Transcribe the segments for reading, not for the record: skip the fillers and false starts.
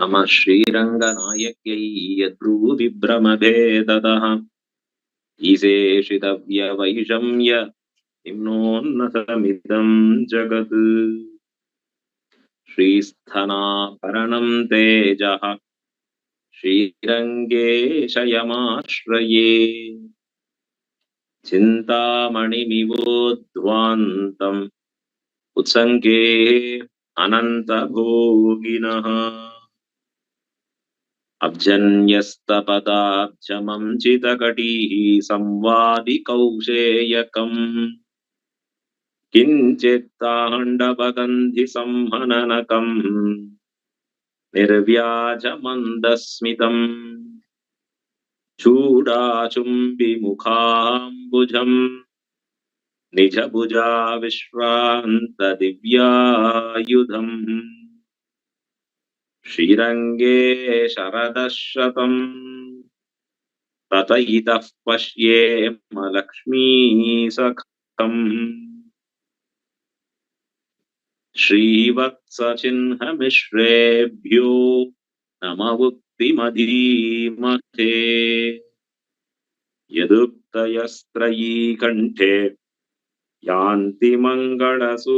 नमः श्रीरङ्गनायक्यै यद्भ्रूविभ्रमभेदतः ईशेषितव्यवैषम्य निम्नोन्नतमिदं जगत् श्रीस्थनाभरणं तेजः श्रीरङ्गे शयमाश्रये चिन्तामणिमिवोद्ध्वान्तम् उत्सङ्गे अनन्तभोगिनः अब्जन्यस्तपदाब्जमञ्चितकटीः संवादिकौशेयकम् किञ्चित्ताण्डवगन्धिसंहननकम् निर्व्याजमन्दस्मितम् चूडाचुम्बिमुखाम्बुजम् निजभुजा विश्रान्तदिव्यायुधम् श्रीरङ्गे शरदशतम् ततइतः पश्येम लक्ष्मीसखम् श्रीवत्सचिह्नमिश्रेभ्यो नमवुक्तिमधीमहे यदुक्तयस्त्रयी कण्ठे यान्ति मङ्गलसूत्रताम्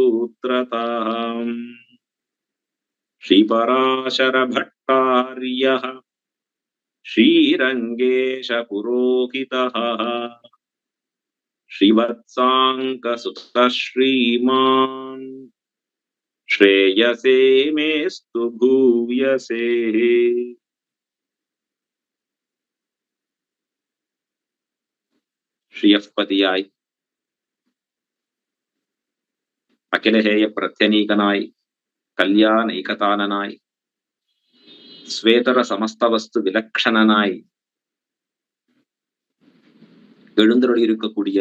श्रीपराशरभट्टार्यः श्रीरङ्गेशपुरोहितः श्रीवत्साङ्कसुतः श्रीमान् श्रेयसे मेस्तु भूयसे श्रीयःपतियाय अखिलहेय प्रत्यनीकनाय कल्याणैकताननाय ஸ்வேதர சமஸ்தவஸ்து விலக்ஷணனாய் எழுந்தருளி இருக்கக்கூடிய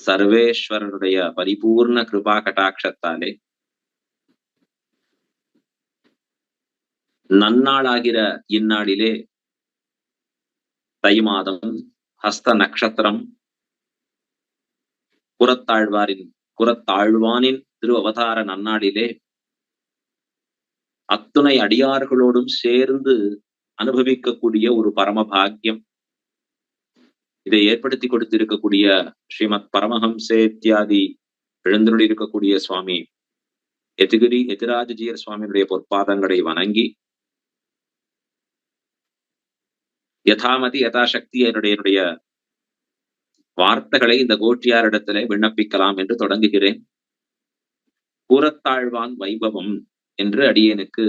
சர்வேஸ்வரனுடைய பரிபூர்ண கிருபா கடாட்சத்தாலே நன்னாளாகிற இந்நாளிலே தை மாதம் ஹஸ்த நட்சத்திரம் குரத்தாழ்வானின் திரு அவதார நன்னாளிலே அத்துணை அடியார்களோடும் சேர்ந்து அனுபவிக்கக்கூடிய ஒரு பரமபாகியம். இதை ஏற்படுத்தி கொடுத்திருக்கக்கூடிய ஸ்ரீமத் பரமஹம்சேத்யாதி எழுந்தருளி இருக்கக்கூடிய சுவாமி எதிராஜஜீயர் சுவாமியுடைய பொற்பாதங்களை வணங்கி யதாமதி யதாசக்தி என்னுடைய வார்த்தைகளை இந்த கோட்டியாரிடத்திலே விண்ணப்பிக்கலாம் என்று தொடங்குகிறேன். கூரத்தாழ்வான் வைபவம் என்று அடியேனுக்கு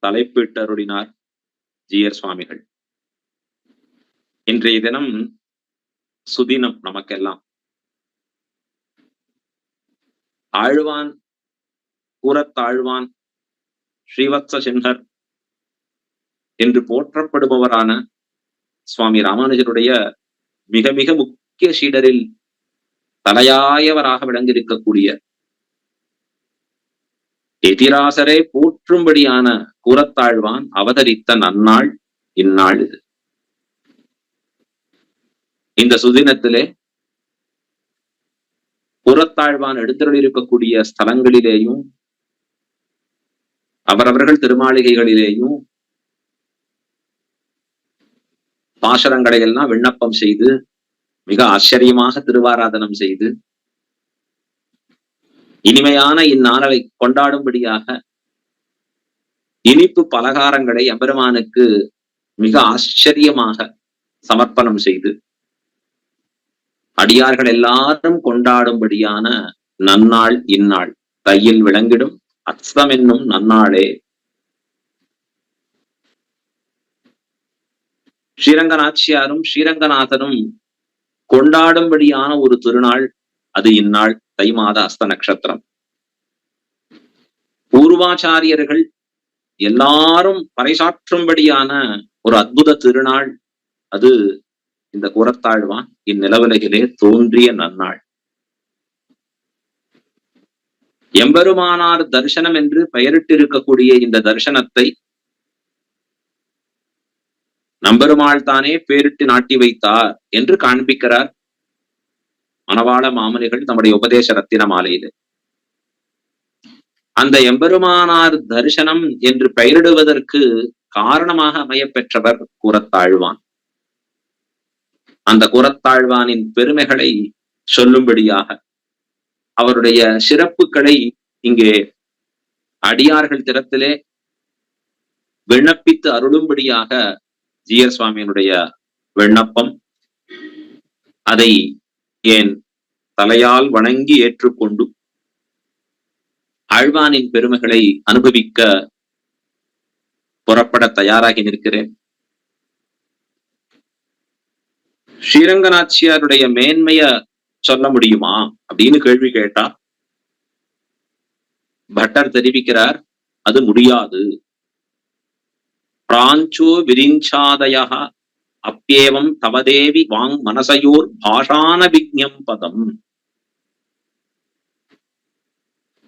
தலைப்பிட்டருளினார் ஜீயர் சுவாமிகள். இன்றைய தினம் சுதினம் நமக்கெல்லாம். ஆழ்வான் கூரத்தாழ்வான் ஸ்ரீவத்ச சின்ஹர் என்று போற்றப்படுபவரான சுவாமி ராமானுஜருடைய மிக மிக முக்கிய சீடரில் தலையாயவராக விளங்கியிருக்கக்கூடிய எதிராசரே போற்றும்படியான கூரத்தாழ்வான் அவதரித்த நன்னாள் இந்நாள் இது. இந்த சுதினத்திலே கூரத்தாழ்வான் எழுந்தருளி இருக்கக்கூடிய ஸ்தலங்களிலேயும் அவரவர்கள் திருமாளிகைகளிலேயும் பாசரங்களை எல்லாம் விண்ணப்பம் செய்து மிக ஆச்சரியமாக திருவாராதனம் செய்து இனிமையான இந்நாளை கொண்டாடும்படியாக இனிப்பு பலகாரங்களை எம்பெருமானுக்கு மிக ஆச்சரியமாக சமர்ப்பணம் செய்து அடியார்கள் எல்லாரும் கொண்டாடும்படியான நன்னாள் இந்நாள் தையில் விளங்கிடும் அஸ்தம் என்னும் நன்னாளே. ஸ்ரீரங்கநாச்சியாரும் ஸ்ரீரங்கநாதனும் கொண்டாடும்படியான ஒரு திருநாள் அது இந்நாள் தை மாத அஸ்த நட்சத்திரம். பூர்வாச்சாரியர்கள் எல்லாரும் பறைசாற்றும்படியான ஒரு அற்புத திருநாள் அது இந்த கூரத்தாழ்வான் இந்நிலவுலகிலே தோன்றிய நன்னாள். எம்பெருமானார் தரிசனம் என்று பெயரிட்டிருக்கக்கூடிய இந்த தரிசனத்தை நம்பெருமாள் தானே பேரிட்டு நாட்டி வைத்தார் என்று காண்பிக்கிறார் மணவாள மாமுனிகள் தம்முடைய உபதேச ரத்தின மாலையிலே. அந்த எம்பெருமானார் தரிசனம் என்று பெயரிடுவதற்கு காரணமாக அமையப்பெற்றவர் கூரத்தாழ்வான். அந்த கூரத்தாழ்வானின் பெருமைகளை சொல்லும்படியாக, அவருடைய சிறப்புகளை இங்கே அடியார்கள் திறத்திலே விண்ணப்பித்து அருளும்படியாக ஜீயர் சுவாமியினுடைய விண்ணப்பம். அதை ஏன் தலையால் வணங்கி ஏற்றுக்கொண்டு ஆழ்வானின் பெருமைகளை அனுபவிக்க புறப்பட தயாராகி நிற்கிறேன். ஸ்ரீரங்கநாச்சியாருடைய மேன்மைய சொல்ல முடியுமா அப்படின்னு கேள்வி கேட்டா பட்டர் தெரிவிக்கிறார், அது முடியாது. பிராஞ்சோ விரிஞ்சாதயா அப்யேவம் தவதேவி வாங் மனசையோர் பாஷான விஜ்ஞம் பதம்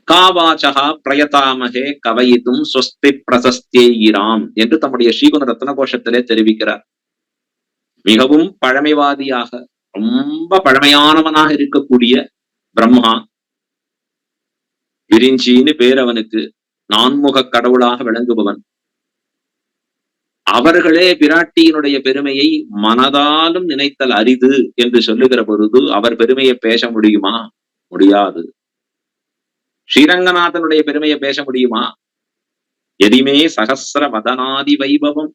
காவாச்சகா பிரயதாமகே கவயித்தும் ஸ்வஸ்தி பிரசஸ்தேயிராம் என்று தம்முடைய ஸ்ரீகுண ரத்ன கோஷத்திலே தெரிவிக்கிறார். மிகவும் பழமைவாதியாக, ரொம்ப பழமையானவனாக இருக்கக்கூடிய பிரம்மா, விரிஞ்சின்னு பேர் அவனுக்கு, நான்முக கடவுளாக விளங்குபவன், அவர்களே பிராட்டியினுடைய பெருமையை மனதாலும் நினைத்தல் அரிது என்று சொல்லுகிற பொழுது அவர் பெருமையை பேச முடியுமா? முடியாது. ஸ்ரீரங்கநாதனுடைய பெருமையை பேச முடியுமா? எதிமே சகசிர வதனாதி வைபவம்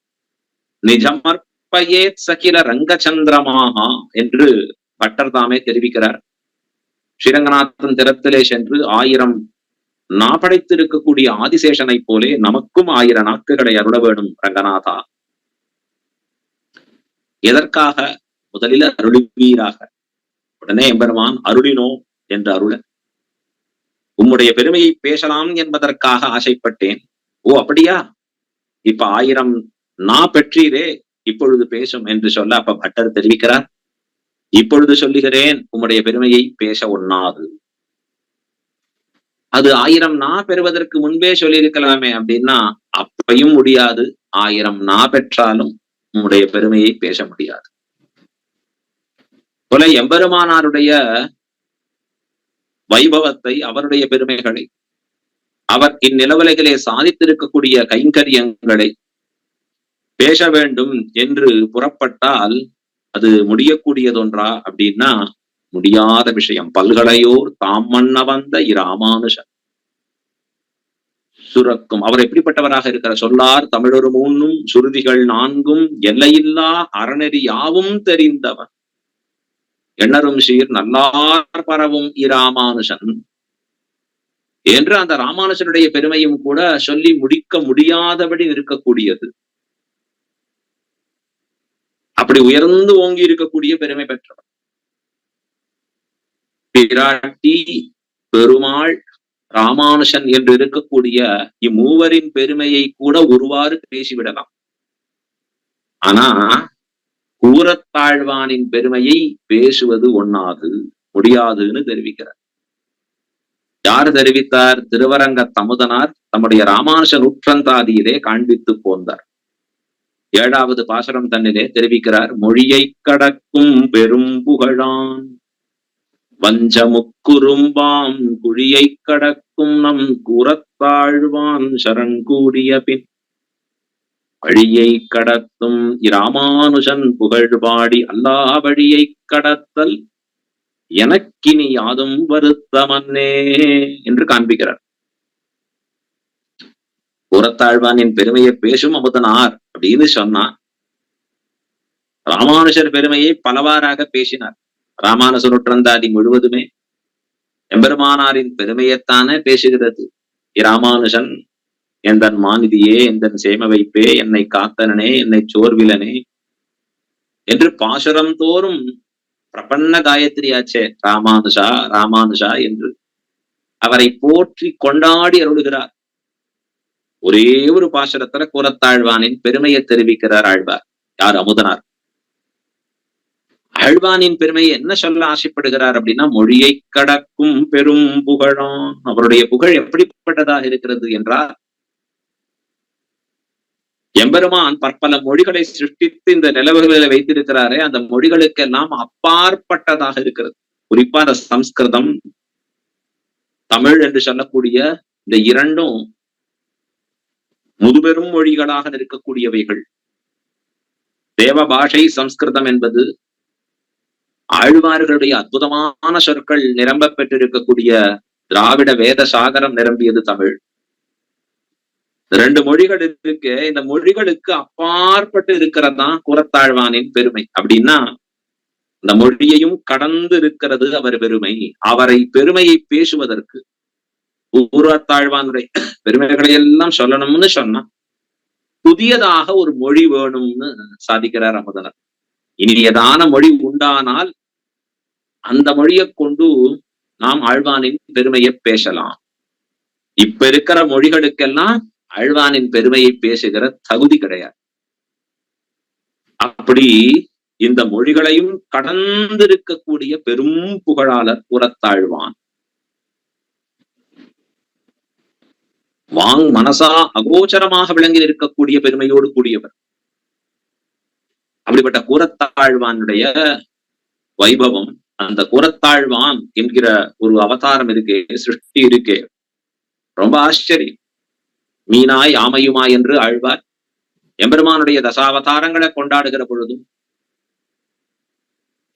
நிஜமர்ப்பயேத் சகில ரங்கச்சந்திரமாகா என்று பட்டர் தாமே தெரிவிக்கிறார். ஸ்ரீரங்கநாதன் திறத்திலே சென்று 1000 படைத்திருக்கக்கூடிய ஆதிசேஷனை போலே நமக்கும் 1000 நாக்குகளை அருள வேணும் ரங்கநாதா. எதற்காக? முதலில் அருளுவீராக. உடனே எம்பெருமான் அருளினோ என்று அருள, உம்முடைய பெருமையை பேசலாம் என்பதற்காக ஆசைப்பட்டேன். ஓ அப்படியா, இப்ப 1000 பெற்றீரே, இப்பொழுது பேசும் என்று சொல்ல, அப்ப பட்டர் தெரிவிக்கிறார், இப்பொழுது சொல்லுகிறேன், உம்முடைய பெருமையை பேச ஒண்ணாது. அது 1000 பெறுவதற்கு முன்பே சொல்லியிருக்கலாமே அப்படின்னா, அப்பையும் முடியாது. 1000 பெற்றாலும் உம்முடைய பெருமையை பேச முடியாது. போல எம்பெருமானாருடைய வைபவத்தை, அவருடைய பெருமைகளை, அவர் இந்நிலவலைகளே சாதித்திருக்கக்கூடிய கைங்கரியங்களை பேச வேண்டும் என்று புறப்பட்டால் அது முடியக்கூடியதொன்றா அப்படின்னா முடியாத விஷயம். பல்கலையோர் தாம் மன்ன வந்த இராமானுஷன் சுரக்கும். அவர் எப்படிப்பட்டவராக இருக்கிற? சொல்லார் தமிழொரு 3 சுருதிகள் 4 எல்லையில்லா அறநெறி யாவும் தெரிந்தவன், எண்ணரும் சீர் நல்லார் பரவும் இராமானுஷன் என்று அந்த ராமானுஷனுடைய பெருமையும் கூட சொல்லி முடிக்க முடியாதபடி இருக்கக்கூடியது. அப்படி உயர்ந்து ஓங்கி இருக்கக்கூடிய பெருமை பெற்றவர் பிராட்டி, பெருமாள், ராமானுஷன் என்று இருக்கக்கூடிய இம்மூவரின் பெருமையை கூட ஒருவாறு பேசிவிடலாம். ஆனா கூரத்தாழ்வானின் பெருமையை பேசுவது ஒண்ணாது, முடியாதுன்னு தெரிவிக்கிறார். யார் தெரிவித்தார்? திருவரங்க தமுதனார் தம்முடைய ராமானுஷ நூற்றந்தாதியிலே காண்பித்து போந்தார். 7வது பாசுரம் தன்னிலே தெரிவிக்கிறார், மொழியை கடக்கும் பெரும் புகழான் வஞ்சமுக்குறும்பாம் குழியை கடக்கும் நம் கூரத்தாழ்வான் சரண்கூடிய பின் வழியை கடத்தும் இராமானுஷன் புகழ்பாடி அல்லா வழியை கடத்தல் எனக்கினி யாதும் வருத்தமன்னே என்று காண்பிக்கிறார். கூரத்தாழ்வானின் பெருமையை பேசும் அமுதனார் அப்படின்னு சொன்னா, ராமானுஷர் பெருமையை பலவாறாக பேசினார். ராமானுஷ நூற்றந்தாதி முழுவதுமே எம்பெருமானாரின் பெருமையைத்தானே பேசுகிறது. இராமானுஷன் எந்தன் மாநிதியே, எந்தன் சேம வைப்பே, என்னை காத்தனனே, என்னை சோர்விலனே என்று பாசுரம் தோறும் பிரபன்ன காயத்ரியாச்சே ராமானுஷா ராமானுஷா என்று அவரை போற்றி கொண்டாடி அருளுகிறார். ஒரே ஒரு பாசுரத்துல கூரத்தாழ்வானின் பெருமையை தெரிவிக்கிறார் ஆழ்வார். யார்? அமுதனார். ஆழ்வானின் பெருமையை என்ன சொல்ல ஆசைப்படுகிறார் அப்படின்னா, மொழியை கடக்கும் பெரும் புகழான். அவருடைய புகழ் எப்படிப்பட்டதாக இருக்கிறது என்றால், எம்பெருமான் பற்பல மொழிகளை சிருஷ்டித்து இந்த நிலவுகளை வைத்திருக்கிறாரே, அந்த மொழிகளுக்கெல்லாம் அப்பாற்பட்டதாக இருக்கிறது. குறிப்பா அந்த சம்ஸ்கிருதம், தமிழ் என்று சொல்லக்கூடிய இந்த இரண்டும் முதுபெரும் மொழிகளாக இருக்கக்கூடியவைகள். தேவ பாஷை சம்ஸ்கிருதம் என்பது ஆழ்வார்களுடைய அற்புதமான சொற்கள் நிரம்ப பெற்றிருக்கக்கூடிய திராவிட வேத சாகரம் நிரம்பியது தமிழ். ரெண்டு மொழிகள் இருக்கு. இந்த மொழிகளுக்கு அப்பாற்பட்டு இருக்கிறதான் கூறத்தாழ்வானின் பெருமை. அப்படின்னா இந்த மொழியையும் கடந்து இருக்கிறது அவர் பெருமை. அவரை பெருமையை பேசுவதற்கு கூறத்தாழ்வானுடைய பெருமைகளை எல்லாம் சொல்லணும்னு சொன்னா புதியதாக ஒரு மொழி வேணும்னு சாதிக்கிறார் அமுதனர். இனியதான மொழி உண்டானால் அந்த மொழியை கொண்டு நாம் ஆழ்வானின் பெருமையை பேசலாம். இப்ப இருக்கிற மொழிகளுக்கெல்லாம் ஆழ்வானின் பெருமையை பேசுகிற தகுதி கிடையாது. அப்படி இந்த மொழிகளையும் கடந்திருக்கக்கூடிய பெரும் புகழாளர் கூறத்தாழ்வான். மனசா அகோச்சரமாக விளங்கி இருக்கக்கூடிய பெருமையோடு கூடியவர். அப்படிப்பட்ட கூறத்தாழ்வானுடைய வைபவம், அந்த கூறத்தாழ்வான் என்கிற ஒரு அவதாரம் இருக்கே, சிருஷ்டி இருக்கே, ரொம்ப ஆச்சரியம். மீனாய் ஆமையுமாய் என்று ஆழ்வார் எம்பெருமானுடைய தசாவதாரங்களை கொண்டாடுகிற பொழுதும்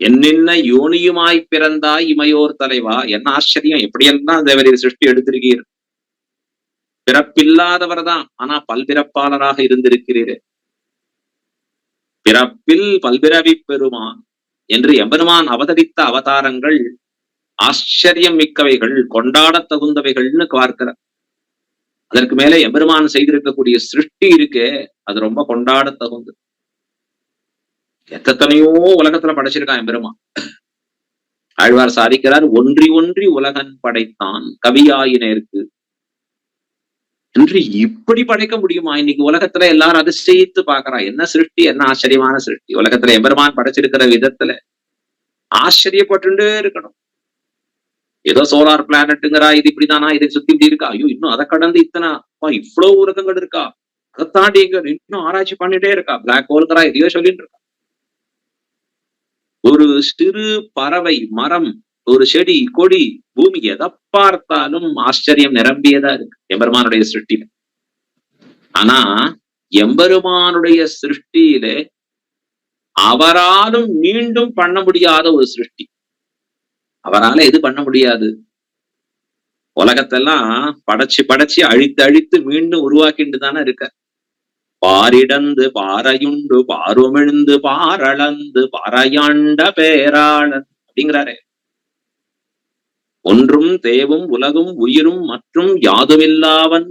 என்னென்ன யோனியுமாய் பிறந்தாய் இமையோர் தலைவா, என்ன ஆச்சரியம், எப்படியெல்லாம் தேவரீர் சிருஷ்டி எடுத்திருக்கீர். பிறப்பில்லாதவர் தான், ஆனா பல்பிறப்பாளராக இருந்திருக்கிறீரே. பிறப்பில் பல்பிறவி பெருமான் என்று எம்பெருமான் அவதரித்த அவதாரங்கள் ஆச்சரியம் மிக்கவைகள், கொண்டாட தகுந்தவைகள்னு பார்க்கிறார். அதற்கு மேலே எம்பெருமான் செய்திருக்கக்கூடிய சிருஷ்டி இருக்கே, அது ரொம்ப கொண்டாட தகுந்தது. எத்தனையோ உலகத்துல படைச்சிருக்கான் எம்பெருமான். ஆழ்வார் சாதிக்கிறார், ஒன்றி ஒன்றி உலகன் படைத்தான் கவியாயினருக்கு என்று. இப்படி படைக்க முடியுமா? இன்னைக்கு உலகத்துல எல்லாரும் அதிசயித்து பாக்குறா, என்ன சிருஷ்டி, என்ன ஆச்சரியமான சிருஷ்டி. உலகத்துல எம்பெருமான் படைச்சிருக்கிற விதத்துல ஆச்சரியப்பட்டு இருக்கணும். ஏதோ சோலார் பிளானட்டுங்கிறா, இது இப்படிதானா, இதை சுத்தி இப்படி இருக்கா, ஐயோ இன்னும் அதை கடந்து இத்தனை இவ்வளவு உலகங்கள் இருக்கா, அதை தாண்டி இன்னும் ஆராய்ச்சி பண்ணிட்டே இருக்கா, பிளாக் ஹோல்கிறா, எதையோ சொல்லிட்டு இருக்கா. ஒரு சிறு பறவை, மரம், ஒரு செடி, கொடி, பூமி, எதை பார்த்தாலும் ஆச்சரியம் நிரம்பியதா இருக்கு எம்பெருமானுடைய சிருஷ்டியில. ஆனா எம்பெருமானுடைய சிருஷ்டியிலே அவராலும் மீண்டும் பண்ண முடியாத ஒரு சிருஷ்டி. அவரால எது பண்ண முடியாது? உலகத்தெல்லாம் படைச்சு படைச்சு அழித்து அழித்து மீண்டும் உருவாக்கிட்டு தானே இருக்க. பாரிடந்து பாறையுண்டு பாருமிழ்ந்து பாரளந்து பாறையாண்ட பேராளன் அப்படிங்கிறாரே. ஒன்றும் தேவும் உலகும் உயிரும் மற்றும் யாதுமில்லாவன்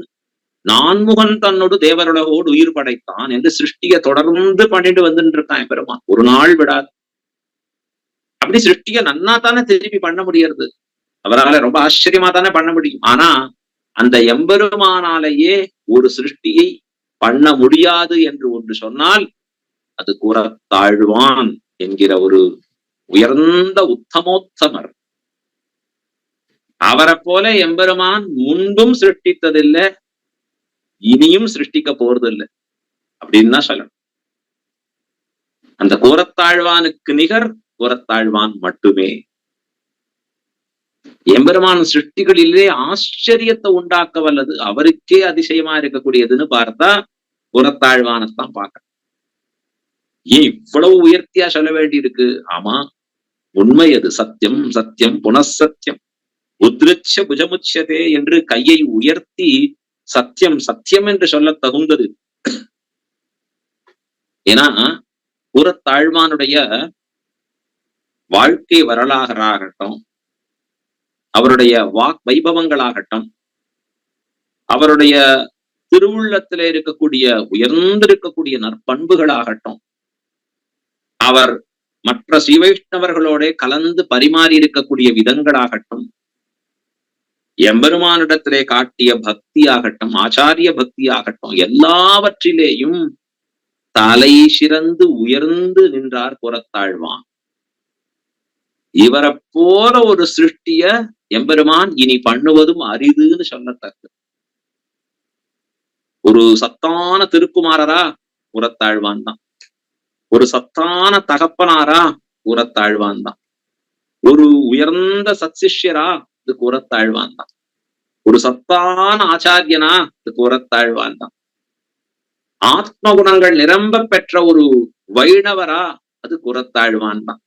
நான்முகன் தன்னோடு தேவருலகோடு உயிர் படைத்தான் என்று சிருஷ்டியை தொடர்ந்து பண்ணிட்டு வந்துட்டு இருக்கான் பெருமான், ஒரு நாள் விடாது. அப்படி சிருஷ்டிய நன்னா தானே திருப்பி பண்ண முடியறது, அவரால ரொம்ப ஆச்சரியமா தானே பண்ண முடியும். ஆனா அந்த எம்பெருமானாலேயே ஒரு சிருஷ்டியை பண்ண முடியாது என்று ஒன்று சொன்னால் அது கூறத்தாழ்வான் என்கிற ஒரு உயர்ந்த உத்தமோத்தமர். அவரை போல எம்பெருமான் முன்பும் சிருஷ்டித்ததில்லை, இனியும் சிருஷ்டிக்க போறது இல்லை அப்படின்னு தான் சொல்லணும். அந்த கூறத்தாழ்வானுக்கு நிகர் கூறத்தாழ்வான் மட்டுமே. எம்பெருமான் சிருஷ்டிகளிலே ஆச்சரியத்தை உண்டாக்க வல்லது, அவருக்கே அதிசயமா இருக்கக்கூடியதுன்னு பார்த்தா கூறத்தாழ்வானத்தான் பார்க்க. ஏன் இவ்வளவு உயர்த்தியா சொல்ல வேண்டி இருக்கு? ஆமா, உண்மை அது. சத்தியம் சத்தியம் புனசத்தியம் உத்ருச்ச புஜமுச்சதே என்று கையை உயர்த்தி சத்தியம் சத்தியம் என்று சொல்ல தகுந்தது. ஏன்னா கூறத்தாழ்வானுடைய வாழ்க்கை வரலாறாகட்டும், அவருடைய வைபவங்களாகட்டும், அவருடைய திருவுள்ளத்திலே இருக்கக்கூடிய உயர்ந்திருக்கக்கூடிய நற்பண்புகளாகட்டும், அவர் மற்ற ஸ்ரீவைஷ்ணவர்களோட கலந்து பரிமாறி இருக்கக்கூடிய விதங்களாகட்டும், எம்பெருமானிடத்திலே காட்டிய பக்தியாகட்டும், ஆச்சாரிய பக்தியாகட்டும், எல்லாவற்றிலேயும் தலை சிறந்து உயர்ந்து நின்றார் கூறத்தாழ்வான். இவரை போல ஒரு சிருஷ்டிய எம்பெருமான் இனி பண்ணுவதும் அரிதுன்னு சொல்லத்தக்க ஒரு சத்தான திருக்குமாரரா கூறத்தாழ்வான் தான். ஒரு சத்தான தகப்பனாரா கூறத்தாழ்வான் தான். ஒரு உயர்ந்த சத்சிஷ்யரா இது கூறத்தாழ்வான் தான். ஒரு சத்தான ஆச்சாரியனா கூறத்தாழ்வான் தான். ஆத்ம குணங்கள் நிரம்ப பெற்ற ஒரு வைணவரா அது கூறத்தாழ்வான் தான்.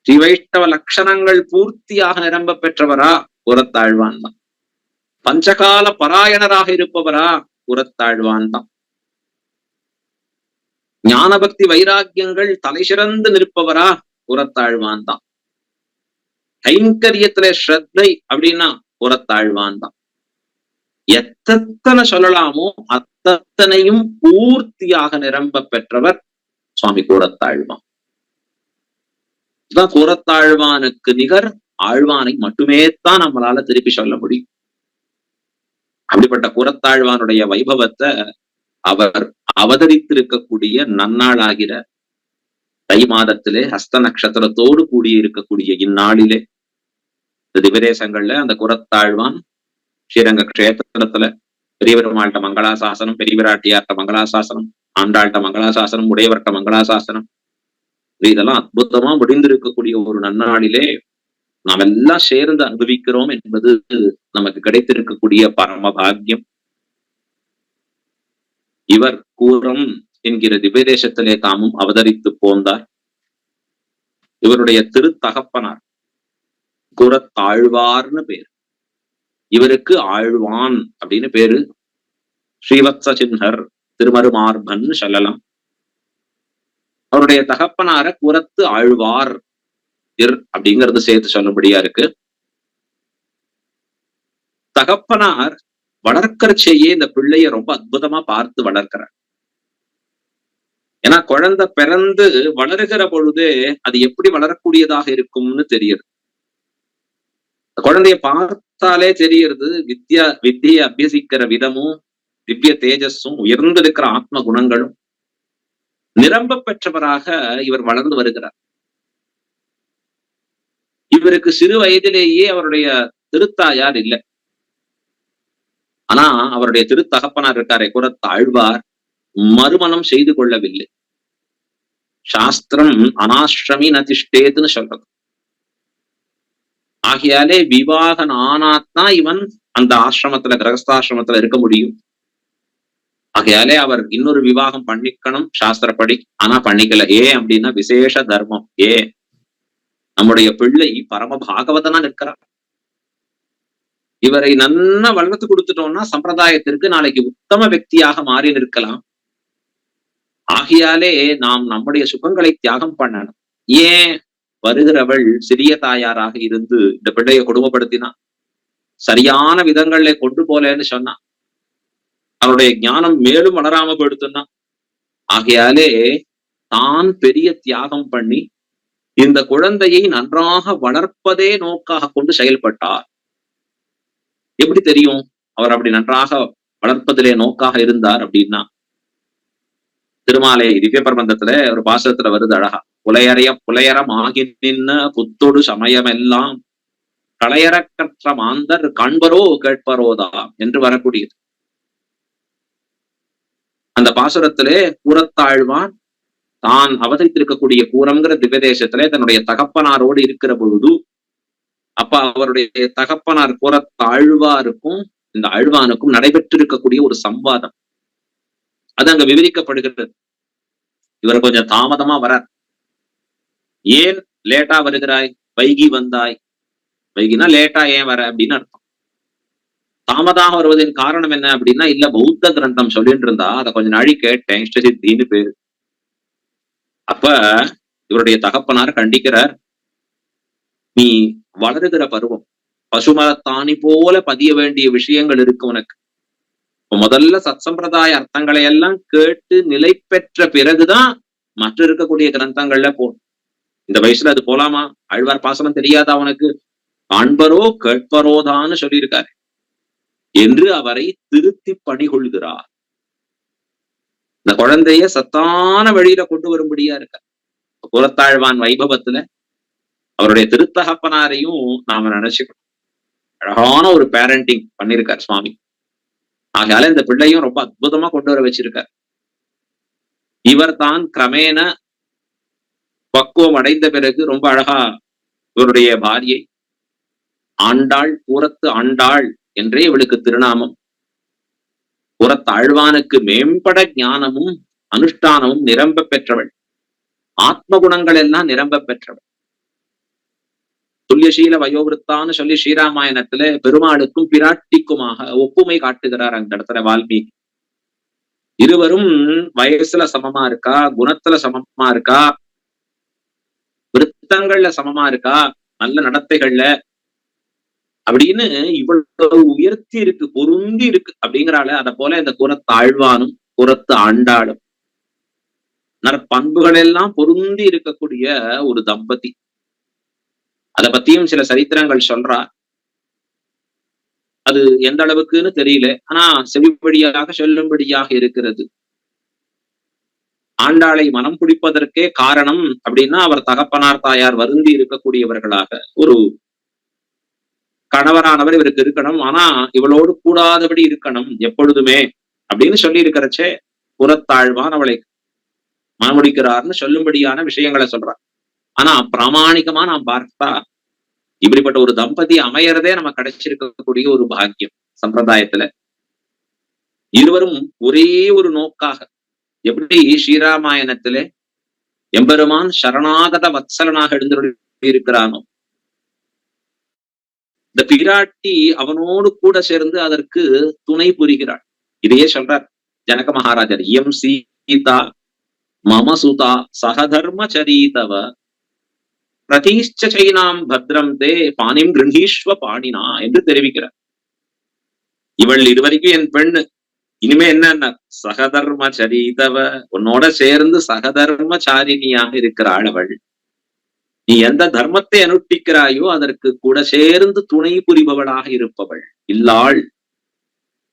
ஸ்ரீவைஷ்ணவ லட்சணங்கள் பூர்த்தியாக நிரம்ப பெற்றவரா கூறத்தாழ்வான் தான். பஞ்சகால பராயணராக இருப்பவரா கூறத்தாழ்வான் தான். ஞான பக்தி வைராக்கியங்கள் தலை சிறந்து நிற்பவரா கூறத்தாழ்வான் தான். கைங்கரியத்துல ஸ்ரத்தை அப்படின்னா கூறத்தாழ்வான் தான். எத்தனை சொல்லலாமோ அத்தனையும் பூர்த்தியாக நிரம்ப பெற்றவர் சுவாமி கூறத்தாழ்வான். கூறத்தாழ்வானுக்கு நிகர் ஆழ்வானை மட்டுமே தான் நம்மளால திருப்பி சொல்ல முடியும். அப்படிப்பட்ட கூறத்தாழ்வானுடைய வைபவத்தை அவர் அவதரித்திருக்கக்கூடிய நன்னாளாகிற தை மாதத்திலே ஹஸ்த நட்சத்திரத்தோடு கூடிய இருக்கக்கூடிய இந்நாளிலே இந்த திவதேசங்கள்ல அந்த கூறத்தாழ்வான் ஸ்ரீரங்க கஷேத்திரத்துல பெரியவருமாள்கிட்ட மங்களாசாசனம், பெரியவராட்டியார்ட்ட மங்களாசாசனம், ஆண்டாள்கிட்ட மங்களாசாசனம், உடையவர்கிட்ட மங்களாசாசனம், இதெல்லாம் அற்புதமா முடிந்திருக்கக்கூடிய ஒரு நன்னாளிலே நாம் எல்லாம் சேர்ந்து அனுபவிக்கிறோம் என்பது நமக்கு கிடைத்திருக்கக்கூடிய பரம பாக்கியம். இவர் கூறம் என்கிற திவ்யதேசத்திலே தாமும் அவதரித்து போந்தார். இவருடைய திருத்தகப்பனார் கூறத்தாழ்வார்னு பேர். இவருக்கு ஆழ்வான் அப்படின்னு பேரு. ஸ்ரீவத்ச சின்ஹர், திருமருமார்பன் சொல்லலாம். அவருடைய தகப்பனார கூறத்து ஆழ்வார் அப்படிங்கிறது சேர்த்து சொல்லும்படியா இருக்கு. தகப்பனார் வளர்க்கறச்சேயே இந்த பிள்ளைய ரொம்ப அற்புதமா பார்த்து வளர்க்கிறார். ஏன்னா குழந்தை பிறந்து வளருகிற பொழுதே அது எப்படி வளரக்கூடியதாக இருக்கும்னு தெரியுது. குழந்தைய பார்த்தாலே தெரியுது வித்தியை அபியசிக்கிற விதமும் திவ்ய தேஜஸும் உயர்ந்திருக்கிற ஆத்ம குணங்களும் நிரம்ப பெற்றவராக இவர் வளர்ந்து வருகிறார். இவருக்கு சிறு வயதிலேயே அவருடைய திருத்தாயார் இல்லை. ஆனா அவருடைய திருத்தகப்பனார் இருக்காரே கூறத்தாழ்வார் மறுமணம் செய்து கொள்ளவில்லை. சாஸ்திரம் அனாஷ்ரமி நதிஷ்டேதுன்னு சொல்றது. ஆகையாலே விவாகன் ஆனாத்தான் இவன் அந்த ஆசிரமத்துல கிரகஸ்தாசிரமத்துல இருக்க முடியும். ஆகையாலே அவர் இன்னொரு விவாகம் பண்ணிக்கணும் சாஸ்திரப்படி. ஆனா பண்ணிக்கல. ஏன் அப்படின்னா விசேஷ தர்மம். நம்முடைய பிள்ளை பரம பாகவதனா நிற்கிறார். இவரை நன்னா வளர்த்து கொடுத்துட்டோம்னா சம்பிரதாயத்திற்கு நாளைக்கு உத்தம వ్యక్தியாக மாறி நிற்கலாம். ஆகையாலே நாம் நம்முடைய சுகங்களை தியாகம் பண்ணணும். ஏன் வருகிறவள் சிறிய தாயாராக இருந்து இந்த பிள்ளையை கொடுமைப்படுத்தினா, சரியான விதங்கள்ல கொண்டு போலேன்னு சொன்னா, அவருடைய ஞானம் மேலும் வளராம போயிடுத்துன்னா, ஆகையாலே தான் பெரிய தியாகம் பண்ணி இந்த குழந்தையை நன்றாக வளர்ப்பதே நோக்காக கொண்டு செயல்பட்டார். எப்படி தெரியும் அவர் அப்படி நன்றாக வளர்ப்பதிலே நோக்காக இருந்தார் அப்படின்னா, திருமாலை திவ்ய பிரபந்தத்துல ஒரு பாசத்துல வருது அழகா. புலையரம் ஆகி நின்ன புத்தொடு சமயமெல்லாம் களையறக்கற்ற மாந்தர் காண்பரோ கேட்பரோதா என்று வரக்கூடியது. அந்த பாசுரத்திலே கூறத்தாழ்வான் தான் அவதரித்திருக்கக்கூடிய கூறம்ங்கிற திவ்யதேசத்திலே தன்னுடைய தகப்பனாரோடு இருக்கிற பொழுது, அப்ப அவருடைய தகப்பனார் கூறத்தாழ்வாருக்கும் இந்த ஆழ்வானுக்கும் நடைபெற்றிருக்கக்கூடிய ஒரு சம்வாதம் அது அங்க விவரிக்கப்படுகிறது. இவர் கொஞ்சம் தாமதமா வரார். ஏன் லேட்டா வருகிறாய்? வைகி வந்தாய். வைகினா லேட்டா ஏன் வர அப்படின்னு அர்த்தம். தாமதாக வருவதன் காரணம் என்ன அப்படின்னா, இல்ல பௌத்த கிரந்தம் சொல்லிட்டு இருந்தா அதை கொஞ்ச நாளை கேட்டேன், இஷ்டசித்தின்னு பேரு. அப்ப இவருடைய தகப்பனார் கண்டிக்கிறார். நீ வளருகிற பருவம், பசுமரத்தாணி போல பதிய வேண்டிய விஷயங்கள் இருக்கு உனக்கு. முதல்ல சத் சம்பிரதாய அர்த்தங்களை எல்லாம் கேட்டு நிலை பெற்ற பிறகுதான் மற்ற இருக்கக்கூடிய கிரந்தங்கள்ல போகணும். இந்த வயசுல அது போலாமா? ஆழ்வார் பாசனம் தெரியாதா அவனுக்கு? காண்பரோ கேட்பரோதான்னு சொல்லியிருக்காரு என்று அவரை திருத்தி பணிகொள்கிறார். இந்த குழந்தைய சத்தான வழியில கொண்டு வரும்படியா இருக்கார். கூறத்தாழ்வான் வைபவத்துல அவருடைய திருத்தகப்பனாரையும் நாம நினைச்சுக்கணும். அழகான ஒரு பேரண்டிங் பண்ணிருக்கார் சுவாமி. ஆகையால இந்த பிள்ளையும் ரொம்ப அற்புதமா கொண்டு வர வச்சிருக்கார். இவர் தான் கிரமேண பக்குவம் அடைந்த பிறகு ரொம்ப அழகா இவருடைய பாரியை ஆண்டாள், கூறத்து ஆண்டாள் என்றே இவளுக்கு திருநாமம். புறத்தாழ்வானுக்கு மேம்பட ஞானமும் அனுஷ்டானமும் நிரம்ப பெற்றவள். ஆத்ம குணங்கள் எல்லாம் நிரம்ப பெற்றவள். துல்லியசீல வயோவிருத்தான்னு சொல்லி ஸ்ரீராமாயணத்துல பெருமாளுக்கும் பிராட்டிக்குமாக ஒப்புமை காட்டுகிறார் அந்த இடத்துல வால்மீகி. இருவரும் வயசுல சமமா இருக்கா, குணத்துல சமமா இருக்கா, விருத்தங்கள்ல சமமா இருக்கா, நல்ல நடத்தைகள்ல அப்படின்னு இவ்வளவு உயர்த்தி இருக்கு, பொருந்தி இருக்கு அப்படிங்கிறாள். அத போல இந்த குறத்தாழ்வானும் குறத்து ஆண்டாளும் நற்பண்புகள் எல்லாம் பொருந்தி இருக்கக்கூடிய ஒரு தம்பதி. அத பத்தியும் சில சரித்திரங்கள் சொல்றா. அது எந்த அளவுக்குன்னு தெரியல, ஆனா செவிப்படியாக சொல்லும்படியாக இருக்கிறது. ஆண்டாளை மனம் பிடிப்பதற்கே காரணம் அப்படின்னா அவர் தகப்பனார் தாயார் வருந்தி இருக்கக்கூடியவர்களாக ஒரு கணவரானவர் இவருக்கு இருக்கணும், ஆனா இவளோடு கூடாதபடி இருக்கணும் எப்பொழுதுமே அப்படின்னு சொல்லி இருக்கிறச்சே புறத்தாழ்வான் அவளை மனமுடிக்கிறார்னு சொல்லும்படியான விஷயங்களை சொல்றார். ஆனா பிராமணிகமா நாம் பார்த்தா இப்படிப்பட்ட ஒரு தம்பதி அமையறதே நம்ம கிடைச்சிருக்கக்கூடிய ஒரு பாக்கியம். சம்பிரதாயத்துல இருவரும் ஒரே ஒரு நோக்காக, எப்படி ஸ்ரீராமாயணத்திலே எம்பெருமான் சரணாகத வத்சலனாக எழுந்தருளி இருக்கிறானோ, இந்த பிராட்டி அவனோடு கூட சேர்ந்து அதற்கு துணை புரிகிறாள். இதையே சொல்றார் ஜனக மகாராஜர். எம் சீதா மமசுதா சகதர்ம சரீதவ பிரதீஷ்ச சைனாம் பத்ரம் தே பாணிம் கிருஹீஸ்வ பாணினா என்று தெரிவிக்கிறார். இவள் இதுவரைக்கும் என் பெண்ணு, இனிமே என்ன சகதர்ம சரிதவ, உன்னோட சேர்ந்து சகதர்ம சாரிணியாக இருக்கிறாள் அவள். நீ எந்த தர்மத்தை அனுஷ்டிக்கிறாயோ அதற்கு கூட சேர்ந்து துணை புரிபவளாக இருப்பவள், இல்லாள்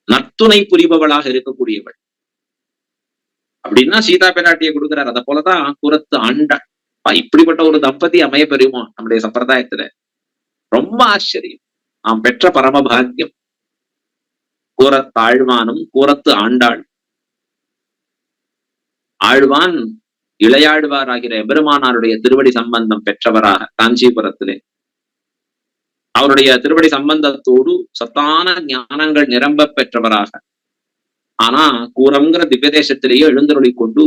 நற்துணை புரிபவளாக இருக்கக்கூடியவள் அப்படின்னா சீதா பிராட்டியை கொடுக்கிறார். அத போலதான் குறத்து ஆண்டாள். இப்படிப்பட்ட ஒரு தம்பதி அமைய பெறுமா நம்முடைய சம்பிரதாயத்துல? ரொம்ப ஆச்சரியம். நாம் பெற்ற பரமபாகியம். கூறத்தாழ்வானும் கூறத்து ஆண்டாள். ஆழ்வான் இளையாழ்வார் ஆகிற எபெருமானாருடைய திருவடி சம்பந்தம் பெற்றவராக காஞ்சிபுரத்திலே அவருடைய திருவடி சம்பந்தத்தோடு சத்தான ஞானங்கள் நிரம்ப பெற்றவராக, ஆனா கூறம்ங்கிற திவ்யதேசத்திலேயே எழுந்தருளி கொண்டு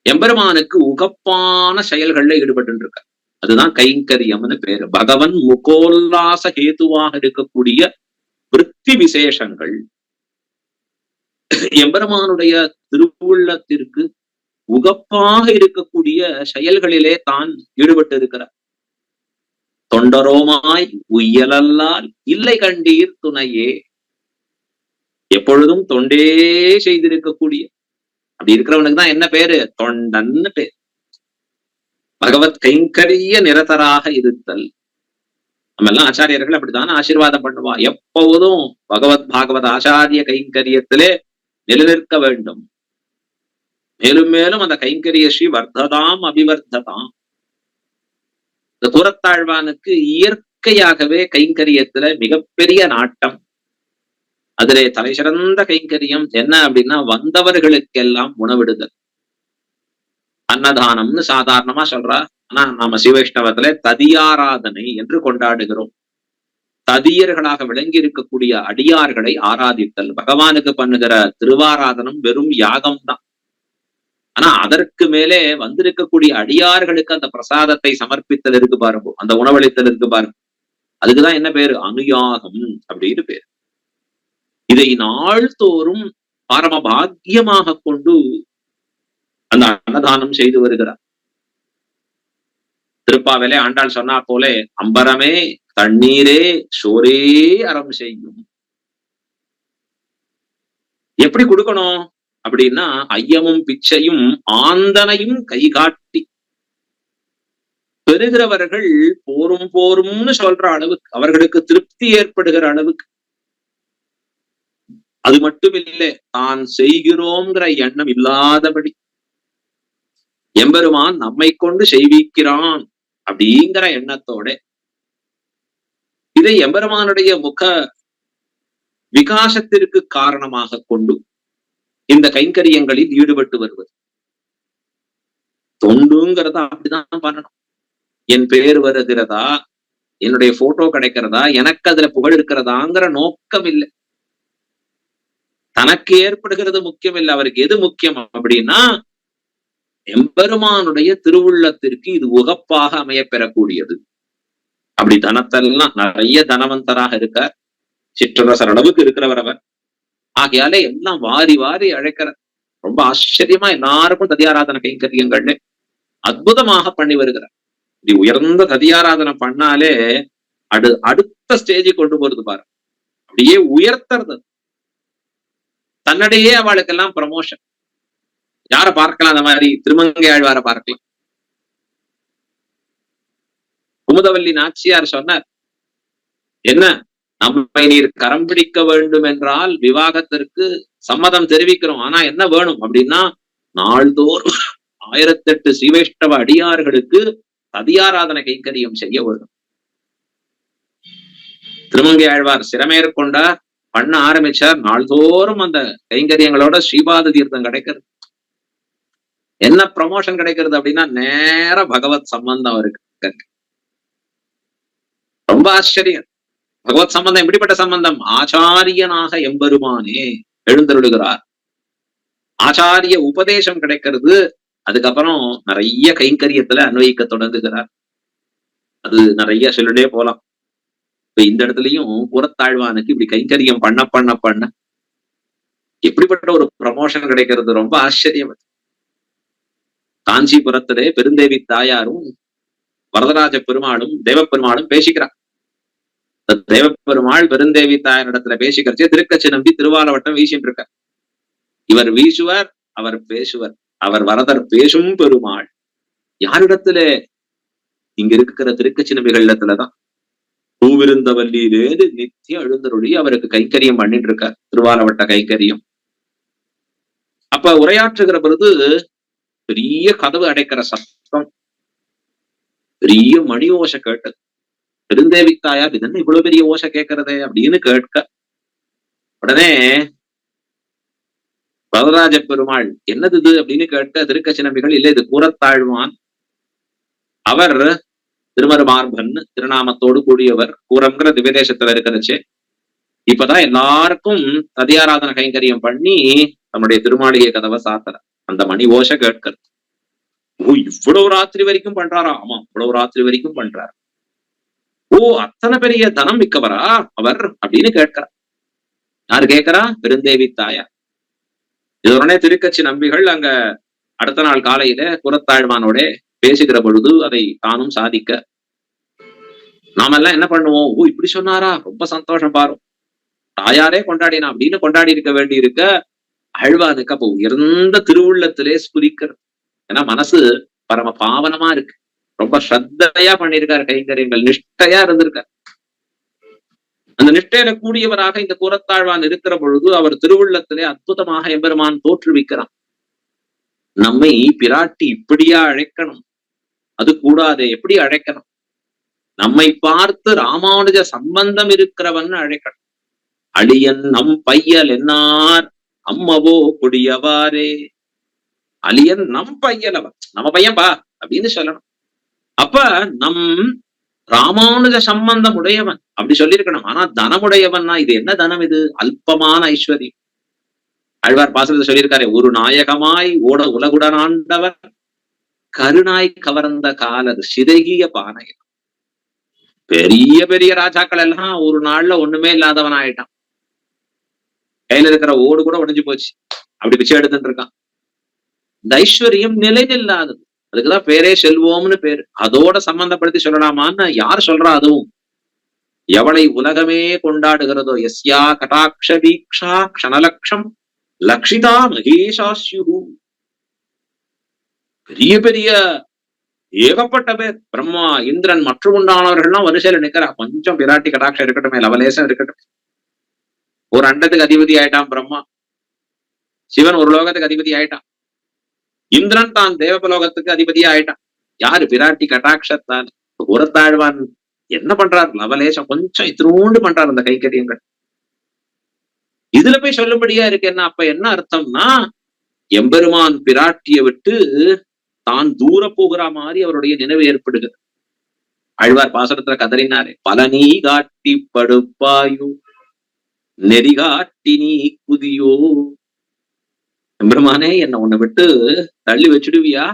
எம்பெருமானுக்கு உகப்பான செயல்கள்ல ஈடுபட்டு இருக்க. அதுதான் கைங்கரியம்னு பேரு. பகவன் முகோல்லாச ஹேதுவாக இருக்கக்கூடிய விருத்தி விசேஷங்கள் எம்பெருமானுடைய திருவுள்ளத்திற்கு உகப்பாக இருக்கக்கூடிய செயல்களிலே தான் ஈடுபட்டு இருக்கிறார். தொண்டரோமாய் உய்யலல்லால் இல்லை கண்டீர் துணையே. எப்பொழுதும் தொண்டே செய்திருக்கக்கூடிய அப்படி இருக்கிறவனுக்கு தான் என்ன பேரு? தொண்டன்னு பேர். பகவத் கைங்கரிய நிரதராக இருத்தல். நம்ம எல்லாம் ஆச்சாரியர்கள் அப்படித்தானே ஆசீர்வாதம் பண்ணுவா. எப்போதும் பகவத் பாகவத் ஆச்சாரிய கைங்கரியத்திலே நிலைநிற்க வேண்டும். மேலும் மேலும் அந்த கைங்கரிய ஸ்ரீ வர்த்ததாம் அபிவர்த்ததாம். இந்த கூறத்தாழ்வானுக்கு இயற்கையாகவே கைங்கரியத்துல மிகப்பெரிய நாட்டம். அதிலே தலை சிறந்த கைங்கரியம் என்ன அப்படின்னா வந்தவர்களுக்கெல்லாம் உணவிடுதல். அன்னதானம்னு சாதாரணமா சொல்றா, ஆனா நாம சிவவைஷ்ணவத்துல ததியாராதனை என்று கொண்டாடுகிறோம். ததியர்களாக விளங்கி இருக்கக்கூடிய அடியார்களை ஆராதித்தல். பகவானுக்கு பண்ணுகிற திருவாராதனம் வெறும் யாகம் தான். ஆனா அதற்கு மேலே வந்திருக்கக்கூடிய அடியார்களுக்கு அந்த பிரசாதத்தை சமர்ப்பித்தல் இருக்கு பாருங்க, அந்த உணவளித்தல் இருக்கு பாருங்க, அதுக்குதான் என்ன பேரு? அனுயாகம் அப்படின்னு பேரு. இதை நாள்தோறும் பரம பாக்கியமாக கொண்டு அந்த அன்னதானம் செய்து வருகிறார். திருப்பாவிலே ஆண்டாள் சொன்னா போலே அம்பரமே தண்ணீரே சோரே அறம் செய்யும். எப்படி கொடுக்கணும் அப்படின்னா ஐயமும் பிச்சையும் ஆந்தனையும் கைகாட்டி பெறுகிறவர்கள் போரும் போரும்னு சொல்ற அளவுக்கு, அவர்களுக்கு திருப்தி ஏற்படுகிற அளவுக்கு. அது மட்டும் இல்லை, தான் செய்கிறோங்கிற எண்ணம் இல்லாதபடி எம்பெருமான் நம்மை கொண்டு செய்விக்கிறான் அப்படிங்கிற எண்ணத்தோட இதை எம்பெருமானுடைய முக விகாசத்திற்கு காரணமாக கொண்டு இந்த கைங்கரியங்களில் ஈடுபட்டு வருவது. தொண்டுங்கிறத அப்படிதான் பண்ணணும். என் பேர் வருகிறதா, என்னுடைய போட்டோ கிடைக்கிறதா, எனக்கு அதுல புகழ் இருக்கிறதாங்கிற நோக்கம் இல்லை. தனக்கு ஏற்படுகிறது முக்கியம் இல்லை. அவருக்கு எது முக்கியம் அப்படின்னா, எம்பெருமானுடைய திருவுள்ளத்திற்கு இது உகப்பாக அமைய பெறக்கூடியது. அப்படி தனத்தெல்லாம் நிறைய தனவந்தராக இருக்கார். சிற்றரசர் அளவுக்கு இருக்கிறவர் அவர். ஆகையாலே எல்லாம் வாரி வாரி அழைக்கிறார். ரொம்ப ஆச்சரியமா எல்லாருக்கும் ததியாராதன கைங்கரியங்கள்ல அற்புதமாக பண்ணி வருகிறார். இப்படி உயர்ந்த ததியாராதனை பண்ணாலே அடுத்த ஸ்டேஜுக்கு கொண்டு போறது பாரு. அப்படியே உயர்த்துறது. தன்னிடையே அவளுக்கெல்லாம் ப்ரமோஷன். யார பார்க்கலாம்? அந்த மாதிரி திருமங்கை ஆழ்வார பார்க்கலாம். குமுதவல்லி நாச்சியார் சொன்னார், என்ன நம்மை நீர் கரம் பிடிக்க வேண்டும் என்றால் விவாகத்திற்கு சம்மதம் தெரிவிக்கிறோம். ஆனா என்ன வேணும் அப்படின்னா, நாள்தோறும் 1008 ஸ்ரீவைஷ்ணவ அடியார்களுக்கு ததியாராதன கைங்கரியம் செய்ய வேண்டும். திருமங்கை ஆழ்வார் சிரமேற்கொண்டார், பண்ண ஆரம்பிச்சார். நாள்தோறும் அந்த கைங்கரியங்களோட ஸ்ரீபாத தீர்த்தம் கிடைக்கிறது. என்ன ப்ரமோஷன் கிடைக்கிறது அப்படின்னா, நேர பகவத் சம்பந்தம் இருக்கு. ரொம்ப ஆச்சரியம். பகவத் சம்பந்தம் எப்படிப்பட்ட சம்பந்தம்? ஆச்சாரியனாக எம்பெருமானே எழுந்தருளுகிறார். ஆச்சாரிய உபதேசம் கிடைக்கிறது. அதுக்கப்புறம் நிறைய கைங்கரியத்துல அன்வயிக்க தொடங்குகிறார். அது நிறைய சொல்லிட்டே போலாம். இப்ப இந்த இடத்துலயும் புறத்தாழ்வானுக்கு இப்படி கைங்கரியம் பண்ண பண்ண பண்ண எப்படிப்பட்ட ஒரு ப்ரமோஷன் கிடைக்கிறது. ரொம்ப ஆச்சரியம். காஞ்சிபுரத்திலே பெருந்தேவி தாயாரும் வரதராஜ பெருமாளும் தேவப்பெருமாளும் பேசிக்கிறார். தேவப்பெருமாள் பெருந்தேவி தாயாரிடத்துல பேசிக்கிறச்சே திருக்கச்சி நம்பி திருவாலவட்டம் வீசிட்டு இருக்க. இவர் வீசுவர், அவர் பேசுவர். அவர் வரதர் பேசும் பெருமாள். யாரிடத்துல? இங்க இருக்கிற திருக்கச்சி நம்பிகள் இடத்துலதான். பூவிருந்தவல்லியிலேது நித்தியம் எழுந்தருளி அவருக்கு கைங்கரியம் பண்ணிட்டு இருக்கார். திருவாலவட்ட கைங்கரியம். அப்ப உரையாற்றுகிற பொழுது பெரிய கதவு அடைக்கிற சத்தம், பெரிய மணி ஓசை கேட்டது. பெருந்தேவி தாயார், இதென்ன இவ்வளவு பெரிய ஓசை கேட்கறதே அப்படின்னு கேட்க, உடனே வரதராஜ பெருமாள் என்னது இது அப்படின்னு கேட்க, திருக்கச்சி நம்பிகள், இல்ல இது கூரத்தாழ்வான், அவர் திருமருமார்பன் திருநாமத்தோடு கூடியவர், கூரம்ங்கிற திவ்யதேசத்துல இருக்கிறச்சு. இப்பதான் எல்லாருக்கும் ததியாராதன கைங்கரியம் பண்ணி நம்முடைய திருமாளிகை கதவை சாத்துற. அந்த மணி ஓசை கேட்கிறது. ஓ, இவ்வளவு ராத்திரி வரைக்கும் பண்றாரா? ஆமா, இவ்வளவு ராத்திரி வரைக்கும் பண்றாரு. ஓ, அத்தனை பெரிய தனம் மிக்கவரா அவர் அப்படின்னு கேட்கிறார். யாரு கேட்கிறா? பெருந்தேவி தாயார். இதோடனே திருக்கச்சி நம்பிகள் அங்க அடுத்த நாள் காலையில புறத்தாழ்வானோட பேசுகிற பொழுது அதை தானும் சாதிக்க, நாமெல்லாம் என்ன பண்ணுவோம்? ஓ, இப்படி சொன்னாரா, ரொம்ப சந்தோஷம் பாரு, தாயாரே கொண்டாடினா அப்படின்னு கொண்டாடி இருக்க வேண்டி இருக்க. ஆழ்வானுக்கு அப்போ உயர்ந்த திருவுள்ளத்திலே ஸ்புரிக்கிறது. ஏன்னா மனசு பரம பாவனமா இருக்கு. ரொம்ப ஸ்ரத்தையா பண்ணியிருக்காரு கைங்கரியங்கள், நிஷ்டையா இருந்திருக்கார். அந்த நிஷ்டையில கூடியவராக இந்த கூரத்தாழ்வான் இருக்கிற பொழுது அவர் திருவுள்ளத்திலே அற்புதமாக எம்பெருமான் தோற்றுவிக்கிறான். நம்மை பிராட்டி இப்படியா அழைக்கணும்? அது கூடாதே. எப்படி அழைக்கணும்? நம்மை பார்த்து ராமானுஜ சம்பந்தம் இருக்கிறவன் அழைக்கணும். அழியன் நம் பையல் என்னார் அம்மவோ கொடியவாரே. அழியன் நம் பையலவன், நம்ம பையன் பா அப்படின்னு சொல்லணும். அப்ப நம் ராமானுஜ சம்பந்தம் உடையவன் அப்படி சொல்லியிருக்கணும். ஆனா தனமுடையவன்னா இது என்ன தனம்? இது அல்பமான ஐஸ்வர்யம். ஆழ்வார் பாசனத்தை சொல்லியிருக்காரு, ஒரு நாயகமாய் ஓட உலகுடனாண்டவர் கருணாய் கவர்ந்த காலது சிதகிய பானையன். பெரிய பெரிய ராஜாக்கள் எல்லாம் ஒரு நாள்ல ஒண்ணுமே இல்லாதவன் ஆயிட்டான். கையில இருக்கிற ஓடு கூட உடைஞ்சு போச்சு. அப்படி பிச்சை எடுத்துட்டு இருக்கான். இந்த ஐஸ்வர்யம் நிலைநில்லாதது. அதுக்குதான் பேரே செல்வோம்னு பேரு. அதோட சம்பந்தப்படுத்தி சொல்லலாமான்னு யார் சொல்றா? அதுவும் எவளை உலகமே கொண்டாடுகிறதோ, எஸ்யா கடாட்ச வீக்ஷா க்ஷணலக்ஷம் லக்ஷிதா மகேஷாஸ்யு. பெரிய பெரிய ஏகப்பட்ட பேர், பிரம்மா இந்திரன் மற்றும் உண்டானவர்கள்லாம் வரிசையில நிக்கிறா. கொஞ்சம் பிராட்டி கடாட்சம் இருக்கட்டுமே, லவலேசம் இருக்கட்டும். ஒரு அண்டத்துக்கு அதிபதி ஆயிட்டான் பிரம்மா. சிவன் ஒரு லோகத்துக்கு அதிபதி ஆயிட்டான். இந்திரன் தான் தேவபலோகத்துக்கு அதிபதியா ஆயிட்டான். யாரு? பிராட்டி கடாட்சத்தான். உரத்தாழ்வான் என்ன பண்றார்? லவலேசம் கொஞ்சம் இத்தினூண்டு பண்றார் அந்த கைக்கரியங்கள். இதுல போய் சொல்லும்படியா இருக்கு. என்ன அப்ப என்ன அர்த்தம்னா, எம்பெருமான் பிராட்டியை விட்டு தான் தூர போகிற மாதிரி அவருடைய நினைவு ஏற்படுகிறது. ஆழ்வார் பாசுரத்துல கதறினாரே, பலனீ காட்டி படுப்பாயோ நெறி காட்டி நீ குதியோ. எம்பெருமானே, என்ன உன்னை விட்டு தள்ளி வச்சுடுவியா?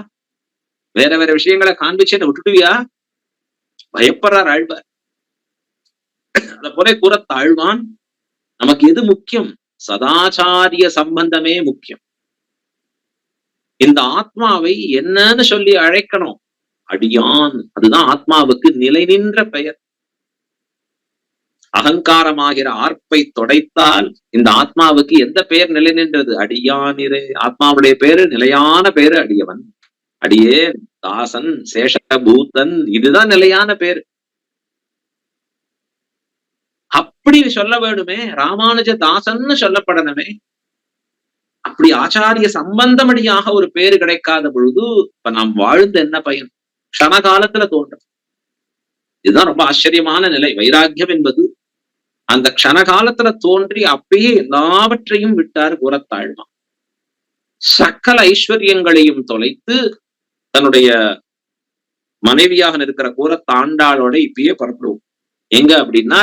வேற வேற விஷயங்களை காண்பிச்சு என்ன விட்டுடுவியா? பயப்படுறார் ஆழ்வார். அத போல கூற தாழ்வான், நமக்கு எது முக்கியம்? சதாச்சாரிய சம்பந்தமே முக்கியம். இந்த ஆத்மாவை என்னன்னு சொல்லி அழைக்கணும்? அடியான். அதுதான் ஆத்மாவுக்கு நிலை நின்ற பெயர். அகங்காரமாகிற ஆர்ப்பை தொடைத்தால் இந்த ஆத்மாவுக்கு எந்த பெயர் நிலை நின்றது? அடியானிரே. ஆத்மாவுடைய பேரு, நிலையான பேரு அடியவன், அடியேன், தாசன், சேஷபூதன். இதுதான் நிலையான பேரு. அப்படி சொல்ல வேணுமே, ராமானுஜ தாசன்னு சொல்லப்படணுமே. அப்படி ஆச்சாரிய சம்பந்தமடியாக ஒரு பேரு கிடைக்காத பொழுது இப்ப நாம் வாழ்ந்து என்ன பயன்? க்ஷண காலத்துல தோன்றும். இதுதான் ரொம்ப ஆச்சரியமான நிலை. வைராக்கியம் என்பது அந்த க்ஷண காலத்துல தோன்றி அப்பயே எல்லாவற்றையும் விட்டார் கூறத்தாழ்வான். சகல ஐஸ்வர்யங்களையும் தொலைத்து தன்னுடைய மனைவியாக இருக்கிற கூறத்தாண்டாளோட இப்பயே புறப்படுவோம். எங்க அப்படின்னா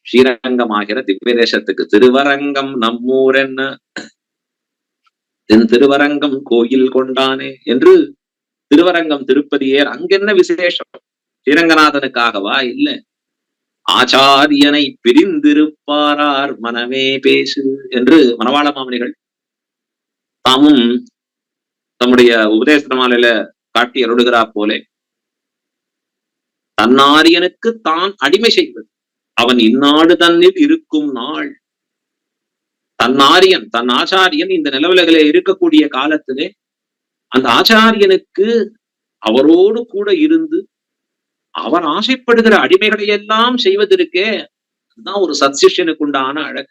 ஸ்ரீரங்கமாகிற திவ்ய தேசத்துக்கு. திருவரங்கம் நம்மூர் என்ன, தென் திருவரங்கம் கோயில் கொண்டானே என்று திருவரங்கம் திருப்பதியேர். அங்கென்ன விசேஷம்? ஸ்ரீரங்கநாதனுக்காகவா? இல்ல, ஆச்சாரியனை பிரிந்திருப்பாரார் மனமே பேசு என்று மணவாள மாமனிகள் தாமும் தம்முடைய உபதேச மாலையில காட்டி அருளுகிறா போலே, தன்னாரியனுக்கு தான் அடிமை செய்வது அவன் இந்நாடு தன்னில் இருக்கும் நாள். தன்னாரியன், தன் ஆச்சாரியன் இந்த நிலவுலகிலே இருக்கக்கூடிய காலத்திலே அந்த ஆச்சாரியனுக்கு அவரோடு கூட இருந்து அவர் ஆசைப்படுகிற அடிமைகளை எல்லாம் செய்வதற்கே அதுதான் ஒரு சத்சிஷ்யனுக்கு உண்டான அழகு.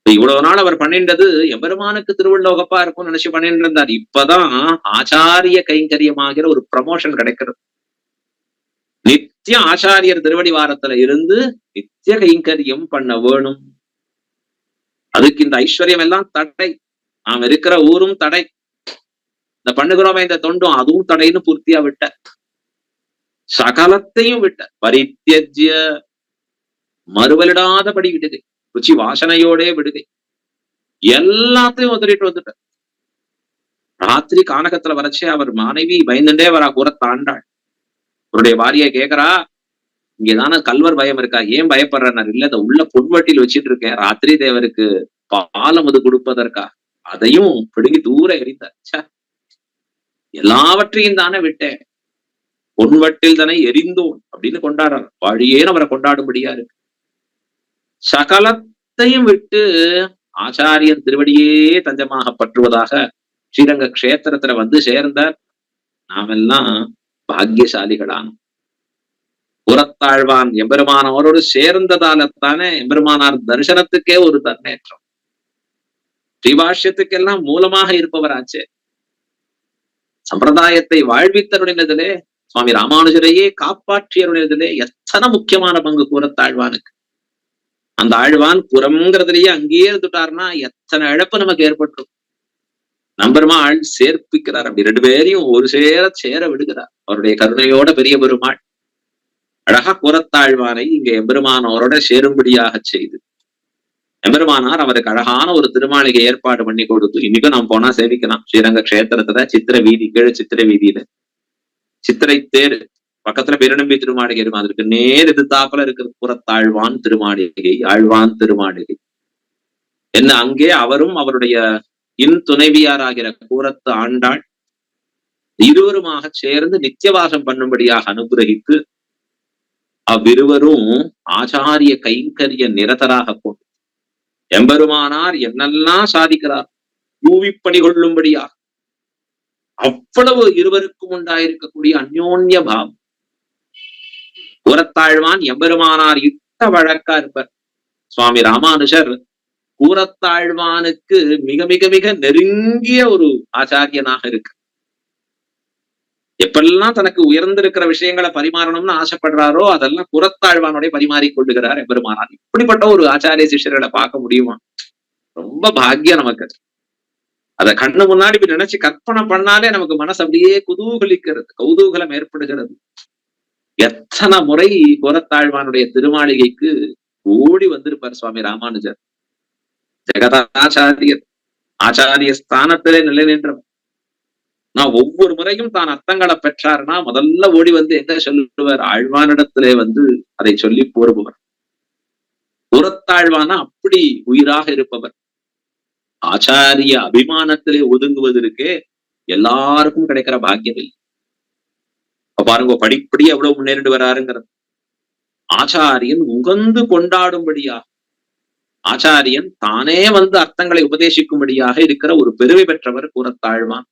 இவ்வளவு நாள் அவர் பண்ணின்றது எம்பெருமானுக்கு திருவள்ளோகப்பா இருக்கும்னு நினைச்சு பண்ணிட்டு இருந்தார். இப்பதான் ஆச்சாரிய கைங்கரியமாகிற ஒரு ப்ரமோஷன் கிடைக்கிறது. நித்திய ஆச்சாரியர் திருவடி வாரத்துல இருந்து நித்திய கைங்கரியம் பண்ண வேணும். அதுக்கு இந்த ஐஸ்வர்யம் எல்லாம் தடை. நாம் இருக்கிற ஊரும் தடை. இந்த பண்ணுகிறோமே இந்த தொண்டும் அதுவும் தடைன்னு பூர்த்தியா விட்ட. சகலத்தையும் விட்ட. பரித்தியஜ்ய, மறுவலிடாதபடி விடுகை. ருச்சி வாசனையோடே விடுகை. எல்லாத்தையும் உதறிட்டு வந்துட்ட. ராத்திரி கானகத்துல வரைச்சே அவர் மனைவி பயந்துட்டே வரா கூறத்தாண்டாள். அவருடைய பாரியை கேக்குறா, இங்கதான கல்வர் பயம் இருக்கா? ஏன் பயப்படுறாரு? இல்ல, இந்த உள்ள பொன்வட்டியில் வச்சிட்டு இருக்கேன், ராத்திரி தேவருக்கு பாலம் அது கொடுப்பதற்கா. அதையும் பிடுங்கி தூர எரிந்தார். எல்லாவற்றையும் தானே விட்டேன், பொன்வட்டில் தானே எரிந்தோன் அப்படின்னு கொண்டாடுறார். வழியேன்னு அவரை கொண்டாடும்படியா இருக்கு. சகலத்தையும் விட்டு ஆச்சாரியன் திருவடியே தஞ்சமாக பற்றுவதாக ஸ்ரீரங்க கஷேத்திரத்துல வந்து சேர்ந்தார். நாமெல்லாம் பாக்கியசாலிகளானோம். புறத்தாழ்வான் எம்பெருமானோரோடு சேர்ந்ததாலத்தானே எம்பெருமானார் தரிசனத்துக்கே ஒரு தன்னேற்றம். ஸ்ரீபாஷ்யத்துக்கெல்லாம் மூலமாக இருப்பவராச்சே. சம்பிரதாயத்தை வாழ்வித்தருடைனதிலே சுவாமி ராமானுஜரையே காப்பாற்றியருடைனதிலே எத்தனை முக்கியமான பங்கு கூறத்தாழ்வானுக்கு. அந்த ஆழ்வான் புறம்ங்கிறதுலயே அங்கேயே இருந்துட்டாருன்னா எத்தனை இழப்பு நமக்கு ஏற்பட்டுரும். நம்பெருமாள் சேர்ப்பிக்கிறார். அப்படி ரெண்டு பேரையும் ஒரு சேர விடுகிறார் அவருடைய கருணையோட. பெரிய பெருமாள் அழகா கூறத்தாழ்வானை இங்க எம்பெருமானோரோட சேரும்படியாக செய்து எம்பெருமானார் அவருக்கு அழகான ஒரு திருமாளிகை ஏற்பாடு பண்ணி கொடுத்து இன்னைக்கும் நாம் போனா சேவிக்கலாம். ஸ்ரீரங்க கஷேத்திரத்துல சித்திர வீதி, கீழே சித்திர வீதியில சித்திரை தேர் பக்கத்துல பெருநம்பி திருமாளிகை இருக்கும். அதற்கு நேர் எதிர்த்தாப்புல இருக்கிறது புறத்தாழ்வான் திருமாளிகை, ஆழ்வான் திருமாளிகை என்ன. அங்கே அவரும் அவருடைய துணைவியாராகிற கூறத்து ஆண்டாள் இருவருமாக சேர்ந்து நித்தியவாசம் பண்ணும்படியாக அனுகிரகித்து அவ்விருவரும் ஆச்சாரிய கைங்கரிய நிரதராக கொண்டு எம்பெருமானார் என்னெல்லாம் சாதிக்கிறார் ஊவிப்பணி கொள்ளும்படியாக அவ்வளவு இருவருக்கும் உண்டாயிருக்கக்கூடிய அந்யோன்ய பாவம். கூறத்தாழ்வான் எம்பெருமானார் இட்ட வழக்கா இருப்பார். சுவாமி ராமானுஜர் கூறத்தாழ்வானுக்கு மிக மிக மிக நெருங்கிய ஒரு ஆச்சாரியனாக இருக்கு. எப்பெல்லாம் தனக்கு உயர்ந்திருக்கிற விஷயங்களை பரிமாறணும்னு ஆசைப்படுறாரோ அதெல்லாம் கூறத்தாழ்வானோட பரிமாறி கொள்ளுகிறார் எம்பெருமானார். இப்படிப்பட்ட ஒரு ஆச்சாரிய சிஷ்யர்களை பார்க்க முடியுமா? ரொம்ப பாக்கியம் நமக்கு. அத கண்ணு முன்னாடி நினைச்சு கற்பனை பண்ணாலே நமக்கு மனசு அப்படியே குதூகலிக்கிறது, கௌதூகலம் ஏற்படுகிறது. எத்தனை முறை குரத்தாழ்வானுடைய திருமாளிகைக்கு ஓடி வந்திருப்பார் சுவாமி ராமானுஜர். ஜெகதாச்சாரியர், ஆச்சாரிய ஸ்தானத்திலே நிலை நின்றவர். நான் ஒவ்வொரு முறையும் தான் அர்த்தங்களை பெற்றார்னா முதல்ல ஓடி வந்து எங்க சொல்லுவார்? ஆழ்வானிடத்திலே வந்து அதை சொல்லி போருபவர். புறத்தாழ்வானா அப்படி உயிராக இருப்பவர். ஆச்சாரிய அபிமானத்திலே ஒதுங்குவதற்கே எல்லாருக்கும் கிடைக்கிற பாக்கியம் இல்லை. பாருங்க, படிப்படியே எவ்வளவு முன்னேறிட்டு வராருங்கிறது. ஆச்சாரியன் உகந்து கொண்டாடும்படியாக, ஆச்சாரியன் தானே வந்து அர்த்தங்களை உபதேசிக்கும்படியாக இருக்கிற ஒரு பெருமை பெற்றவர் கூறத்தாழ்வான்.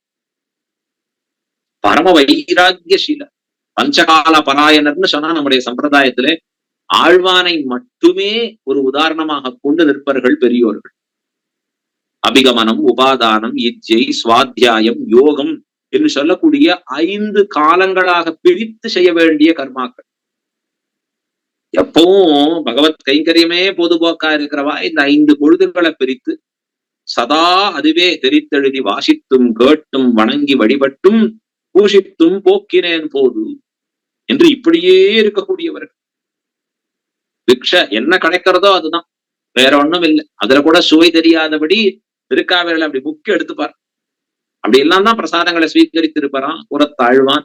பரம வைராக்கியசீல பஞ்சகால பராயணர்னு சொன்னா நம்முடைய சம்பிரதாயத்திலே ஆழ்வானை மட்டுமே ஒரு உதாரணமாக கொண்டு நிற்பர்கள் பெரியோர்கள். அபிகமனம், உபாதானம், இச்சை, சுவாத்தியாயம், யோகம் என்று சொல்லக்கூடிய 5 காலங்களாக பிரித்து செய்ய வேண்டிய கர்மாக்கள். எப்பவும் பகவத் கைங்கரியமே பொதுபோக்கா இருக்கிறவா இந்த 5 பொழுதுகளை பிரித்து சதா அதுவே தெரித்தெழுதி வாசித்தும் கேட்டும் வணங்கி வழிபட்டும் பூஷித்தும் போக்கினேன் போது என்று இப்படியே இருக்கக்கூடியவர்கள். பிக்ஷ என்ன கிடைக்கிறதோ அதுதான், வேற ஒண்ணும் இல்லை. அதுல கூட சுவை தெரியாதபடி திருக்காவேரில அப்படி முக்கிய எடுத்துப்பார். அப்படி எல்லாம் தான் பிரசாதங்களை ஸ்வீகரித்திருப்பாராம் கூறத்தாழ்வான்.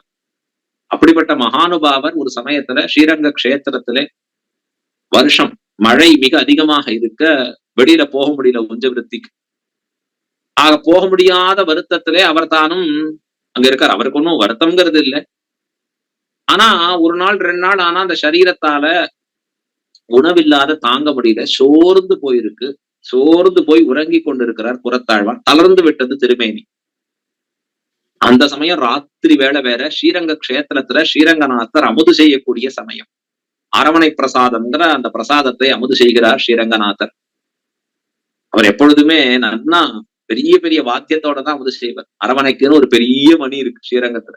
அப்படிப்பட்ட மகானுபாவர் ஒரு சமயத்துல ஸ்ரீரங்க கஷேத்திரத்திலே வருஷம் மழை மிக அதிகமாக இருக்க வெளியில போக முடியல உஞ்சவிருத்திக்கு. ஆக போக முடியாத வருத்தத்திலே அவர் தானும் அங்க இருக்கார். அவருக்கு ஒன்றும் வருத்தம்ங்கிறது இல்லை. ஆனா ஒரு நாள் 2 நாள் ஆனா அந்த சரீரத்தால உணவில்லாத தாங்க முடியல, சோர்ந்து போயிருக்கு. சோர்ந்து போய் உறங்கி கொண்டிருக்கிறார் புறத்தாழ்வான். தளர்ந்து விட்டது திருமேனி. அந்த சமயம் ராத்திரி வேளை வேற ஸ்ரீரங்க கஷேத்திரத்துல ஸ்ரீரங்கநாதர் அமுது செய்யக்கூடிய சமயம். அரவணை பிரசாதம்ங்கிற அந்த பிரசாதத்தை அமுது செய்கிறார் ஸ்ரீரங்கநாதர். அவர் எப்பொழுதுமே நன்னா பெரிய பெரிய வாத்தியத்தோட தான் அமுது செய்வார். அரவணைக்குன்னு ஒரு பெரிய மணி இருக்கு ஸ்ரீரங்கத்துல,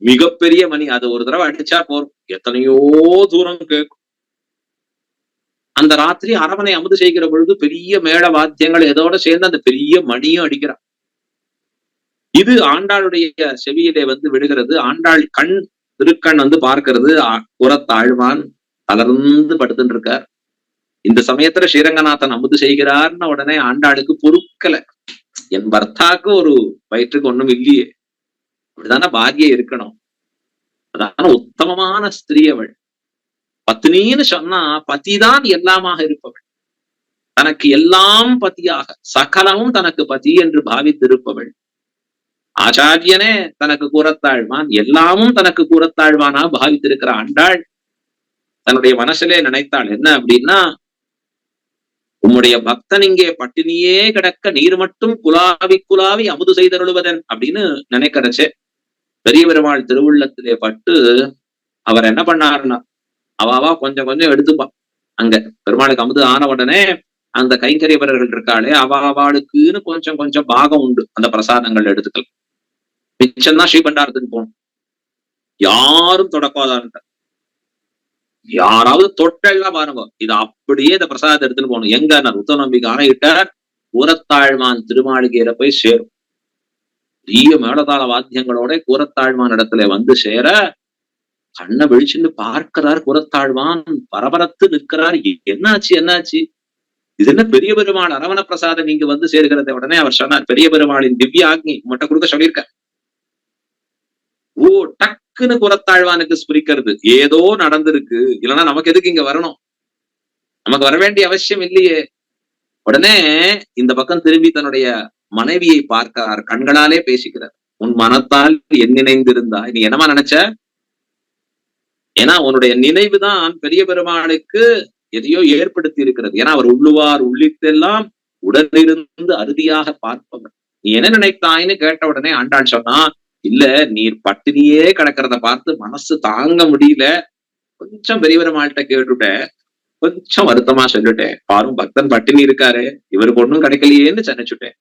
மிகப்பெரிய மணி. அது ஒரு தடவை அடிச்சா போறோம், எத்தனையோ தூரம் கேட்கும். அந்த ராத்திரி அரவணை அமுது செய்கிற பொழுது பெரிய மேள வாத்தியங்கள் எதோட சேர்ந்து அந்த பெரிய மணியும் அடிக்கிறார். இது ஆண்டாளுடைய செவியிலே வந்து விடுகிறது. ஆண்டாள் திருக்கண் வந்து பார்க்கிறது. புறத்தாழ்வான் தளர்ந்து படுத்துட்டு இருக்கார். இந்த சமயத்துல ஸ்ரீரங்கநாதன் அமுது செய்கிறார்னு உடனே ஆண்டாளுக்கு பொறுக்கல. என் பர்த்தாக்கு ஒரு வயிற்றுக்கு ஒண்ணும் இல்லையே, அப்படிதானே பாக்கியம் இருக்கணும். அதான உத்தமமான ஸ்திரீ அவள். பத்னின்னு சொன்னா பதிதான் எல்லாமாக இருப்பவள். தனக்கு எல்லாம் பதியாக, சகலமும் தனக்கு பதி என்று பாவித்திருப்பவள். ஆச்சாரியனே தனக்கு கூறத்தாழ்வான், எல்லாமும் தனக்கு கூறத்தாழ்வானா பாவித்திருக்கிற ஆண்டாள் தன்னுடைய மனசிலே நினைத்தாள் என்ன அப்படின்னா, உம்முடைய பக்தன் இங்கே பட்டினியே கிடக்க நீர் மட்டும் குலாவி குலாவி அமுது செய்தருளுவதன் அப்படின்னு நினைக்கிறச்சே பெரிய பெருமாள் திருவுள்ளத்திலே பட்டு அவர் என்ன பண்ணாருன்னா, அவாவா கொஞ்சம் கொஞ்சம் எடுத்துப்பா. அங்க பெருமாளுக்கு அமுது ஆன உடனே அந்த கைங்கரியவர்கள் இருக்காளே அவாவாளுக்குன்னு கொஞ்சம் கொஞ்சம் பாகம் உண்டு அந்த பிரசாதங்கள் எடுத்துக்கலாம். மிச்சம்தான் ஸ்ரீபண்டாரத்துக்கு போகணும். யாரும் தொடக்காதான்ட்ட. யாராவது தொட்டெல்லாம் பாருங்க, இது அப்படியே இந்த பிரசாதத்தை எடுத்துன்னு போகணும். எங்க உத்த நம்பிக்கை ஆணையிட்டார் கூறத்தாழ்வான் திருமாளிகையில போய் சேரும். பெரிய மேளதாள வாத்தியங்களோட கூறத்தாழ்வான் இடத்துல வந்து சேர கண்ணை விழிச்சுன்னு பார்க்கிறார் கூறத்தாழ்வான். பரபரத்து நிற்கிறார். என்னாச்சு என்னாச்சு, இது என்ன பெரிய பெருமாள் அரவண பிரசாதம் இங்கு வந்து சேர்கிறத. உடனே அவர் சொன்னார், பெரிய பெருமாளின் திவ்ய ஆக்னி மட்டும் கொடுக்க சொல்லியிருக்க. ஓ, டக்குன்னு கூறத்தாழ்வானுக்கு ஸ்புரிக்கிறது, ஏதோ நடந்திருக்கு, இல்லைன்னா நமக்கு எதுக்கு இங்க வரணும், நமக்கு வர வேண்டிய அவசியம் இல்லையே. உடனே இந்த பக்கம் திரும்பி தன்னுடைய மனைவியை பார்க்கிறார், கண்களாலே பேசிக்கிறார். உன் மனத்தால் என் நினைந்திருந்தாய், நீ என்னமா நினைச்ச? ஏன்னா உன்னுடைய நினைவுதான் பெரிய பெருமாளுக்கு எதையோ ஏற்படுத்தி இருக்கிறது. ஏன்னா அவர் உள்ளுவார் உள்ளிட்டெல்லாம் உடனிருந்து அறுதியாக பார்ப்பவர். நீ என்ன நினைத்தாய்ன்னு கேட்ட உடனே ஆண்டாள் சொன்னா, இல்ல நீர் பட்டினியே கிடக்கிறத பார்த்து மனசு தாங்க முடியல, கொஞ்சம் பெரிய பெருமாள்கிட்ட கேட்டுட்டேன், கொஞ்சம் வருத்தமா சொல்லிட்டேன். பாரும் பக்தன் பட்டினி இருக்காரு, இவருக்கு ஒண்ணும் கிடைக்கலையேன்னு சனிச்சுட்டேன்.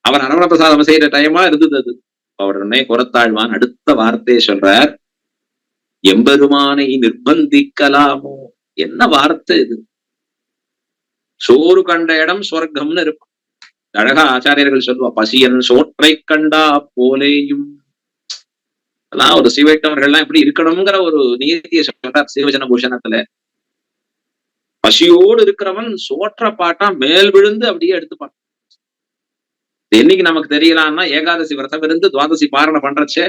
அவர் அரவண பிரசாதம் செய்யற டைமா இருந்தது அது. உடனே கூறத்தாழ்வான் அடுத்த வார்த்தையை சொல்றார், எம்பெருமானை நிர்பந்திக்கலாமோ. என்ன வார்த்தை இது! சோறு கண்ட இடம் சொர்க்கம்னு இருக்கும். அழகா ஆச்சாரியர்கள் சொல்லுவா, பசியன் சோற்றை கண்டா போலேயும். அதான் ஒரு சீவைட்டவர்கள்லாம் எப்படி இருக்கணுங்கிற ஒரு நீதியை சொல்றார் சீவஜன பூஷணத்துல. பசியோடு இருக்கிறவன் சோற்ற பாட்டா மேல் விழுந்து அப்படியே எடுத்துப்பான். என்னைக்கு நமக்கு தெரியலாம்னா ஏகாதசி விரதம் இருந்து துவாதசி பாரணை பண்றச்சே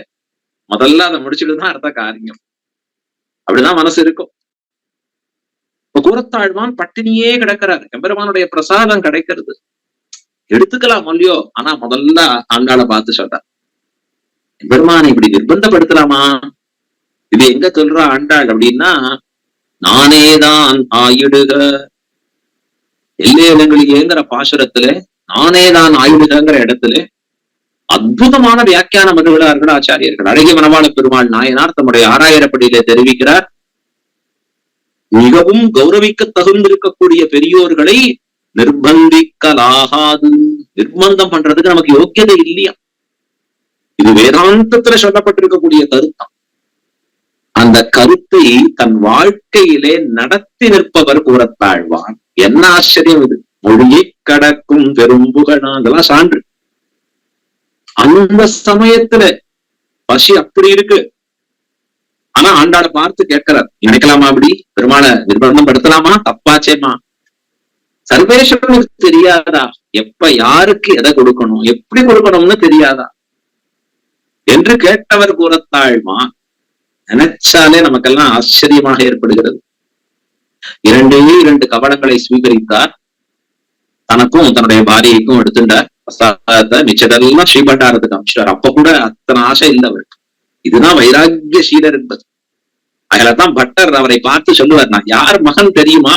முதல்ல அதை முடிச்சுட்டுதான் அடுத்த காரியம். அப்படிதான் மனசு இருக்கும். இப்ப கூரத்தாழ்வான் பட்டினியே கிடக்கிறார். எம்பெருமானுடைய பிரசாதம் கிடைக்கிறது, எடுத்துக்கலாம் இல்லையோ. ஆனா முதல்ல ஆண்டாளை பார்த்து சொல்றார், எம்பெருமானை இப்படி நிர்பந்தப்படுத்தலாமா? இது எங்க சொல்றா ஆண்டாள் அப்படின்னா, நானேதான் ஆயிடுக எல்லையிலங்களிலேங்கிற பாசுரத்துல நானேதான் ஆயிடுகிற இடத்துல அற்புதமான வியாக்கியான மதுவிழார்கள் ஆச்சாரியர்கள். அழகிய மணவாள பெருமாள் நாயனார் தம்முடைய 6000 தெரிவிக்கிறார், மிகவும் கௌரவிக்க தகுந்திருக்கக்கூடிய பெரியோர்களை நிர்பந்திக்கலாகாது. நிர்பந்தம் பண்றதுக்கு நமக்கு யோக்கியதை இல்லையா? இது வேதாந்தத்துல சொல்லப்பட்டிருக்கக்கூடிய கருத்தாம். அந்த கருத்தை தன் வாழ்க்கையிலே நடத்தி நிற்பவர் கூரத்தாழ்வான். என்ன ஆச்சரியம் இது! மொழியை கடக்கும் பெரும்புகழா, அதெல்லாம் சான்று. அந்த சமயத்துல பசி அப்படி இருக்கு. ஆனா ஆண்டாளை பார்த்து கேட்கிறார், நினைக்கலாமா அப்படி பெருமாளை நிர்பந்தம் படுத்தலாமா? தப்பாச்சேமா? சர்வேஸ்வரனுக்கு தெரியாதா எப்ப யாருக்கு எதை கொடுக்கணும், எப்படி கொடுக்கணும்னு தெரியாதா என்று கேட்டவர் கூரத்தாழ்வான். நினைச்சாலே நமக்கெல்லாம் ஆச்சரியமாக ஏற்படுகிறது. 2 கவளங்களை ஸ்வீகரித்தார். தனக்கும் தன்னுடைய பாரியைக்கும் எடுத்துட்டார். மிச்சதெல்லாம் ஸ்ரீபண்டாரத்துக்கு அமிச்சார். அப்ப கூட அத்தனை ஆசை இல்லை அவருக்கு. இதுதான் வைராக்கிய சீலர் என்பது. அதில்தான் பட்டர் அவரை பார்த்து சொல்லுவார், நான் யார் மகன் தெரியுமா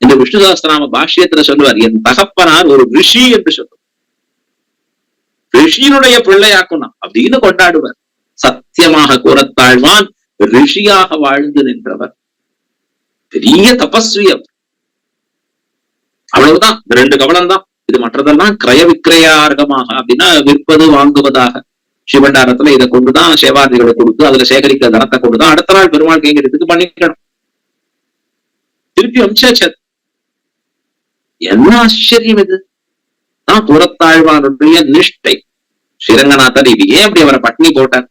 என்று விஷ்ணு சஹஸ்ரநாம பாஷ்யத்துல சொல்லுவார், என் தகப்பனார் ஒரு ரிஷி என்று சொல்லுவார். ரிஷியினுடைய பிள்ளையாக்கணும் அப்படின்னு கொண்டாடுவார். சத்தியமாக கூரத்தாழ்வான் ரிஷியாக வாழ்ந்து நின்றவர், பெரிய தபஸ்வி. அவ்வளவுதான், 2 கவலம் தான். இது மற்றதெல்லாம் கிரய விக்கிரயார்கமாக அப்படின்னா விற்பது வாங்குவதாக. சிவபண்டாரத்துல இதை கொண்டுதான் சேவாதிகளை கொடுத்து அதுல சேகரிக்கிற தனத்தை கொண்டுதான் அடுத்த நாள் பெருமாள் கைங்கிறதுக்கு பண்ணிக்கணும். திருப்பி அம்சாச்சது. என்ன ஆச்சரியம் இது! தான் கூரத்தாழ்வானுடைய நிஷ்டை. ஸ்ரீரங்கநாதர் இது ஏன் அப்படி அவரை பட்னி போட்டார்?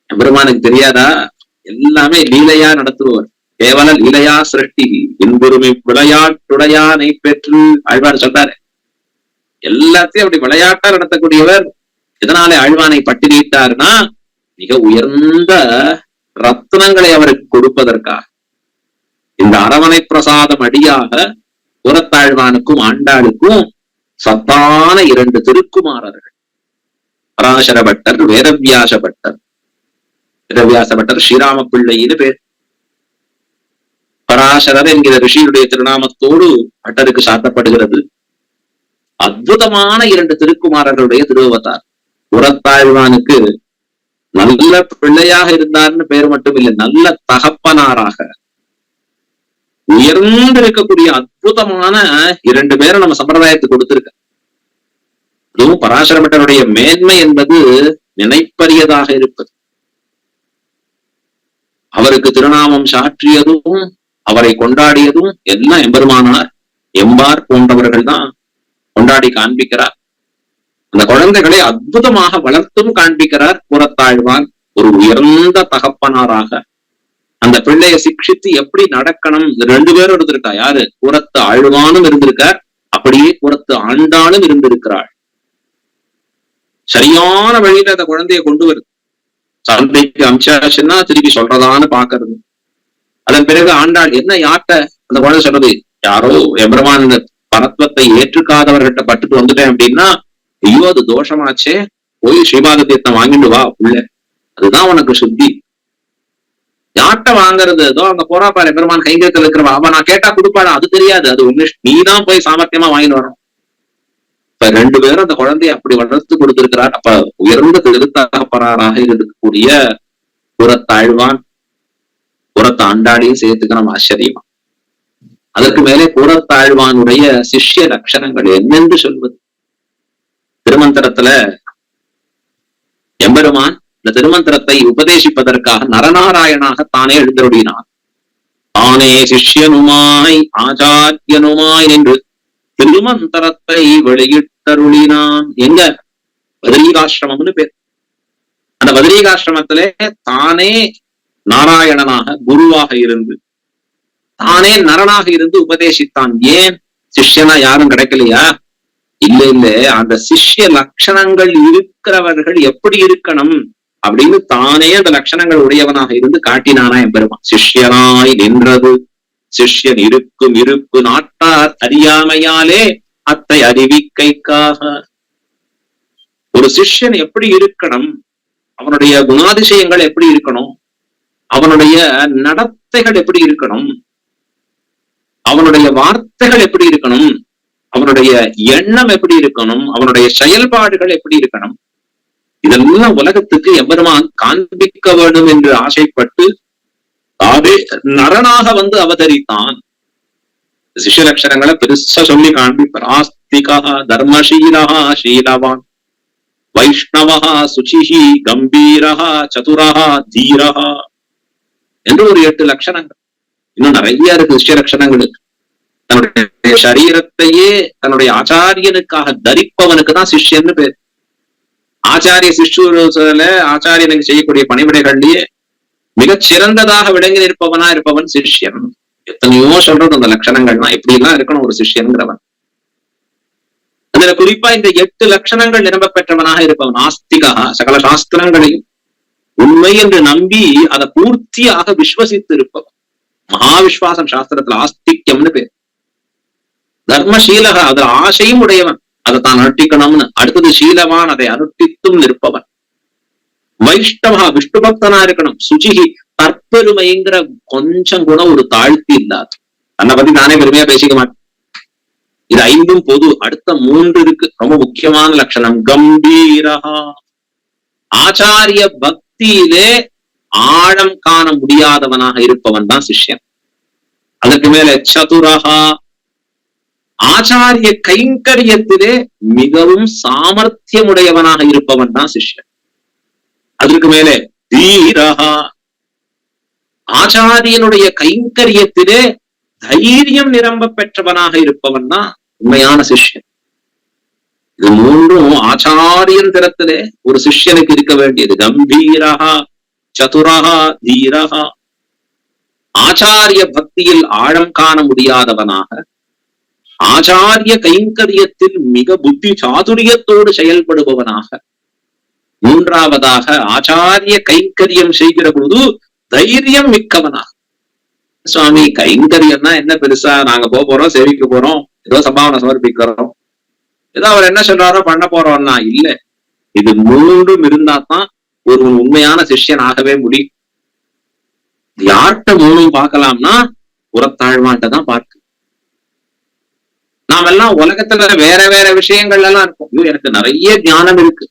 எம்பெருமானுக்கு தெரியாதா? எல்லாமே லீலையா நடத்துபவர். கேவல லீலையா சிருஷ்டி என்பொருமை விளையாட்டுடையானை பெற்று ஆழ்வார் சொல்றாரு. எல்லாத்தையும் அப்படி விளையாட்டா நடத்தக்கூடியவர். எதனாலே ஆழ்வானை பட்டினிட்டார்னா, மிக உயர்ந்த ரத்னங்களை அவருக்கு கொடுப்பதற்காக. இந்த அரவணை பிரசாதம் அடியாக கூரத்தாழ்வானுக்கும் ஆண்டாளுக்கும் சத்தான 2 திருக்குமாரர்கள், பராசர பட்டர், வேதவியாச பட்டர். வேதவியாச பட்டர் ஸ்ரீராம பிள்ளைன்னு பேர். பராசரர் என்கிற ரிஷியுடைய திருநாமத்தோடு பட்டருக்கு சாத்தப்படுகிறது. அற்புதமான 2 திருக்குமாரர்களுடைய திருவவதார். கூரத்தாழ்வானுக்கு நல்ல பிள்ளையாக இருந்தார்னு பேர் மட்டும் இல்லை, நல்ல தகப்பனாராக உயர்ந்திருக்கக்கூடிய அற்புதமான 2 பேரை நம்ம சம்பிரதாயத்துக்கு கொடுத்திருக்க. அதுவும் பராசர பட்டருடைய மேன்மை என்பது நினைப்பரியதாக இருப்பது. அவருக்கு திருநாமம் சாற்றியதும் அவரை கொண்டாடியதும் எல்லாம் எம்பெருமானார் எம்பார் போன்றவர்கள் தான் கொண்டாடி காண்பிக்கிறார். அந்த குழந்தைகளை அற்புதமாக வளர்த்தும் காண்பிக்கிறார் கூரத்தாழ்வான். ஒரு உயர்ந்த தகப்பனாராக அந்த பிள்ளையை சிக்ஷித்து எப்படி நடக்கணும், 2 பேரும் இருந்திருக்கா. யாரு? கூரத்து ஆழ்வானும் இருந்திருக்கார், அப்படியே கூரத்து ஆண்டாளும் இருந்திருக்கிறாள். சரியான வழியில அந்த குழந்தைய கொண்டு வருது. சந்தைக்கு அம்சாச்சுன்னா திருப்பி சொல்றதான்னு பாக்குறது. அதன் பிறகு ஆண்டாள் என்ன யார்கிட்ட அந்த குழந்தை சொல்றது, யாரோ எம்பெருமான் இந்த பரத்வத்தை ஏற்றுக்காதவர்கிட்ட பட்டுட்டு வந்துட்டேன் அப்படின்னா, ஐயோ அது தோஷமாச்சே, போய் ஸ்ரீபாத தீர்த்தம் வாங்கிட்டு வா உள்ள, அதுதான் உனக்கு சுத்தி. யார்கிட்ட வாங்குறது? ஏதோ அங்க போறா பாரு எம்பெருமான் கைங்கத்தில் இருக்கிறவா, அவன் நான் கேட்டா கொடுப்பாடா, அது தெரியாது, அது ஒண்ணு நீதான் போய் சாமர்த்தியமா வாங்கிட்டு வரணும். இப்ப 2 பேரும் அந்த குழந்தைய அப்படி வளர்த்து கொடுத்திருக்கிறார். அப்ப உயர்ந்த திருத்தகப்பனாராக இருக்கக்கூடிய கூரத்தாழ்வான் கூரத்த ஆண்டாளையும் சேர்த்துக்கணும். ஆச்சரியமா. அதற்கு மேலே கூரத்தாழ்வானுடைய சிஷ்ய லட்சணங்கள் என்னென்று சொல்வது? திருமந்திரத்துல எம்பெருமான் இந்த திருமந்திரத்தை உபதேசிப்பதற்காக நரநாராயணாக தானே எழுந்தருளினான். தானே சிஷ்யனுமாய் ஆச்சாரியனுமாய் என்று திருமந்திரத்தை வெளியிட்டருளினான். எங்க? பதரீகாசிரமம்னு பேர். அந்த பதரிகாசிரமத்திலே தானே நாராயணனாக குருவாக இருந்து தானே நரனாக இருந்து உபதேசித்தான். ஏன்? சிஷ்யனா யாரும் கிடைக்கலையா? இல்ல இல்ல, அந்த சிஷ்ய லட்சணங்கள் இருக்கிறவர்கள் எப்படி இருக்கணும் அப்படின்னு தானே அந்த லட்சணங்கள் உடையவனாக இருந்து காட்டினானா எம்பெருமான். சிஷ்யனாய் நின்றது சிஷ்யன் இருக்கும் இருப்பு நாட்டார் அறியாமையாலே அத்தை அறிவிக்கைக்காக. ஒரு சிஷ்யன் எப்படி இருக்கணும், அவனுடைய குணாதிசயங்கள் எப்படி இருக்கணும், அவனுடைய நடத்தைகள் எப்படி இருக்கணும், அவனுடைய வார்த்தைகள் எப்படி இருக்கணும், அவனுடைய எண்ணம் எப்படி இருக்கணும், அவனுடைய செயல்பாடுகள் எப்படி இருக்கணும், இதெல்லாம் உலகத்துக்கு எம்பெருமான் காண்பிக்க வேண்டும் என்று ஆசைப்பட்டு தாவே நரனாக வந்து அவதரித்தான். சிஷ்ய லட்சணங்களை பெருசா சொல்லி காண்பிப்பார். ஆஸ்திகா தர்மசீலா சீலவான் வைஷ்ணவா சுச்சிஹி கம்பீரஹா சதுரஹா தீரஹா என்று ஒரு 8 லட்சணங்கள். இன்னும் நிறைய இருக்கு சிஷ்ய லட்சணங்களுக்கு. தன்னுடைய சரீரத்தையே தன்னுடைய ஆச்சாரியனுக்காக தரிப்பவனுக்கு தான் சிஷ்யன்னு பேர். ஆச்சாரிய சிஷ்யூல ஆச்சாரியனுக்கு செய்யக்கூடிய பணிவிடைகள்லயே மிகச் சிறந்ததாக விளங்கி இருப்பவன் சிஷ்யன். எத்தனையோ சொல்றது அந்த லட்சணங்கள்னா எப்படி எல்லாம் இருக்கணும் ஒரு சிஷ்யன்கிறவன். அதுல குறிப்பா இந்த 8 லட்சணங்கள் நிரம்ப பெற்றவனாக இருப்பவன். ஆஸ்திகா சகல சாஸ்திரங்களையும் உண்மை என்று நம்பி அதை பூர்த்தியாக விஸ்வசித்து இருப்பவன். மகாவிஸ்வாசம் சாஸ்திரத்துல ஆஸ்திக்யம்னு பேர். தர்மசீலகா அதுல ஆசையும் உடையவன், அதை தான் அனுஷ்டிக்கணும்னு. அடுத்தது சீலவான், அதை அனுஷ்டித்தும் நிற்பவன். வைஷ்ணவா விஷ்ணு பக்தனா இருக்கணும். சுச்சிகி தற்பெருமைங்கிற கொஞ்சம் கூட ஒரு தாழ்த்தி இல்லாது. தன்னை பத்தி நானே பெருமையா பேசிக்க மாட்டேன். இது 5 பொது. அடுத்த 3 இருக்கு, ரொம்ப முக்கியமான லட்சணம். கம்பீரஹா ஆச்சாரிய பக்தியிலே ஆழம் காண முடியாதவனாக இருப்பவன் தான் சிஷ்யன். அதுக்கு மேல சதுரஹா ஆச்சாரிய கைங்கரியத்திலே மிகவும் சாமர்த்தியமுடையவனாக இருப்பவன் தான் சிஷ்யன். அதற்கு மேலே தீரஹா ஆச்சாரியனுடைய கைங்கரியத்திலே தைரியம் நிரம்ப பெற்றவனாக இருப்பவன் தான் உண்மையான சிஷ்யன். இது 3ம் ஆச்சாரியன் திறத்திலே ஒரு சிஷ்யனுக்கு இருக்க வேண்டியது. கம்பீரஹா சதுரஹா தீரஹா ஆச்சாரிய பக்தியில் ஆழம் காண முடியாதவனாக, ஆச்சாரிய கைங்கரியத்தில் மிக புத்தி சாதுரியத்தோடு செயல்படுபவனாக, 3வதாக ஆச்சாரிய கைங்கரியம் செய்கிற பொழுது தைரியம் மிக்கவனாக. சுவாமி கைங்கரியம்னா என்ன பெருசா, நாங்க போறோம் சேவிக்க போறோம், ஏதோ சம்பாவனை சமர்ப்பிக்கிறோம், ஏதோ அவர் என்ன சொல்றாரோ பண்ண போறோம்னா இல்ல. இது 3ம் இருந்தா தான் ஒரு உண்மையான சிஷ்யன் ஆகவே முடியும். யார்கிட்ட 3ம் பார்க்கலாம்னா புறத்தாழ்வான்ட்ட தான் பார்க்க. நாம எல்லாம் உலகத்துல வேற வேற விஷயங்கள் எல்லாம் இருக்கும். எனக்கு நிறைய ஞானம் இருக்கு,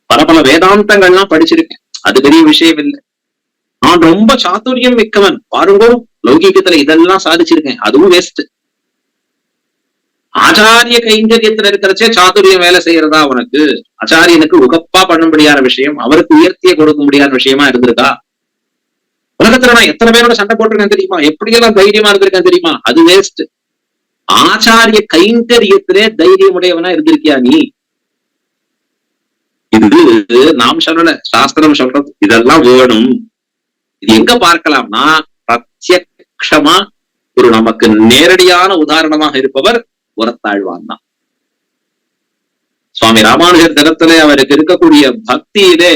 பல வேதாந்தங்கள்லாம் படிச்சிருக்கேன், அது பெரிய விஷயம் இல்லை. நான் ரொம்ப சாதுரியம் மிக்கவன், பாருங்கோ லௌகீகத்துல இதெல்லாம் சாதிச்சிருக்கேன், அதுவும் வேஸ்ட். ஆச்சாரிய கைங்கரியத்துல இருக்கிறச்சே சாதுரியம் வேலை செய்யறதா உனக்கு? ஆச்சாரியனுக்கு உகப்பா பண்ணும்படியான விஷயம், அவருக்கு உயர்த்திய கொடுக்க முடியாத விஷயமா இருந்திருக்கா? உலகத்துல நான் எத்தனை பேரோட சண்டை போட்டிருக்கேன் தெரியுமா, எப்படியெல்லாம் தைரியமா இருந்திருக்கேன் தெரியுமா? அது வேஸ்ட். ஆச்சாரிய கைங்கரியத்திலே தைரியமுடையவனா இருந்திருக்கியா நீ? இது நாம் சொல்லல, சாஸ்திரம் சொல்றது. இதெல்லாம் வேணும். இது எங்க பார்க்கலாம்னா பிரத்யக்ஷமா ஒரு நமக்கு நேரடியான உதாரணமாக இருப்பவர் புறத்தாழ்வான் தான். சுவாமி ராமானுஜர் தரத்திலே அவருக்கு இருக்கக்கூடிய பக்தியிலே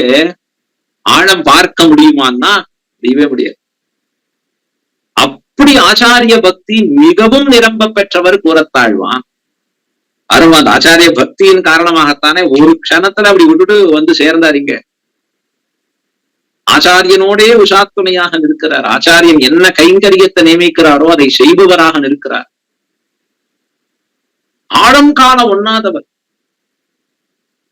ஆழம் பார்க்க முடியுமான்னா முடியவே முடியாது. அப்படி ஆச்சாரிய பக்தி மிகவும் நிரம்ப பெற்றவர் புறத்தாழ்வான். அருமா அந்த ஆச்சாரிய பக்தியின் காரணமாகத்தானே ஒரு க்ஷணத்துல அப்படி விட்டுட்டு வந்து சேர்ந்தாருங்க. ஆச்சாரியனோடே உஷாத்துணையாக நிற்கிறார். ஆச்சாரியன் என்ன கைங்கரியத்தை நியமிக்கிறாரோ அதை செய்பவராக நிற்கிறார். ஆழம் காண ஒண்ணாதவர்.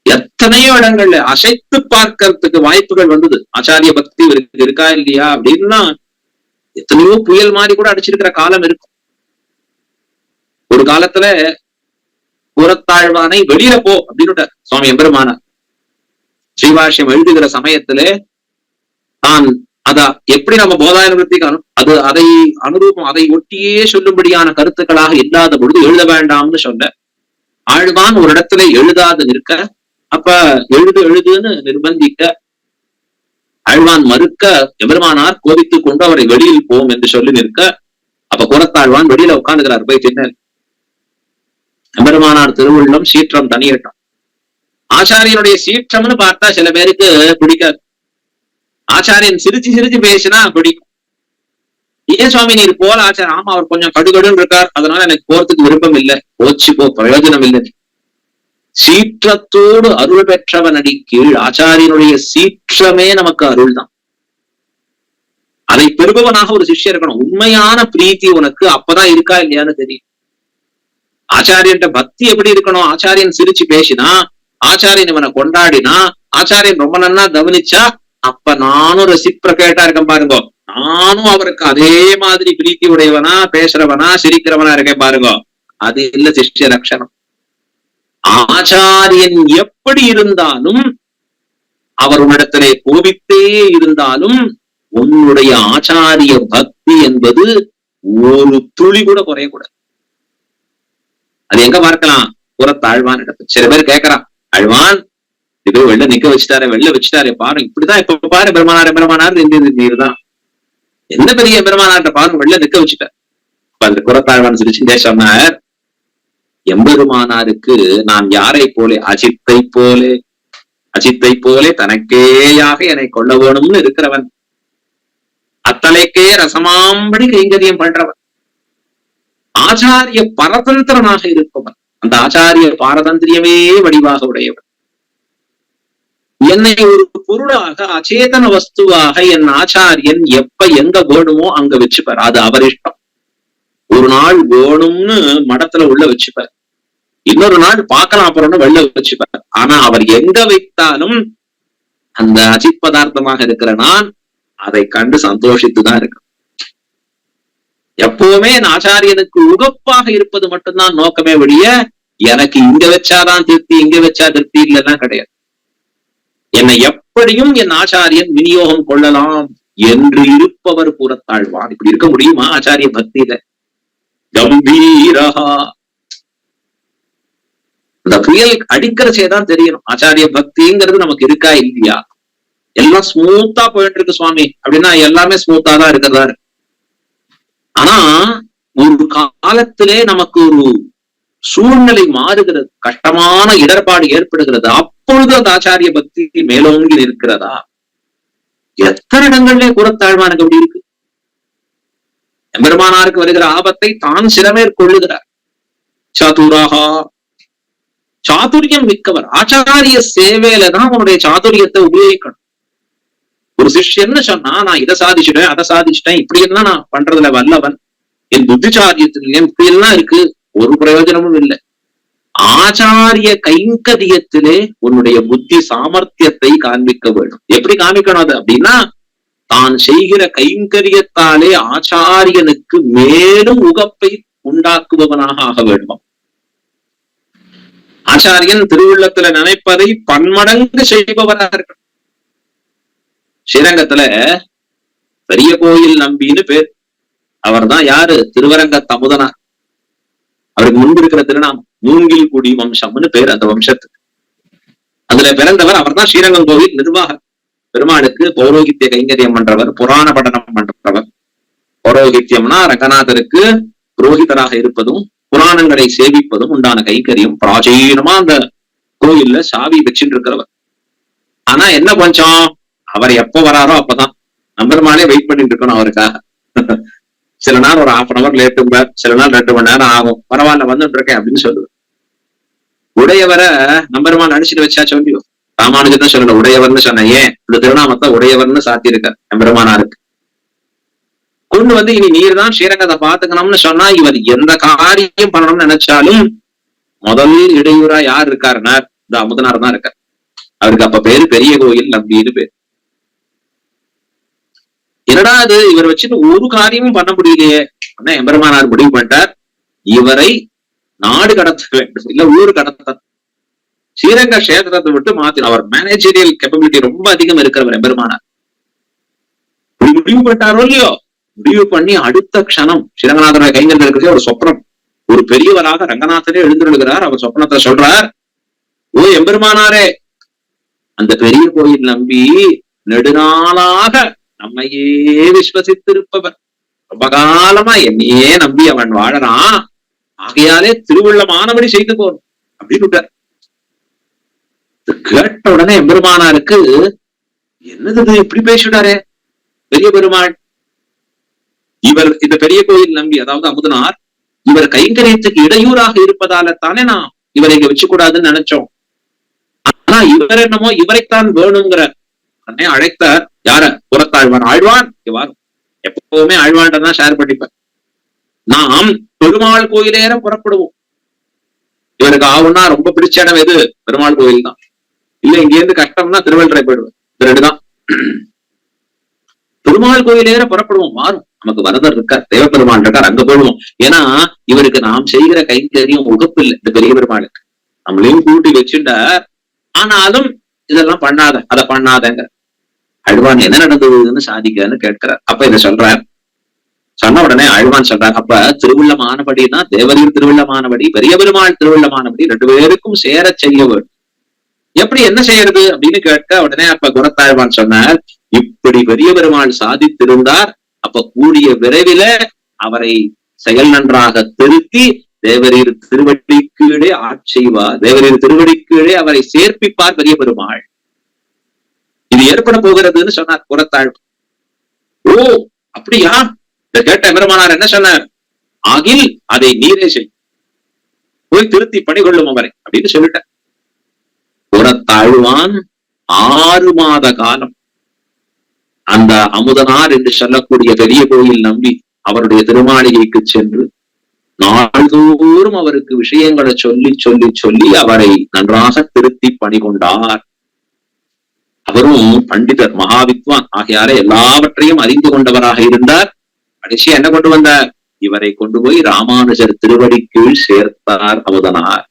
எத்தனையோ இடங்கள்ல அசைத்து பார்க்கறதுக்கு வாய்ப்புகள் வந்தது. ஆச்சாரிய பக்தி இவருக்கு இருக்கா இல்லையா அப்படின்னா எத்தனையோ புயல் மாதிரி கூட அடிச்சிருக்கிற காலம் இருக்கும். ஒரு காலத்துல புறத்தாழ்வானை வெளியில போ அப்படின்னு சுவாமி எம்பெருமானார். ஸ்ரீபாஷ்யம் எழுதுகிற சமயத்துல நான் அத எப்படி நம்ம போதாய நிவர்த்திக்கு அதை அனுரூபம் அதை ஒட்டியே சொல்லும்படியான கருத்துக்களாக இல்லாத பொழுது எழுத வேண்டாம்னு சொல்ல, ஆழ்வான் ஒரு இடத்துல எழுதாது நிற்க, அப்ப எழுதுன்னு நிர்பந்திக்க ஆழ்வான் மறுக்க எம்பெருமானார் கோபித்துக் கொண்டு அவரை வெளியில் போம் என்று சொல்லி நிற்க, அப்ப கூறத்தாழ்வான் வெளியில உட்கார்ந்துக்கிறார் போய் திண்ணல். எம்பெருமானார் திருவுள்ளம் சீற்றம் தனியட்டம். ஆச்சாரியனுடைய சீற்றம்னு பார்த்தா சில பேருக்கு பிடிக்காது. ஆச்சாரியன் சிரிச்சு சிரிச்சு பேசினா பிடிக்கும். ஏன் சுவாமி நீர் போல ஆச்சாரம்? ஆமா, அவர் கொஞ்சம் கடுகடுன்னு இருக்கார், அதனால எனக்கு போறதுக்கு விருப்பம் இல்லை. போச்சு போ, பிரயோஜனம் இல்லை. சீற்றத்தோடு அருள் பெற்றவன் அடி கீழ். ஆச்சாரியனுடைய சீற்றமே நமக்கு அருள் தான். அதை பெறுபவனாக ஒரு சிஷ்யர் இருக்கணும். உண்மையான பிரீத்தி உனக்கு அப்பதான் இருக்கா இல்லையான்னு தெரியும். ஆச்சாரியன்ட்ட பக்தி எப்படி இருக்கணும்? ஆச்சாரியன் சிரிச்சு பேசினா, ஆச்சாரியன் இவனை கொண்டாடினா, ஆச்சாரியன் ரொம்ப நன்னா கவனிச்சா, அப்ப நானும் ரெசிப்ரகேட்டா இருக்கேன் பாருங்க, நானும் அவருக்கு அதே மாதிரி பிரீத்தி உடையவனா, பேசுறவனா, சிரிக்கிறவனா இருக்கேன் பாருங்க. அது இல்ல சிஷ்ய லட்சணம். ஆச்சாரியன் எப்படி இருந்தாலும், அவர் உன்னிடத்திலே கோபித்தே இருந்தாலும், உன்னுடைய ஆச்சாரிய பக்தி என்பது ஒரு துளி கூட குறையக்கூடாது. அது எங்க பார்க்கலாம்? புறத்தாழ்வான் இடத்துல சில பேர் கேட்கறான், அழ்வான் இது வெளில நிக்க வச்சுட்டாரு, வெளில வச்சுட்டாரு பாரு, இப்படிதான் இப்ப பாரு பெருமானார் நீர் தான் எந்த பெரிய பெருமானார்ட்ட பாரு வெளில நிக்க வச்சுட்டார். அந்த புறத்தாழ்வான் சிரிச்சுட்டே சொன்னார், எம்பெருமானாருக்கு நான் யாரை போலே, அஜித்தை போலே தனக்கேயாக என்னை கொள்ள வேணும்னு இருக்கிறவன், அத்தலைக்கே ரசமாம்படி கைங்கரியம் பண்றவன், ஆச்சாரிய பரதந்திரனாக இருப்பவன், அந்த ஆச்சாரிய பாரதந்திரியமே வடிவாக உடையவன். என்னை ஒரு பொருளாக அச்சேதன வஸ்துவாக என் ஆச்சாரியன் எப்ப எங்க வேணுமோ அங்க வச்சுப்பார். அது அவர் இஷ்டம். ஒரு நாள் வேணும்னு மடத்துல உள்ள வச்சுப்பார், இன்னொரு நாள் பார்க்கலாம் அப்புறம்னு வெளில வச்சுப்பார். ஆனா அவர் எங்க வைத்தாலும் அந்த அஜித் பதார்த்தமாக இருக்கிற நான் அதை கண்டு சந்தோஷித்துதான் இருக்கு. எப்பவுமே என் ஆச்சாரியனுக்கு உகப்பாக இருப்பது மட்டும்தான் நோக்கமே வழிய, எனக்கு இங்க வச்சாதான் திருப்தி, இங்க வச்சா திருப்தி இல்லைன்னா கிடையாது. என்னை எப்படியும் என் ஆச்சாரியன் விநியோகம் கொள்ளலாம் என்று இருப்பவர் புறத்தாழ்வான். இப்படி இருக்க முடியுமா ஆச்சாரிய பக்தியில? கம்பீரஹா, இந்த புயல் அடிக்கிறச்சேதான் தெரியணும் ஆச்சாரிய பக்திங்கிறது நமக்கு இருக்கா இல்லையா. எல்லாம் ஸ்மூத்தா போயிட்டு இருக்கு சுவாமி அப்படின்னா எல்லாமே ஸ்மூத்தா தான் இருக்கிறதா இருக்கு. ஆனா ஒரு காலத்திலே நமக்கு ஒரு சூழ்நிலை மாறுகிறது, கஷ்டமான இடர்பாடு ஏற்படுகிறது, அப்பொழுது அந்த ஆச்சாரிய பக்தி மேலோங்கி இருக்கிறதா? எத்தனை இடங்கள்ல புறத்தாழ்வானுக்கு அப்படி இருக்கு. எம்பெருமானாருக்கு வருகிற ஆபத்தை தான் சிறமேற்கொள்ளுகிறார். சாதுராகா, சாதுரியம் மிக்கவர். ஆச்சாரிய சேவையில தான் அவனுடைய சாதுரியத்தை உபயோகிக்கணும். ஒரு சிஷ்யன்னு சொன்னா, நான் இதை சாதிச்சுட்டேன் அதை சாதிச்சுட்டேன் இப்படி எல்லாம் நான் பண்றதுல வல்லவன், என் புத்திசாரியத்திலேயும் இப்படி எல்லாம் இருக்கு, ஒரு பிரயோஜனமும் இல்லை. ஆச்சாரிய கைங்கரியத்திலே உன்னுடைய புத்தி சாமர்த்தியத்தை காண்பிக்க வேண்டும். எப்படி காண்பிக்கணும் அது அப்படின்னா, தான் செய்கிற கைங்கரியத்தாலே ஆச்சாரியனுக்கு மேலும் உகப்பை உண்டாக்குபவனாக ஆக வேண்டும். ஆச்சாரியன் திருவுள்ளத்துல நினைப்பதை பன்மடங்கு செய்பவராக இருக்கணும். ஸ்ரீரங்கத்துல பெரிய கோயில் நம்பின்னு பேர். அவர் தான் யாரு? திருவரங்க தமுதனார். அவருக்கு முன்பு இருக்கிற திருநாமம் மூங்கில் குடி வம்சம்னு பேர் அந்த வம்சத்துக்கு. அதுல பிறந்தவர். அவர் தான் ஸ்ரீரங்கம் கோவில் நிர்வாகர். பெருமாளுக்கு பௌரோகித்திய கைங்கரியம் பண்றவர், புராண படனம் பண்றவர். பௌரோகித்தியம்னா ரங்கநாதருக்கு புரோகிதராக இருப்பதும் புராணங்களை சேவிப்பதும் உண்டான கைங்கரியம். பிராச்சீனமா அந்த கோயில்ல சாவி வச்சுட்டு இருக்கிறவர். ஆனா என்ன கொஞ்சம், அவர் எப்ப வராரோ அப்பதான் நம்பெருமாளே வெயிட் பண்ணிட்டு இருக்கணும் அவருக்காக. சில நாள் ஒரு 1/2 hour லேட்டுங்க, சில நாள் 2 மணி நேரம் ஆகும், பரவாயில்ல வந்துட்டு இருக்கேன் அப்படின்னு சொல்லுவேன். உடையவரை நம்பெருமாள் அடிச்சுட்டு வச்சா சொல்லியும் ராமானுஜன் சொல்லல, உடையவர்னு சொன்ன. ஏன் இந்த திருநாமத்தை உடையவர்னு சாத்தியிருக்க எம்பெருமானாருக்கு கொண்டு வந்து, இனி நீர் தான் ஸ்ரீரங்கத்தை பாத்துக்கணும்னு சொன்னா, இவர் எந்த காரியம் பண்ணணும்னு நினைச்சாலும் முதல் இடையூறா யார் இருக்காருன்னா இந்த அமுதனார் தான் இருக்கார். அவருக்கு அப்ப பேரு பெரிய கோயில் நம்பின்னு பேரு. என்னடா அது, இவர் வச்சுட்டு ஒரு காரியமும் பண்ண முடியலையே. எம்பெருமானார் முடிவு பண்ணிட்டார், இவரை நாடு கடத்த வேண்டும், இல்ல ஊரு கடத்த. ஸ்ரீரங்க கஷேத்திரத்தை விட்டு மாத்தி, அவர் மேனேஜரியல் கேப்பபிலிட்டி ரொம்ப அதிகம் இருக்கிறவர் எம்பெருமானார். முடிவு பண்ணிட்டாரோ இல்லையோ, முடிவு பண்ணி அடுத்த க்ஷணம் ஸ்ரீரங்கநாதனுடைய கைங்கரியம் இருக்கிறதே ஒரு சொப்னம். ஒரு பெரியவராக ரங்கநாதரே எழுந்திருக்கிறார். அவர் சொப்னத்தை சொல்றார், ஓ எம்பெருமானாரே, அந்த பெரிய கோயில் நம்பி நெடுநாளாக நம்மையே விஸ்வசித்திருப்பவர், ரொம்ப காலமா என்னையே நம்பி அவன் வாழறான், ஆகையாலே திருவுள்ளமானபடி செய்து போறோம் அப்படின்னு விட்டார். கேட்ட உடனே எம்பெருமானாருக்கு என்னது இப்படி பேசிவிட்டாரே பெரிய பெருமாள், இவர் இந்த பெரிய கோயில் நம்பி, அதாவது அமுதனார் இவர் கைங்கரியத்துக்கு இடையூறாக இருப்பதால தானே நான் இவரை இங்க வச்சுக்கூடாதுன்னு நினைச்சோம். ஆனா இவர் என்னமோ இவரைத்தான் வேணுங்கிற உடனே அழைத்தார். யார? புறத்தாழ்வான். ஆழ்வான் வாரும், எப்பவுமே ஆழ்வான் தான் ஷேர் பண்ணிப்பேன். நாம் பெருமாள் கோயிலேற புறப்படுவோம். இவருக்கு ஆகும்னா ரொம்ப பிடிச்ச இடம் எது? பெருமாள் கோயில் தான். இல்ல இங்க இருந்து கஷ்டம்னா திருவள்ளரை போயிடுவேன். இது ரெண்டுதான். பெருமாள் கோயிலேற புறப்படுவோம். மாறும், நமக்கு வரதர் இருக்கார், தேவப்பெருமாள் இருக்கார், அங்க போயிடுவோம். ஏன்னா இவருக்கு நாம் செய்கிற கைங்கரியம் உகப்பு இல்லை இந்த பெரிய பெருமாளுக்கு. நம்மளையும் கூட்டி வச்சுட்டார், ஆனாலும் இதெல்லாம் பண்ணாத அதை பண்ணாதங்க. அழ்வான் என்ன நடந்ததுன்னு சாதிக்கன்னு கேட்கிறார். அப்ப இதை சொல்றார். சொன்ன உடனே அழ்வான் சொல்றார், அப்ப திருவுள்ளமானபடினா தேவரீர் திருவுள்ளமானபடி, பெரிய பெருமாள் திருவுள்ளமானபடி ரெண்டு பேருக்கும் சேர செய்ய வேண்டும். எப்படி என்ன செய்யறது அப்படின்னு கேட்க உடனே அப்ப குரத்தாழ்வான் சொன்னார், இப்படி பெரிய பெருமாள் சாதித்திருந்தார், அப்ப கூடிய விரைவில அவரை செயல் நன்றாக திருத்தி தேவரீர் திருவடிக்கீழே ஆட்செய்வார், தேவரீர் திருவடிக்கீழே அவரை சேர்ப்பிப்பார் பெரிய பெருமாள். இது ஏற்பட போகிறதுன்னு சொன்னார் குரத்தாழ்வான். ஓ அப்படியா? இதை கேட்ட பெருமானார் என்ன சொன்னார்? ஆகில் அதை நீரே செய், போய் திருத்தி பணிகொள்ளும் அவரை அப்படின்னு சொல்லிட்ட. குரத்தாழ்வான் 6 மாத காலம் அந்த அமுதனார் என்று சொல்லக்கூடிய பெரிய கோயில் நம்பி அவருடைய திருமாளிகைக்கு சென்று நாள்தோறும் அவருக்கு விஷயங்களை சொல்லி சொல்லி சொல்லி அவரை நன்றாக திருத்தி பணிகொண்டார். அவரும் பண்டிதர், மகாவித்வான் ஆகையால எல்லாவற்றையும் அறிந்து கொண்டவராக இருந்தார். கடைசியா என்ன கொண்டு வந்தார்? இவரை கொண்டு போய் ராமானுஜர் திருவடி கீழ் சேர்த்தார் அமுதனார்.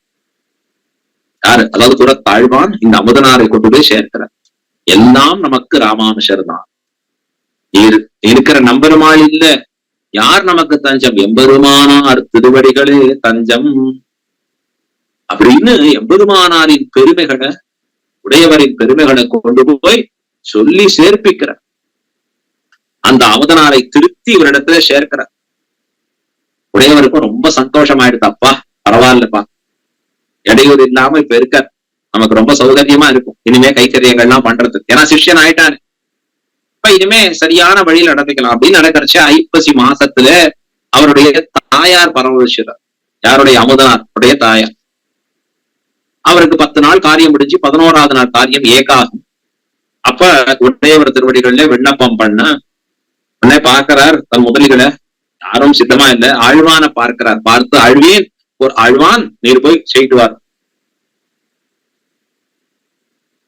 யாரு? அதாவது குரத்தாழ்வான் இந்த அமுதனாரை கொண்டு போய் சேர்க்கிறார். எல்லாம் நமக்கு ராமானுஜர் தான். இருக்கிற நம்பெருமாள் இல்ல, யார் நமக்கு தஞ்சம்? எம்பெருமானார் திருவடிகளே தஞ்சம் அப்படின்னு எம்பெருமானாரின் பெருமைகளை, உடையவரின் பெருமைகளை கொண்டு போய் சொல்லி சேர்ப்பிக்கிறார். அந்த அமுதனாரை திருத்தி இவரிடத்துல சேர்க்கிறார். உடையவருக்கும் ரொம்ப சந்தோஷமாயிடுதாப்பா, பரவாயில்லப்பா, இடையூறு இல்லாம இப்ப இருக்க நமக்கு ரொம்ப சௌகரியமா இருக்கும் இனிமே கைக்கரியங்கள்லாம் பண்றது. ஏன்னா சிஷ்யன் ஆயிட்டானு, இப்ப இனிமே சரியான வழியில் நடந்துக்கலாம் அப்படின்னு நடக்கிறச்ச ஐப்பசி மாசத்துல அவருடைய தாயார் பரமேஸ்வரர், யாருடைய? அமுதனார் உடைய தாயார். அவருக்கு 10 நாள் காரியம் முடிஞ்சு 11வது நாள் காரியம் ஏகாகும். அப்ப உடையவர் திருவடிகள்ல விண்ணப்பம் பண்ண உடனே பார்க்கிறார் தன் முதலிகளை, யாரும் சித்தமா இல்ல. ஆழ்வான பார்க்கிறார். பார்த்து ஆழ்வேன் ஒரு ஆழ்வான் நீர் போய் செய்துவார்.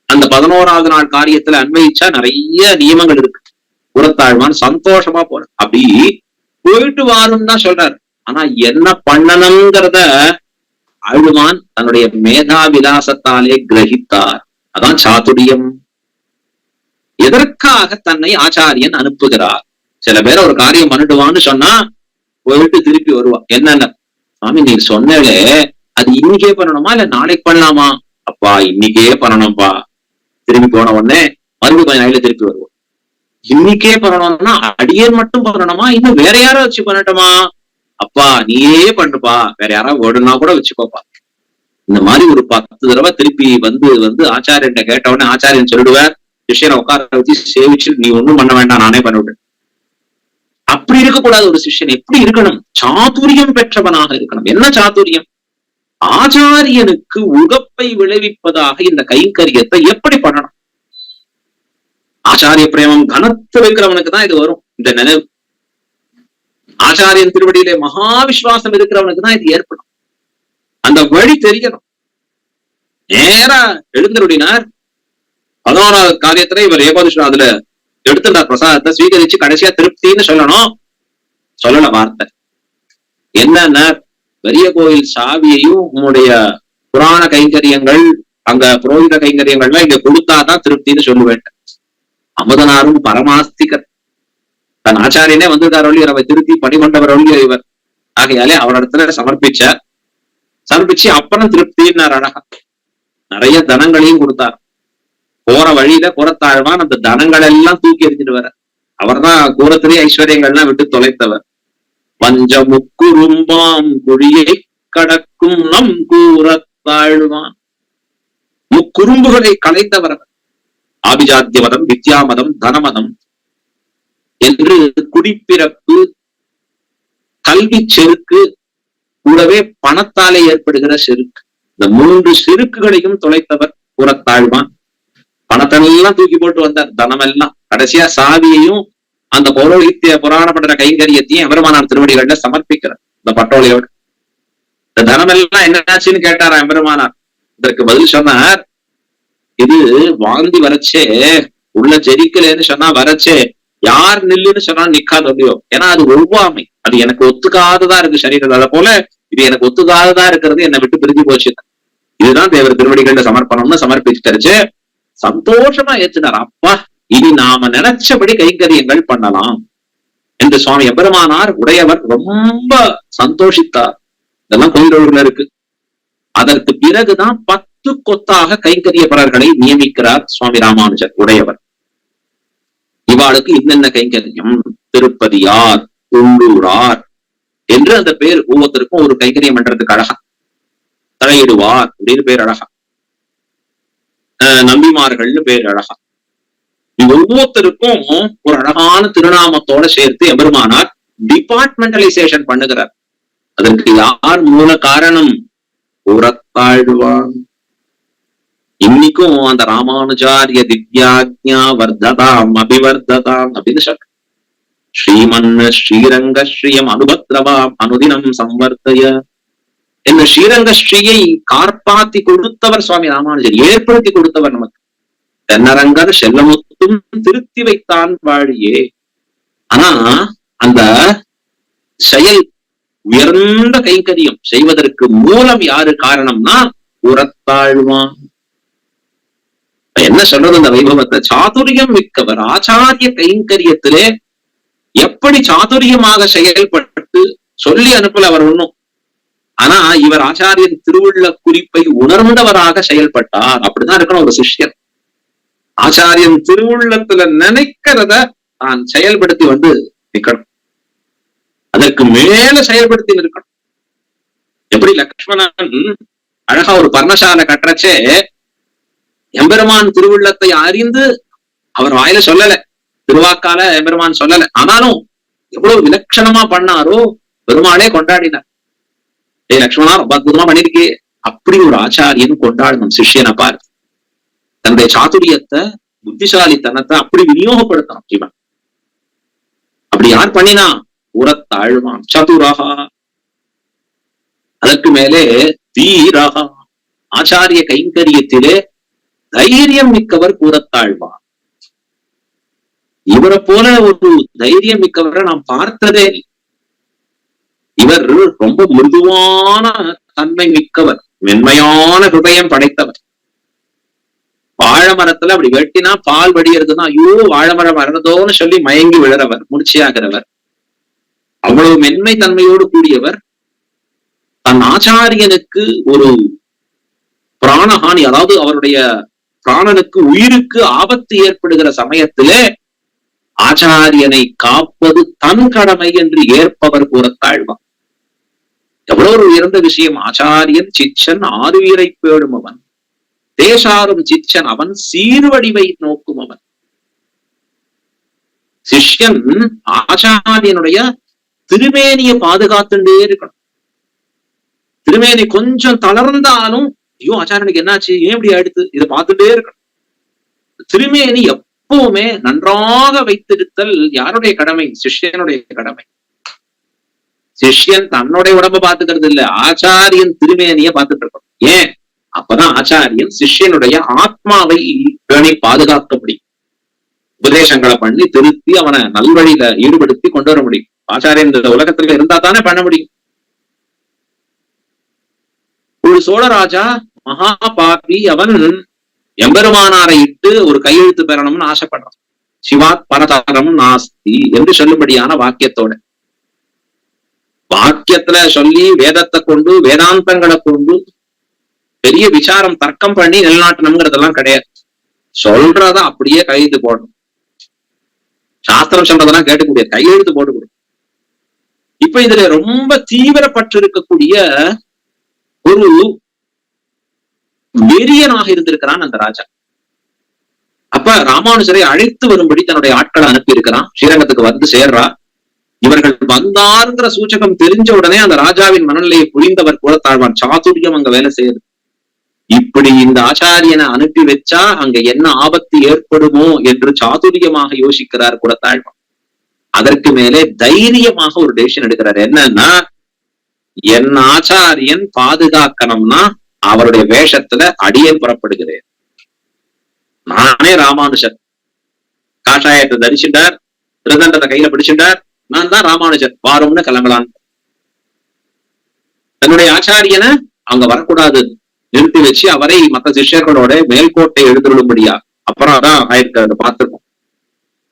அந்த 11வது நாள் காரியத்துல அன்வயிச்சா நிறைய நியமங்கள் இருக்கு. புறத்தாழ்வான் சந்தோஷமா போற. அப்படி போயிட்டு வாரும் தான் சொல்றாரு. ஆனா என்ன பண்ணணுங்கிறத ஆழ்வான் தன்னுடைய மேதா விலாசத்தாலே கிரகித்தார். அதான் சாதுரியம். எதற்காக தன்னை ஆச்சாரியன் அனுப்புகிறார்? சில பேர் ஒரு காரியம் பண்ணிடுவான்னு சொன்னா போயிட்டு திருப்பி வருவா. என்னென்ன சுவாமி நீ சொன்னே அது இன்னைக்கே பண்ணணுமா இல்ல நாளைக்கு பண்ணலாமா? அப்பா இன்னைக்கே பண்ணணும்பா. திரும்பி போன உடனே மறுபடியும் கொஞ்சம் நாளையில திருப்பி வருவோம். இன்னைக்கே பண்ணணும்னா அடியேன் மட்டும் பண்ணணுமா, இன்னும் வேற யாரும் வச்சு பண்ணட்டுமா? அப்பா நீயே பண்ணுப்பா, வேற யாராவது வேணும்னா கூட வச்சுக்கோப்பா. இந்த மாதிரி ஒரு 10 தடவை திருப்பி வந்து வந்து ஆச்சாரியன் கேட்ட உடனே ஆச்சாரியன் சொல்லிடுவார், சிஷ்யனை உட்கார வச்சு சேவிச்சு நீ ஒண்ணும் பண்ண வேண்டாம் நானே பண்ணிவிட்டேன். அப்படி இருக்கக்கூடாது. ஒரு சிஷ்யன் எப்படி இருக்கணும்? சாதுரியம் பெற்றவனாக இருக்கணும். என்ன சாதுரியம்? ஆச்சாரியனுக்கு உகப்பை விளைவிப்பதாக இந்த கைங்கரியத்தை எப்படி பண்ணணும்? ஆச்சாரிய பிரேமம் கனத்து வைக்கிறவனுக்கு தான் இது வரும், இந்த நினைவு. ஆச்சாரியன் திருவடியிலே மகாவிஸ்வாசம் இருக்கிறவனுக்கு தான் இது ஏற்படும். அந்த வழி தெரியணும். நேரா எழுந்தருடினார். 11வது காரியத்துல இவர் ஏகாதசிநாதுல எடுத்துட்டார் பிரசாதத்தை ஸ்வீகரிச்சு கடைசியா திருப்தின்னு சொல்லணும். சொல்லல வார்த்தை என்னன்னா, பெரிய கோயில் சாவியையும் உன்னுடைய புராண கைங்கரியங்கள் அங்க புரோகித கைங்கரியங்கள்லாம் இங்க கொடுத்தாதான் திருப்தின்னு சொல்லுவேன். அமுதனாரும் பரமாஸ்திகர், தன் ஆச்சாரியனே வந்திருக்காரொல்லி அவரை திருத்தி பணிகொண்டவரொல்லி இவர். ஆகையாலே அவரிடத்துல சமர்ப்பிச்சு அப்புறம் திருப்தின்னார். அழகா நிறைய தனங்களையும் கொடுத்தார். போற வழியில கூரத்தாழ்வான் அந்த தனங்கள் எல்லாம் தூக்கி எறிஞ்சிட்டு வர. அவர் தான் கூரத்திலே ஐஸ்வர்யங்கள்லாம் விட்டு தொலைத்தவர். வஞ்ச முக்குறும்பாம் குழியை கடக்கும் நம் கூரத்தாழ்வான். முக்குறும்புகளை கலைத்தவர். ஆபிஜாத்திய மதம், வித்யாமதம், தனமதம் என்று குடிப்பிறப்பு, கல்வி செருக்கு, கூடவே பணத்தாலே ஏற்படுகிற செருக்கு, இந்த 3 செருக்குகளையும் தொலைத்தவர் கூரத்தாழ்வான். பணத்தெல்லாம் தூக்கி போட்டு வந்தார், தனமெல்லாம். கடைசியா சாவியையும் அந்த பௌரோகித்திய புராணப்படுற கைங்கரியத்தையும் எம்பெருமானார் திருவடிகள்ல சமர்ப்பிக்கிறார் இந்த பட்டோலையோடு. இந்த தனமெல்லாம் என்னாச்சுன்னு கேட்டாரா எம்பெருமானார். இதற்கு பதில் சொன்னார், இது வாந்தி வரச்சே உள்ள ஜெரிக்கலன்னு சொன்னா வரச்சே யார் நில்லுன்னு சொன்னா நிக்காது இல்லையோ. ஏன்னா அது ஒவ்வாமை, அது எனக்கு ஒத்துக்காததா இருக்கு சரீரம். அதை போல இது எனக்கு ஒத்துக்காததா இருக்கிறது என்னை விட்டு பிரிஞ்சு போச்சு. இதுதான் தேவர் திருவடிகள்ல சமர்ப்பணம்னு சமர்ப்பிச்சுட்டரிச்சு சந்தோஷமா ஏத்துனார். அப்பா இனி நாம நினைச்சபடி கைங்கரியங்கள் பண்ணலாம் என்று சுவாமி எம்பெருமானார் உடையவர் ரொம்ப சந்தோஷித்தார். இதெல்லாம் கோயில்களுக்குள்ள இருக்கு. அதற்கு பிறகுதான் 10 கொத்தாக கைங்கரியப்பரர்களை நியமிக்கிறார் சுவாமி ராமானுஜர் உடையவர். இவாளுக்கு இன்னென்ன கைங்கரியம், திருப்பதியார், உள்ளூரார் என்று அந்த பேர் ஒவ்வொருத்தருக்கும் ஒரு கைங்கரியம் பண்றதுக்கு அழகா. தலையிடுவார் அப்படின்னு பேர் அழகா, நம்பிமார்கள்னு பேர் அழகா. ஒவ்வொருத்தருக்கும் ஒரு அழகான திருநாமத்தோட சேர்த்து எம்பெருமானார் டிபார்ட்மெண்டலைசேஷன் பண்ணுகிறார். அதற்கு யார் மூல காரணம்? கூரத்தாழ்வான். இன்னைக்கும் அந்த ராமானுஜாரிய திவ்யாஜ்ஞா வர்ததாம் அபிவர்ததாம் அப்படின்னு சொல்ற. ஸ்ரீமன் ஸ்ரீரங்க ஸ்ரீயம் அனுபத்ரவாம் அனுதினம் சம்வர்த்தய என்ன ஸ்ரீரங்க ஸ்ரீயை காப்பாத்தி கொடுத்தவர் சுவாமி ராமானுஜர், ஏற்படுத்தி கொடுத்தவர். நமக்கு தென்னரங்கர் செல்லமுத்தும் திருத்தி வைத்தான் வாழியே. ஆனா அந்த செயல் உயர்ந்த கைங்கரியம் செய்வதற்கு மூலம் யாரு காரணம்னா கூரத்தாழ்வான். என்ன சொல்றது அந்த வைபவத்தை? சாதுரியம் மிக்கவர். ஆச்சாரிய கைங்கரியத்திலே எப்படி சாதுரியமாக செயல்பட்டு சொல்லி அனுப்பல அவர் ஒண்ணும். ஆனா இவர் ஆச்சாரியன் திருவுள்ள குறிப்பை உணர்ந்தவராக செயல்பட்டார். அப்படிதான் இருக்கணும் ஒரு சிஷ்யன். ஆச்சாரியன் திருவுள்ளத்துல நினைக்கிறத தான் செயல்படுத்தி நிக்கணும். அதற்கு மேல செயல்படுத்தி இருக்கணும். எப்படி லக்ஷ்மணன் அழகா ஒரு பர்ணசாலை கட்டுறச்சே எம்பெருமான் திருவுள்ளத்தை அறிந்து அவர் வாயில சொல்லல, திருவாக்கால எம்பெருமான் சொல்லல, ஆனாலும் எவ்வளவு விலட்சணமா பண்ணாரோ பெருமானே கொண்டாடினார். லக்ஷ்மணா ரொம்ப அற்புதமா பண்ணிருக்கே. அப்படி ஒரு ஆச்சாரியன் கொண்டாடணும் சிஷ்யனை பாரு. தன்னுடைய சாதுரியத்தை, புத்திசாலித்தனத்தை அப்படி விநியோகப்படுத்தணும் இவன். அப்படி யார் பண்ணினா? கூரத்தாழ்வான். சதுரகா, அதற்கு மேலே தீரகா. ஆச்சாரிய கைங்கரியத்திலே தைரியம் மிக்கவர் கூரத்தாழ்வான். இவரை போல ஒரு தைரியம் மிக்கவரை நாம் பார்த்ததே. இவர் ரொம்ப மிருதுவான தன்மை மிக்கவர், மென்மையான ஹிருதயம் படைத்தவர். வாழை மரத்துல அப்படி வெட்டினா பால் வடிகிறதுனா ஐயோ வாழைமரம் மறந்ததோன்னு சொல்லி மயங்கி விழறவர், முடிச்சியாகிறவர். அவ்வளவு மென்மை தன்மையோடு கூடியவர். தன் ஆச்சாரியனுக்கு ஒரு பிராணஹானி, அதாவது அவருடைய பிராணனுக்கு உயிருக்கு ஆபத்து ஏற்படுகிற சமயத்திலே ஆச்சாரியனை காப்பது தன் கடமை என்று ஏற்பவர் கூரத்தாழ்வான். எவ்வளவு ஒரு உயர்ந்த விஷயம். ஆச்சாரியன் சிச்சன் ஆறுயிரை பேடும் அவன், தேசாரும் சிச்சன் அவன் சீர்வடிவை நோக்கும் அவன். சிஷ்யன் ஆச்சாரியனுடைய திருமேனியை பாதுகாத்துட்டே இருக்கணும். திருமேனி கொஞ்சம் தளர்ந்தாலும் ஐயோ ஆச்சாரியனுக்கு என்னாச்சு, ஏன் இப்படி ஆயிடுத்து, இதை பார்த்துட்டே இருக்கணும். திருமேனி எப்பவுமே நன்றாக வைத்திருத்தல் யாருடைய கடமை? சிஷ்யனுடைய கடமை. சிஷ்யன் தன்னுடைய உடம்ப பாத்துக்கிறது இல்ல, ஆச்சாரியன் திருமேனிய பாத்துட்டு இருக்கணும். ஏன்? அப்பதான் ஆச்சாரியன் சிஷ்யனுடைய ஆத்மாவை பேணி பாதுகாக்க முடியும். உபதேசங்களை பண்ணி திருத்தி அவனை நல்வழியில ஈடுபடுத்தி கொண்டு வர முடியும். ஆச்சாரியன் இந்த உலகத்துல இருந்தா தானே பண்ண முடியும். ஒரு சோழராஜா மகா பாபி, அவன் எம்பெருமானாரை இட்டு ஒரு கையெழுத்து பெறணும்னு ஆசைப்படுறான். சிவாத் பரதரம் நாஸ்தி என்று சொல்லும்படியான வாக்கியத்தோட, வாக்கியத்துல சொல்லி வேதத்தை கொண்டு வேதாந்தங்களை கொண்டு பெரிய விசாரம் தர்க்கம் பண்ணி நிலநாட்டணுங்கிறதெல்லாம் கிடையாது. சொல்றத அப்படியே கையெழுத்து போடணும். சாஸ்திரம் சொல்றதெல்லாம் கேட்கக்கூடிய கையெழுத்து போட்டு கொடு. இப்ப இதுல ரொம்ப தீவிரப்பட்டு இருக்கக்கூடிய ஒரு வெறியனாக இருந்திருக்கிறான் அந்த ராஜா. அப்ப ராமானுஜரை அழைத்து வரும்படி தன்னுடைய ஆட்களை அனுப்பி இருக்கிறான். ஸ்ரீரங்கத்துக்கு வந்து சேர்றா. இவர்கள் வந்தாருங்கிற சூச்சகம் தெரிஞ்ச உடனே அந்த ராஜாவின் மனநிலையை புரிந்தவர் கூறத்தாழ்வான். சாதுரியம் அங்க வேலை செய்யுது. இப்படி இந்த ஆச்சாரியனை அனுப்பி வச்சா அங்க என்ன ஆபத்து ஏற்படுமோ என்று சாதுரியமாக யோசிக்கிறார் கூறத்தாழ்வான். அதற்கு மேலே தைரியமாக ஒரு டெசிஷன் எடுக்கிறார். என்னன்னா, என் ஆச்சாரியன் பாதுகாக்கணும்னா அவருடைய வேஷத்துல அடியேன் புறப்படுகிறேன். நானே ராமானுஜர். காஷாயத்தை தரிச்சுட்டார், திருதண்டத்தை கையில பிடிச்சுட்டார். நான் தான் ராமானுஜர், வாரும்னு கிளம்பலாம். தன்னுடைய ஆச்சாரியனை அங்க வரக்கூடாது நிறுத்தி வச்சு அவரை மற்ற சிஷ்யர்களோட மேல்கோட்டை எழுந்துள்ளும்படியா. அப்புறம் அதான் ஆயிருக்கிறது பார்த்திருக்கோம்.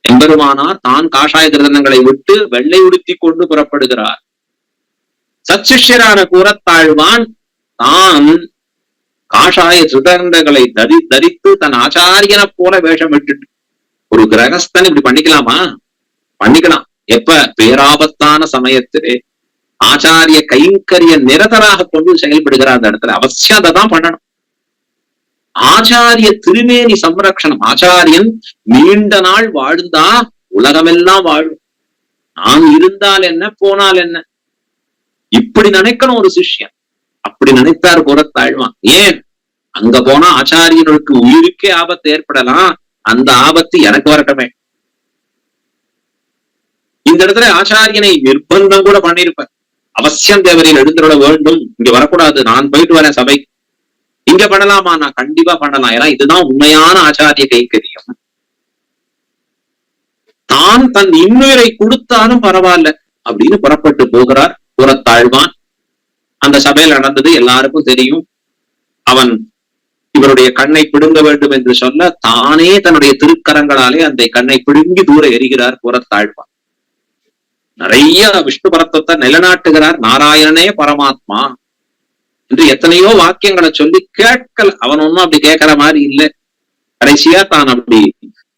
எம்பெருமானார் தான் காஷாய திருதண்டங்களை விட்டு வெள்ளை உடுத்தி கொண்டு புறப்படுகிறார். சச்சிஷ்யரான கூறத்தாழ்வான் தான் காஷாய திருதண்டங்களை தரித்து தன் ஆச்சாரியனை போல வேஷம் விட்டுட்டு. ஒரு கிரகஸ்தன் இப்படி பண்ணிக்கலாமா? பண்ணிக்கலாம். எப்ப? பேராபத்தான சமயத்திலே ஆச்சாரிய கைங்கரிய நிரதராக கொண்டு செயல்படுகிற அந்த இடத்துல அவசியம் அதை தான் பண்ணணும். ஆச்சாரிய திருமேனி சம்ரக்ஷணம். ஆச்சாரியன் நீண்ட நாள் வாழ்ந்தா உலகமெல்லாம் வாழும். நான் இருந்தால் என்ன, போனால் என்ன, இப்படி நினைக்கணும் ஒரு சிஷ்யன். அப்படி நினைத்தார் கூறத்தாழ்வான். ஏன்? அங்க போனா ஆச்சாரியனுக்கு உயிருக்கே ஆபத்து ஏற்படலாம். அந்த ஆபத்து எனக்கு வரட்டமே. இந்த இடத்துல ஆச்சாரியனை நிர்பந்தம் கூட பண்ணிருப்பார். அவசியம் தேவரையில் எழுந்துள்ள வேண்டும், இங்க வரக்கூடாது, நான் போயிட்டு வரேன் சபை. இங்க பண்ணலாமா? நான் கண்டிப்பா பண்ணலாம். ஏன்னா இதுதான் உண்மையான ஆச்சாரிய கைங்கரியம். தான் தன் இன்னுயிரை கொடுத்தாலும் பரவாயில்ல அப்படின்னு புறப்பட்டு போகிறார் கூறத்தாழ்வான். அந்த சபையில் நடந்தது எல்லாருக்கும் தெரியும். அவன் இவருடைய கண்ணை பிடுங்க வேண்டும் என்று சொல்ல தானே தன்னுடைய திருக்கரங்களாலே அந்த கண்ணை பிடுங்கி தூர எறிகிறார் கூறத்தாழ்வான். நிறைய விஷ்ணு பரத்தத்தை நிலநாட்டுகிறார். நாராயணனே பரமாத்மா என்று எத்தனையோ வாக்கியங்களை சொல்லி கேட்கல. அவன் ஒன்னும் அப்படி கேட்கிற மாதிரி இல்லை. கடைசியா தான் அப்படி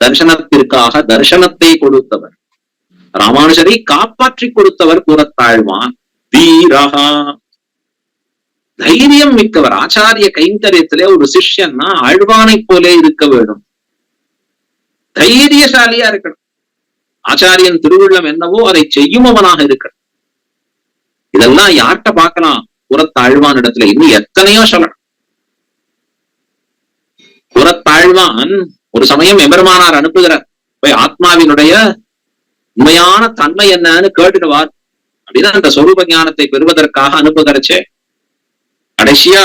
தரிசனத்திற்காக தரிசனத்தை கொடுத்தவர், ராமானுஜரை காப்பாற்றி கொடுத்தவர் கூறத்தாழ்வான். வீரஹா, தைரியம் மிக்கவர். ஆச்சாரிய கைங்கரியத்திலே ஒரு சிஷ்யன்னா ஆழ்வானை போலே இருக்க வேண்டும். தைரியசாலியா இருக்கணும். ஆச்சாரியன் திருவுள்ளம் என்னவோ அதை செய்யுமவனாக இருக்கணும். இதெல்லாம் யார்கிட்ட பார்க்கலாம்? கூறத்தாழ்வான் இடத்துல இன்னும் எத்தனையோ சொல்லணும். கூறத்தாழ்வான் ஒரு சமயம் எம்பெருமானார் அனுப்புகிறார். போய் ஆத்மாவினுடைய உண்மையான தன்மை என்னன்னு கேட்டுடுவார் அப்படின்னா அந்த சொரூப ஞானத்தை பெறுவதற்காக அனுப்புகிறச்சே. கடைசியா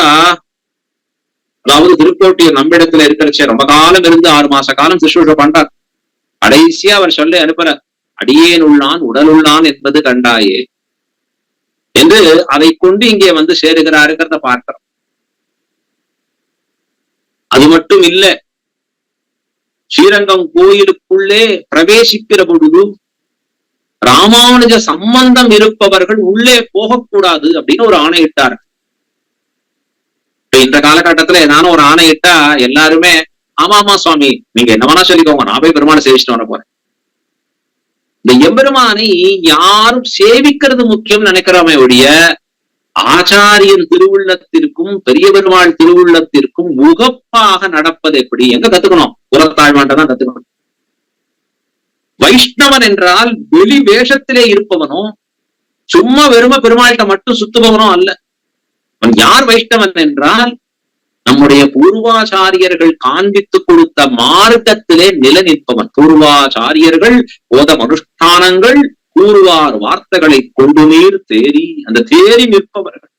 அதாவது திருக்கோட்டியூர் நம்மிடத்துல இருக்கிறச்சே ரொம்ப காலம் இருந்து 6 மாச காலம் சுஷ்ரூஷ பண்றார். கடைசியா அவர் சொல்லி அனுப்புற, அடியேன் உள்ளான் உடல் உள்ளான் என்பது கண்டாயே என்று அதை கொண்டு இங்கே வந்து சேருகிறாருங்கிறத பார்க்கிறோம். அது மட்டும் இல்ல, ஸ்ரீரங்கம் கோயிலுக்குள்ளே பிரவேசிக்கிற பொழுது ராமானுஜ சம்பந்தம் இருப்பவர்கள் உள்ளே போகக்கூடாது அப்படின்னு ஒரு ஆணையிட்டார். இந்த காலகட்டத்துல ஏதான ஒரு ஆணையிட்டா எல்லாருமே ஆமாமா சுவாமி நீங்க என்ன வேணா சொல்லிக்கோங்க, நான் போய் பெருமானை சேவிச்சுட்டு வர போறேன். இந்த எம்பெருமானை யாரும் சேவிக்கிறது முக்கியம் நினைக்கிறோமே ஒழிய ஆச்சாரியன் திருவுள்ளத்திற்கும் பெரிய பெருமாள் திருவுள்ளத்திற்கும் உகப்பாக நடப்பது எப்படி எங்க கத்துக்கணும்? கூறத்தாழ்வான்ட்ட தான் கத்துக்கணும். வைஷ்ணவன் என்றால் வெளி வேஷத்திலே இருப்பவனும் சும்மா வெறும பெருமாள்கிட்ட மட்டும் சுத்துபவனும் அல்ல. அவன் யார் வைஷ்ணவன் என்றால் நம்முடைய பூர்வாச்சாரியர்கள் காண்பித்து கொடுத்த மார்க்கத்திலே நில நிற்பவன். பூர்வாச்சாரியர்கள் போத அனுஷ்டானங்கள் கூறுவார் வார்த்தைகளை கொண்டு நீர் தேறி அந்த தேறி நிற்பவர்கள்.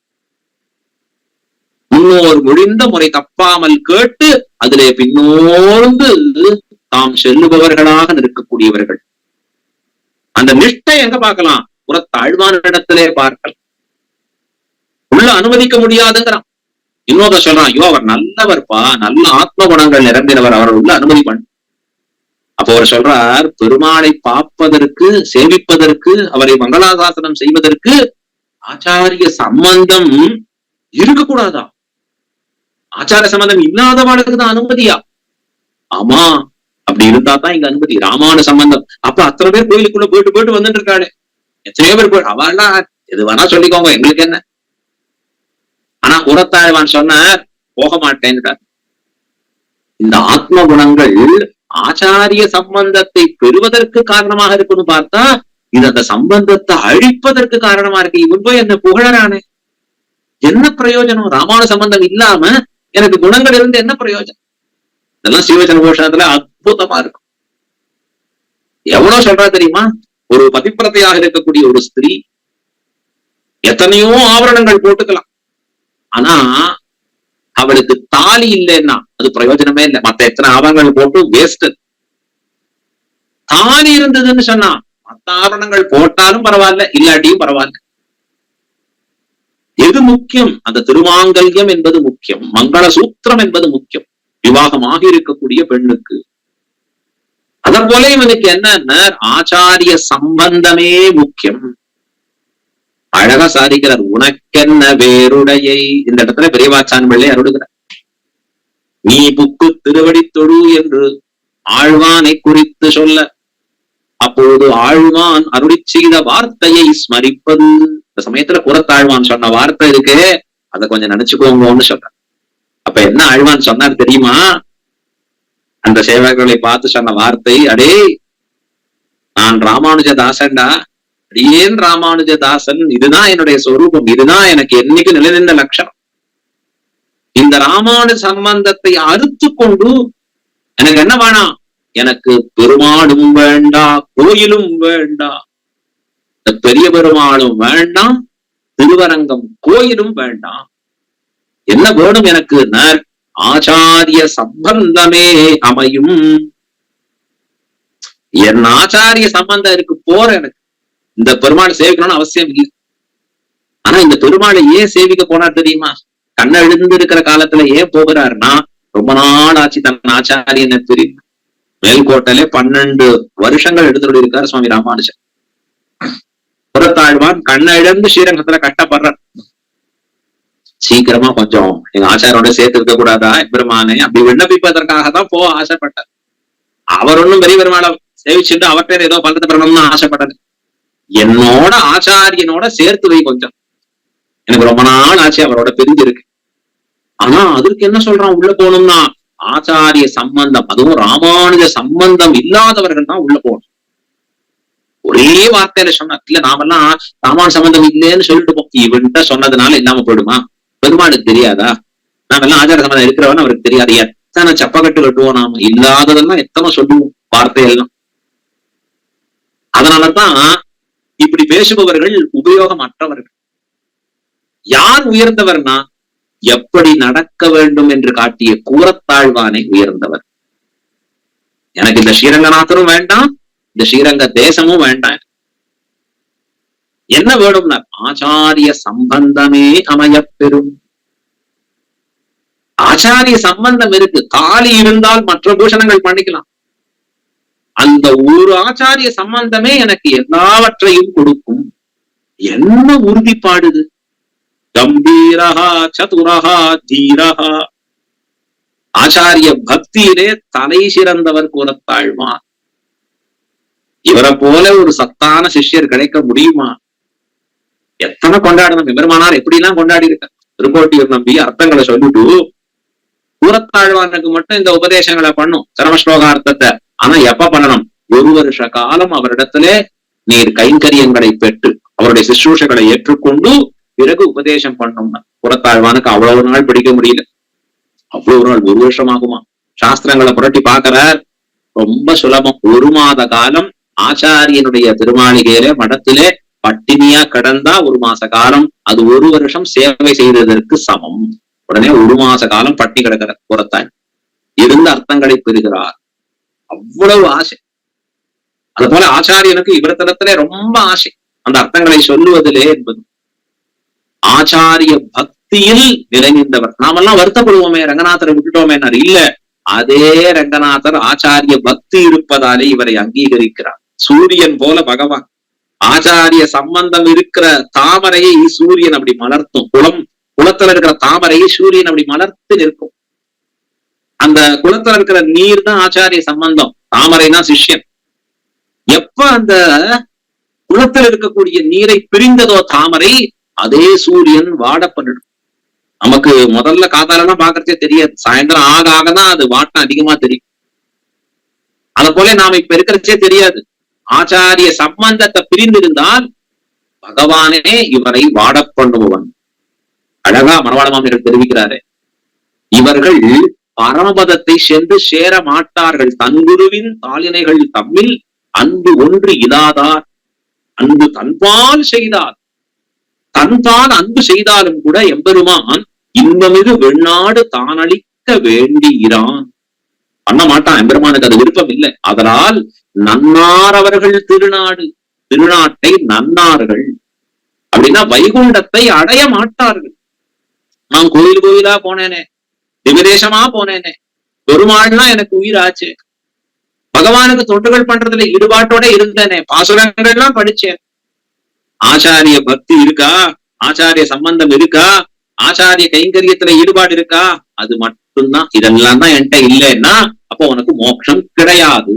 முன்னோர் முடிந்த முறை தப்பாமல் கேட்டு அதிலே பின்னோர்ந்து தாம் செல்லுபவர்களாக நிற்கக்கூடியவர்கள். அந்த நிஷ்டை எங்க பார்க்கலாம்? கூறத்தாழ்வான இடத்திலே பார்க்கலாம். உள்ள அனுமதிக்க முடியாதுங்கிறான். இன்னொரு சொல்றான், ஐயோ அவர் நல்லவர்ப்பா, நல்ல ஆத்ம குணங்கள் நிரம்பினவர், அவர் உள்ள அனுமதி பண்ண. அப்போ அவர் சொல்றார், பெருமாளை பார்ப்பதற்கு சேவிப்பதற்கு அவரை மங்களாசாசனம் செய்வதற்கு ஆச்சாரிய சம்பந்தம் இருக்கக்கூடாதா? ஆச்சார சம்பந்தம் இல்லாதவாளுக்கு தான் அனுமதியா? ஆமா, அப்படி இருந்தா தான் இங்க அனுமதி. ராமானு சம்பந்தம். அப்ப அத்தனை பேர் கோயிலுக்குள்ள போயிட்டு போயிட்டு வந்துட்டு இருக்காளே, எத்தனையோ பேர் போய் அவெல்லாம் எது வேணா சொல்லிக்கோங்க, எங்களுக்கு என்ன. ஆனா கூரத்தாழ்வான் சொன்னார், போக மாட்டேன்னுட்டார். இந்த ஆத்ம குணங்கள் ஆச்சாரிய சம்பந்தத்தை பெறுவதற்கு காரணமாக இருக்குன்னு பார்த்தா, இது அந்த சம்பந்தத்தை அழிப்பதற்கு காரணமா இருக்கு. இவன் போய் என்ன புகழறானே, என்ன பிரயோஜனம்? ராமானு சம்பந்தம் இல்லாம எனக்கு குணங்கள் இருந்து என்ன பிரயோஜனம்? இதெல்லாம் ஸ்ரீவச்சன கோஷத்துல அற்புதமா இருக்கும். எவ்வளவு சொல்றா தெரியுமா? ஒரு பதிப்பிரத்தையாக இருக்கக்கூடிய ஒரு ஸ்திரீ எத்தனையோ ஆபரணங்கள் போட்டுக்கலாம், ஆனா அவளுக்கு தாலி இல்லைன்னா அது பிரயோஜனமே இல்லை. மத்த எத்தனை ஆபரணங்கள் போட்டு வேஸ்ட். தாலி இருந்ததுன்னு சொன்னா மத்த ஆபரணங்கள் போட்டாலும் பரவாயில்ல, இல்லாட்டியும் பரவாயில்ல. எது முக்கியம்? அந்த திருமாங்கல்யம் என்பது முக்கியம், மங்கள சூத்திரம் என்பது முக்கியம் விவாகமாக இருக்கக்கூடிய பெண்ணுக்கு. அத போல இவனுக்கு என்ன, ஆச்சாரிய சம்பந்தமே முக்கியம். அழகா சாதிக்கிறார், உனக்கென்ன வேறுடையை. இந்த இடத்துல பெரியவாச்சான் பிள்ளை அருளுகிறார். நீ புக்கு திருவடி தொழு என்று ஆழ்வானை குறித்து சொல்ல, அப்போது ஆழ்வான் அருளி செய்த வார்த்தையை ஸ்மரிப்பது. இந்த சமயத்துல கூரத்தாழ்வான் சொன்ன வார்த்தை இருக்கு, அதை கொஞ்சம் நினைச்சுக்கோங்கன்னு சொல்ற. அப்ப என்ன ஆழ்வான் சொன்னார் தெரியுமா? அந்த சேவகர்களை பார்த்து சொன்ன வார்த்தை, அடே நான் ராமானுஜதாசன்டா, அடியேன் ராமானுஜதாசன், இதுதான் என்னுடைய சொரூபம், இதுதான் எனக்கு என்னைக்கு நிலைநின்ற லட்சணம். இந்த ராமானுஜ சம்பந்தத்தை அறுத்து கொண்டு எனக்கு என்ன வேணாம்? எனக்கு பெருமாளும் வேண்டா, கோயிலும் வேண்டா, பெரிய பெருமாளும் வேண்டாம், திருவரங்கம் கோயிலும் வேண்டாம். என்ன வேணும் எனக்கு? ஆச்சாரிய சம்பந்தமே அமையும். என் ஆச்சாரிய சம்பந்தம் இருக்கு போற எனக்கு. இந்த பெருமாள் சேவிக்கணும்னு அவசியம் இல்லை. ஆனா இந்த பெருமாளை ஏன் சேவிக்க போனார் தெரியுமா? கண்ணை எழுந்து இருக்கிற காலத்துல ஏன் போகிறாருன்னா, ரொம்ப நாள் ஆச்சு தன் ஆச்சாரியனை தெரியும். மேல்கோட்டையிலே 12 வருஷங்கள் எடுத்துட்டு இருக்காரு சுவாமி ராமானுஜன். புறத்தாழ்வான் கண்ணை இழந்து ஸ்ரீரங்கத்துல கட்டப்படுறார். சீக்கிரமா கொஞ்சம் எங்க ஆச்சாரோட சேர்த்து இருக்க கூடாதா பெருமானே, அப்படி விண்ணப்பிப்பதற்காக தான் போக ஆசைப்பட்டார். அவர் ஒன்னும் பெரிய பெருமாளை சேவிச்சுட்டு அவர் பேர் ஏதோ பலத்தை பெறணும்னு ஆசைப்பட்டது. என்னோட ஆச்சாரியனோட சேர்த்து வை கொஞ்சம், எனக்கு ரொம்ப நாள் ஆச்சு அவரோட பிரிஞ்சிருக்கு. ஆனா அதற்கு என்ன சொல்றான்? உள்ள போகணும்னா ஆச்சாரிய சம்பந்தம், அதுவும் ராமானுஜ சம்பந்தம் இல்லாதவர்கள் தான் உள்ள போகணும். ஒரே வார்த்தையில சொன்னா இல்ல, நாமெல்லாம் ராமானு சம்பந்தம் இல்லைன்னு சொல்லிட்டு போம். இவன்கிட்ட சொன்னதுனால இல்லாம போயிடுமா? பெருமாளுக்கு தெரியாதா? நாமெல்லாம் ஆச்சார சம்பந்தம் இருக்கிறவன்னு அவருக்கு தெரியாது. எத்தனை சப்பக்கட்டு கட்டுவோம் நாம, இல்லாததெல்லாம் எத்தனை சொல்லுவோம் வார்த்தையெல்லாம். அதனாலதான் இப்படி பேசுபவர்கள் உபயோகமற்றவர்கள். யார் உயர்ந்தவர்னா, எப்படி நடக்க வேண்டும் என்று காட்டிய கூரத்தாழ்வானை உயர்ந்தவர். எனக்கு இந்த ஸ்ரீரங்கநாதரும் வேண்டாம், இந்த ஸ்ரீரங்க தேசமும் வேண்டாம். என்ன வேணும்னா ஆச்சாரிய சம்பந்தமே அமையப்பெறும். ஆச்சாரிய சம்பந்தம் இருக்கு, தாலி இருந்தால் மற்ற பூஷணங்கள் பண்ணிக்கலாம். அந்த ஒரு ஆச்சாரிய சம்பந்தமே எனக்கு எல்லாவற்றையும் கொடுக்கும். என்ன உறுதிப்பாடுது! கம்பீரஹா சதுரஹா தீரஹா. ஆச்சாரிய பக்தியிலே தலை சிறந்தவர் கூரத்தாழ்வான். இவரை போல ஒரு சத்தான சிஷ்யர் கிடைக்க முடியுமா? எத்தனை கொண்டாடணும். பெருமானார் எப்படி எல்லாம் கொண்டாடி இருக்க. திருக்கோட்டியூர் நம்பி அர்த்தங்களை சொல்லிட்டு கூரத்தாழ்வானுக்கு மட்டும் இந்த உபதேசங்களை பண்ணும், சரமஸ்லோகார்த்தத்தை. ஆனா எப்ப பண்ணணும்? 1 வருஷ காலம் அவரிடத்திலே நீர் கைங்கரியங்களை பெற்று அவருடைய சிற்றூஷைகளை ஏற்றுக்கொண்டு பிறகு உபதேசம் பண்ணோம்னா. கூரத்தாழ்வானுக்கு அவ்வளவு நாள் படிக்க முடியல. அவ்வளவு நாள் 1 வருஷம் ஆகுமா? சாஸ்திரங்களை புரட்டி பாக்குறார், ரொம்ப சுலபம். 1 மாத காலம் ஆச்சாரியனுடைய திருமாளிகையிலே மடத்திலே பட்டினியா கடந்தா 1 மாச காலம், அது 1 வருஷம் சேவை செய்ததற்கு சமம். உடனே 1 மாச காலம் பட்டி கிடக்கிற கூரத்தாள் இருந்த அர்த்தங்களை பெறுகிறார். அவ்வளவு ஆசை. அது போல ஆச்சாரியனுக்கு இவரத்திலே ரொம்ப ஆசை அந்த அர்த்தங்களை சொல்லுவதிலே என்பது. ஆச்சாரிய பக்தியில் நிறைந்தவர். நாமெல்லாம் வருத்தப்படுவோமே, ரங்கநாதரை விட்டுட்டோமே. இல்ல, அதே ரங்கநாதர் ஆச்சாரிய பக்தி இருப்பதாலே இவரை அங்கீகரிக்கிறார். சூரியன் போல பகவான். ஆச்சாரிய சம்பந்தம் இருக்கிற தாமரையை சூரியன் அப்படி மலர்த்தும். குளத்துல இருக்கிற தாமரையை சூரியன் அப்படி மலர்த்து நிற்கும். அந்த குளத்துல இருக்கிற நீர் தான் ஆச்சாரிய சம்பந்தம், தாமரை தான் சிஷ்யன். எப்ப அந்த குளத்தில் இருக்கக்கூடிய நீரை பிரிந்ததோ தாமரை, அதே சூரியன் வாட பண்ணிடும். நமக்கு முதல்ல காத்தாலாம் பாக்குறதே தெரியாது, சாயந்தரம் ஆக ஆகதான் அது வாட்டம் அதிகமா தெரியும். அத போல நாம இப்ப இருக்கிறதே தெரியாது. ஆச்சாரிய சம்பந்தத்தை பிரிந்திருந்தால் பகவானே இவரை வாட பண்ணுபவன். அழகா மணவாள மாமியார் தெரிவிக்கிறாரு, இவர்கள் பரமபதத்தை சென்று சேர மாட்டார்கள், தன்குருவின் தாளினைகள் தம்மில் அன்பு ஒன்று இல்லாதார். அன்பு தன்பால் செய்தார், தன்பால் அன்பு செய்தாலும் கூட எம்பெருமான் இன்பமிகு வெண்ணாடு தானளிக்க வேண்டியிரான். பண்ண மாட்டான், எம்பெருமானுக்கு அது விருப்பம் இல்லை. அதனால் நன்னார் அவர்கள் திருநாடு, திருநாட்டை நன்னார்கள் அப்படின்னா வைகுண்டத்தை அடைய மாட்டார்கள். நான் கோயில் கோயிலா போனேனே, திவிதேசமா போனேனே, பெருமாள்னா எனக்கு உயிராச்சு, பகவானுக்கு தொண்டுகள் பண்றதுல ஈடுபாட்டோட இருந்தேனே, பாசுரங்கள்லாம் படிச்சேன், ஆச்சாரிய பக்தி இருக்கா, ஆச்சாரிய சம்பந்தம் இருக்கா, ஆச்சாரிய கைங்கரியத்துல ஈடுபாடு இருக்கா, அது மட்டும்தான். இதெல்லாம் தான் என்கிட்ட இல்லைன்னா அப்போ உனக்கு மோட்சம் கிடையாது.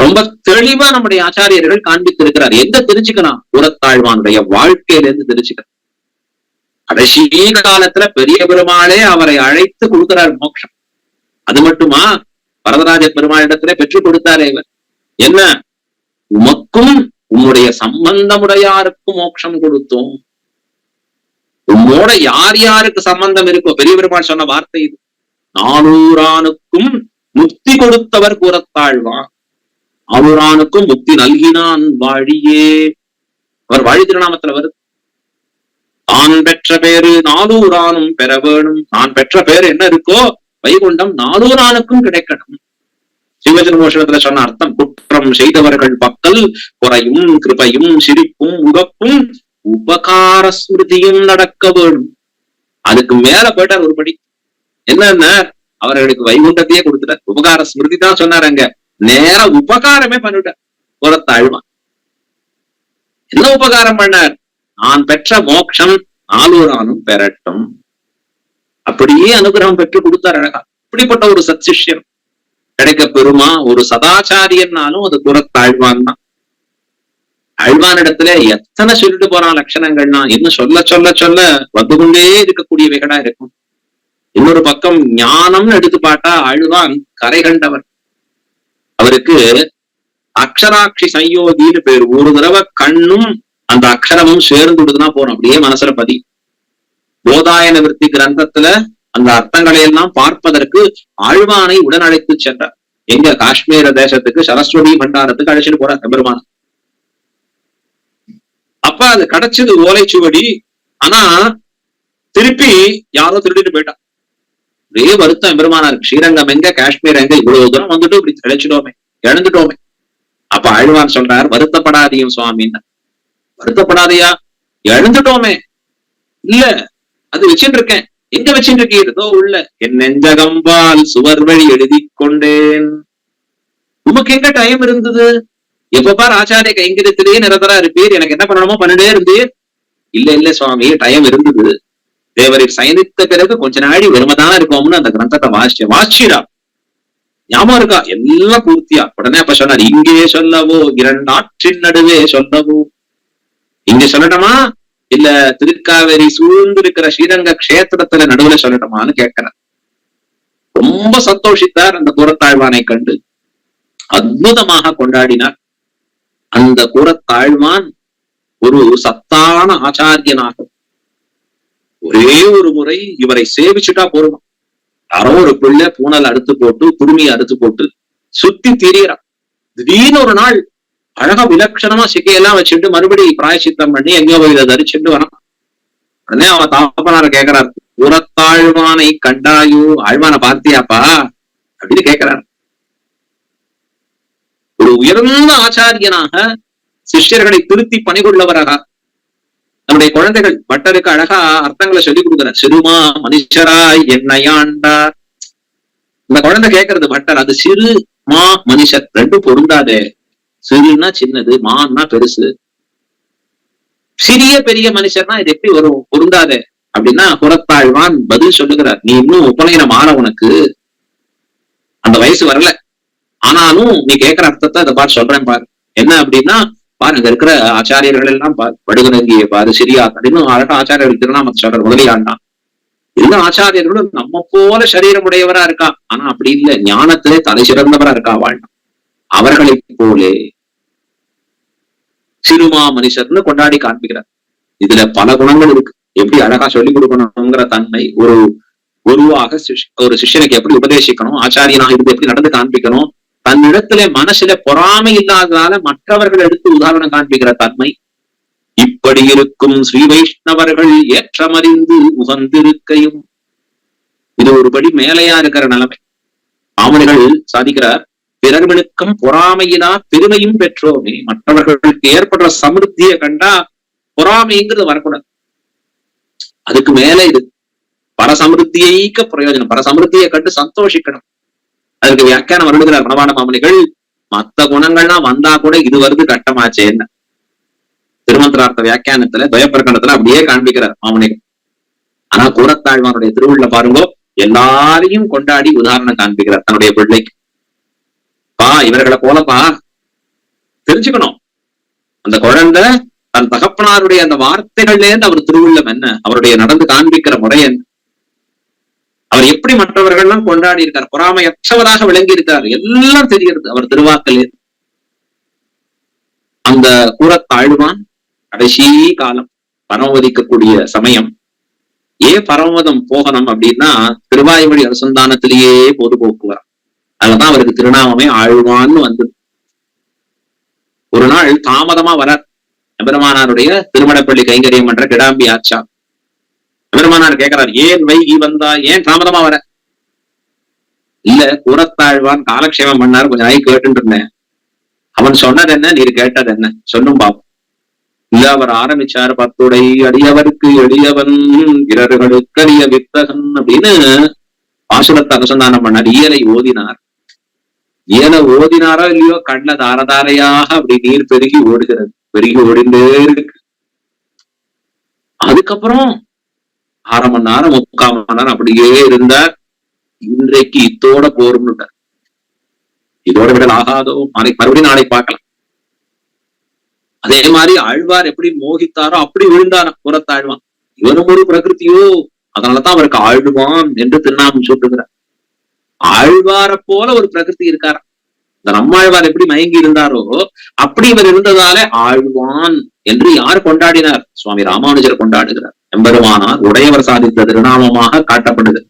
ரொம்ப தெளிவா நம்முடைய ஆச்சாரியர்கள் காண்பித்திருக்கிறார். எங்க தெரிஞ்சுக்கலாம்? கூரத்தாழ்வானுடைய வாழ்க்கையில இருந்து தெரிஞ்சுக்கலாம். கடைசி காலத்துல பெரிய பெருமாளே அவரை அழைத்து கொடுக்கிறார் மோட்சம். அது மட்டுமா, வரதராஜ பெருமாளிடத்துல பெற்றுக் கொடுத்தாரே இவர், என்ன உமக்கும் உம்முடைய சம்பந்தமுடையாருக்கும் மோட்சம் கொடுத்தோம். உம்மோட யார் யாருக்கு சம்பந்தம் இருக்கோ, பெரிய பெருமாள் சொன்ன வார்த்தை இது, 400 முக்தி கொடுத்தவர் கூரத்தாழ்வான், 400 முக்தி நல்கினான் வாழியே. அவர் வாழி திருநாமத்துல வருது, தான் பெற்ற பேரு 400 பெற வேணும். நான் பெற்ற பேரு என்ன இருக்கோ வைகுண்டம் 400 கிடைக்கணும். சிவஜன்மோஷனத்துல சொன்ன அர்த்தம், குற்றம் செய்தவர்கள் பக்கல் குறையும் கிருபையும் சிரிப்பும் உகப்பும் உபகார ஸ்மிருதியும் நடக்க வேணும். அதுக்கு மேல போயிட்டார் ஒருபடி. என்னன்னா அவர்களுக்கு வைகுண்டத்தையே கொடுத்துட்டார். உபகார ஸ்மிருதி தான் சொன்னார், அங்க நேர உபகாரமே பண்ணிவிட்டார் கூரத்தாழ்வான். என்ன உபகாரம் பண்ணார்? நான் பெற்ற மோட்சம் 400 பெறட்டும். அப்படியே அனுகிரகம் பெற்று கொடுத்தார் அழகா. இப்படிப்பட்ட ஒரு சத் சிஷ்யன் கிடைக்க பெருமா. ஒரு சதாச்சாரியன்னாலும் அது கூரத்தாழ்வான் தான். ஆழ்வானிடத்துல எத்தனை சொல்லிட்டு போறான் லட்சணங்கள்னா, இன்னும் சொல்ல சொல்ல சொல்ல வந்து கொண்டே இருக்கக்கூடியவைகளா இருக்கும். இன்னொரு பக்கம் ஞானம்னு எடுத்து பார்த்தா ஆழ்வான் கரை கண்டவர். அவருக்கு அக்ஷராட்சி சயோகின்னு பேர். ஒரு தடவை கண்ணும் அந்த அக்ஷரமும் சேர்ந்துடுதுன்னா போறோம், அப்படியே மனசுல பதி. போதாயன விருத்தி கிரந்தத்துல அந்த அர்த்தங்களை எல்லாம் பார்ப்பதற்கு ஆழ்வானை உடன் அழைத்து சென்றார். எங்க? காஷ்மீர தேசத்துக்கு சரஸ்வதி பண்டாரத்துக்கு அழைச்சிட்டு போறார் பெருமான். அப்ப அது கிடைச்சது ஓலைச்சுவடி. ஆனா திருப்பி யாரோ திருடிட்டு போயிட்டான். ஒரே வருத்தம் பெருமானார், ஸ்ரீரங்கம் எங்க, காஷ்மீர் எங்க, இவ்வளவு தூரம் வந்துட்டு இப்படி கிடைச்சிட்டோமே, இழந்துட்டோமே. அப்ப ஆழ்வான் சொல்றார், வருத்தப்படாதீங்க சுவாமின்னு. வருத்தப்படாதையா? இழந்துட்டோமே. இல்ல, அது வச்சுட்டு இருக்கேன். எங்க வச்சுட்டு இருக்கீர்? ஏதோ உள்ள என் நெஞ்சகம்பால் சுவர் வழி எழுதி கொண்டேன். உமக்கு எங்க டைம் இருந்தது? எப்ப பார் ஆச்சாரிய கைங்கரியத்திலேயே நிரந்தரா இருப்பீர், எனக்கு என்ன பண்ணணுமோ பண்ணிட்டே இருந்தீர். இல்ல இல்ல சுவாமி, டைம் இருந்தது. தேவரை சயனித்த பிறகு கொஞ்ச நாடி வெறுமதான் இருக்கோம்னு அந்த கிரந்தத்தை வாசிடா. ஞாபகம் இருக்கா? எல்லாம் பூர்த்தியா. உடனே அப்ப சொன்னார், இங்கே சொல்லவோ 2 ஆற்றின் நடுவே சொல்லவோ. இங்க சொல்லட்டுமா இல்ல திருக்காவேரி சூழ்ந்து இருக்கிற ஸ்ரீரங்க கஷேத்திரத்துல நடுவுல சொல்லட்டுமான்னு கேட்கிறார். ரொம்ப சந்தோஷித்தார் அந்த கூரத்தாழ்வானை கண்டு, அற்புதமாக கொண்டாடினார். அந்த கூரத்தாழ்வான் ஒரு சத்தான ஆச்சாரியனாக ஒரே ஒரு முறை இவரை சேவிச்சுட்டா போருமா. யாரோ ஒரு பிள்ளை பூனல் அறுத்து போட்டு குடுமியை அறுத்து போட்டு சுத்தி திரியறான். திடீர்னு ஒரு நாள் அழகா விலட்சணமா சிக்கையெல்லாம் வச்சுட்டு மறுபடி பிராயசித்தம் பண்ணி எங்கேயோ போய் இதை தரிச்சுட்டு வரான். உடனே அவன் தாப்பனார கேட்கிறார், கூரத்தாழ்வானை கண்டாயோ, ஆழ்வானை பார்த்தியாப்பா அப்படின்னு கேட்கிறார். ஒரு உயர்ந்த ஆச்சாரியனாக சிஷ்யர்களை திருத்தி பணிகொள்ளவராக நம்முடைய குழந்தைகள் பட்டருக்கு அழகா அர்த்தங்களை சொல்லிக் கொடுக்கிறார். சிறுமா மனுஷராய் என்னையாண்டார். இந்த குழந்தை கேட்கறது பட்டர், அது சிறு மா மனுஷர் ரெண்டும் பொருந்தாதே. சிறுன்னா சின்னது, மான்னா பெருசு. சிறிய பெரிய மனுஷர்னா இது எப்படி வரும்? பொருந்தாதே அப்படின்னா புறத்தாழ்வான் பதில் சொல்லுகிறார், நீ இன்னும் உபநயனம் ஆன, உனக்கு அந்த வயசு வரல, ஆனாலும் நீ கேட்கிற அர்த்தத்தை அதை பாரு சொல்றேன் பாரு. என்ன அப்படின்னா, பாரு அங்க இருக்கிற ஆச்சாரியர்கள் எல்லாம் பாரு, வடுகநங்கியை பாரு, சிரியா அப்படின்னு அழகா ஆச்சாரியர்கள் திருநாமத்தை சொல்ற முதலியாண்டான். எல்லா ஆச்சாரியர்களும் நம்ம போல சரீரம் உடையவரா இருக்கா, ஆனா அப்படி இல்லை, ஞானத்திலே தலை சிறந்தவரா இருக்கா வாழ்நாள். அவர்களை போலே சிறுமா மனுஷர்னு கொண்டாடி காண்பிக்கிறார். இதுல பல குணங்கள் இருக்கு. எப்படி அழகா சொல்லிக் கொடுக்கணுங்கிற தன்மை, ஒரு குருவாக ஒரு சிஷ்யனுக்கு எப்படி உபதேசிக்கணும், ஆச்சாரியனாக இருந்து எப்படி நடந்து காண்பிக்கணும், தன்னிடத்துல மனசுல பொறாமை இல்லாததால மற்றவர்கள் எடுத்து உதாரணம் காண்பிக்கிற தன்மை, இப்படி இருக்கும் ஸ்ரீ வைஷ்ணவர்கள் ஏற்றமறிந்து உகந்திருக்கையும், இது ஒருபடி மேலையா இருக்கிற நிலைமை. பாமணிகள் சாதிக்கிறார், பிறர்களுக்கும் பொறாமையினா பெருமையும் பெற்றோமே. மற்றவர்களுக்கு ஏற்படுற சமிருத்தியை கண்டா பொறாமைங்கிறது வரக்கூடாது, அதுக்கு மேல இது பரசமிருத்தியைக்க பிரயோஜனம், பரசமிருத்தியை கண்டு சந்தோஷிக்கணும். அதுக்கு வியாக்கியானம் வருகிறார் மணவாள மாமணிகள், மத்த குணங்கள்லாம் வந்தா கூட இது வருது கட்டமாச்சே என்ன. திருமந்திரார்த்த வியாக்கியானத்துல துவயப்பிரகடனத்துல அப்படியே காண்பிக்கிறார் மாமணிகள். ஆனா கூரத்தாழ்வானுடைய திருவுள்ள பாருங்கோ, எல்லாரையும் கொண்டாடி உதாரணம் காண்பிக்கிறார் தன்னுடைய பிள்ளைக்கு. பா இவர்களை போலப்பா தெரிஞ்சுக்கணும், அந்த குழந்தை தன் தகப்பனாருடைய அந்த வார்த்தைகள்ல இருந்து அவர் திருவுள்ளம் என்ன, அவருடைய நடந்து காண்பிக்கிற முறை என்ன, அவர் எப்படி மற்றவர்கள்லாம் கொண்டாடி இருக்கார், பொறாமையற்றவராக விளங்கி இருக்கார், எல்லாம் தெரிகிறது அவர் திருவாக்கல். அந்த கூரத்தாழ்வான் கடைசி காலம் பரமவதிக்கக்கூடிய சமயம். ஏன் பரமவதம் போகணும் அப்படின்னா, திருவாய்மொழி அனுசந்தானத்திலேயே பொதுபோக்குவார். அதுதான் அவருக்கு திருநாமமே ஆழ்வான்னு வந்தது. ஒரு நாள் தாமதமா வரார் எம்பெருமானாருடைய திருமணப்பள்ளி கைங்கரியம் என்ற கிடாம்பி ஆச்சா. எம்பெருமானார் கேட்கிறார், ஏன் வைகி வந்தா, ஏன் தாமதமா வர? இல்ல கூரத்தாழ்வான் காலக்ஷேமம் பண்ணாரு, கொஞ்சம் நாய் கேட்டு இருந்தேன். அவன் சொன்னது என்ன, நீர் கேட்டது என்ன, சொல்லும் பாப்போம். இல்ல அவர் ஆரம்பிச்சார், பத்துடை அடியவருக்கு எளியவன் பிறர்களுக்கு அரிய வித்தகன் அப்படின்னு பாசுரத்தை அனுசந்தானம் பண்ணார். இயலை ஓதினார். இயலை ஓதினாரோ இல்லையோ, கண்ல தாரதாரையாக அப்படி நீர் பெருகி ஓடுகிறது, பெருகி ஓடிண்டே இருக்கு. அதுக்கப்புறம் 1/2 மணி நேரம் 3/4 மணி நேரம் அப்படியே இருந்தார். இன்றைக்கு இத்தோட போரும்னுட்டார். இதோட விடல் ஆகாதோ, மறுபடியும் நாளை பார்க்கலாம். அதே மாதிரி ஆழ்வார் எப்படி மோகித்தாரோ அப்படி விழுந்தார் புறத்தாழ்வான். இவனும் ஒரு பிரகிருத்தியோ, அதனாலதான் அவருக்கு ஆழ்வான் என்று திருநாமம் சொல்லுகிறார். ஆழ்வார போல ஒரு பிரகிருதி இருக்கார். இந்த நம்மாழ்வார் எப்படி மயங்கி இருந்தாரோ அப்படி இவர் இருந்ததால ஆழ்வான் என்று யார் கொண்டாடினார்? சுவாமி ராமானுஜர் கொண்டாடுகிறார். எம்பெருமானார் உடையவர் சாதித்த திருநாமமாக காட்டப்படுது.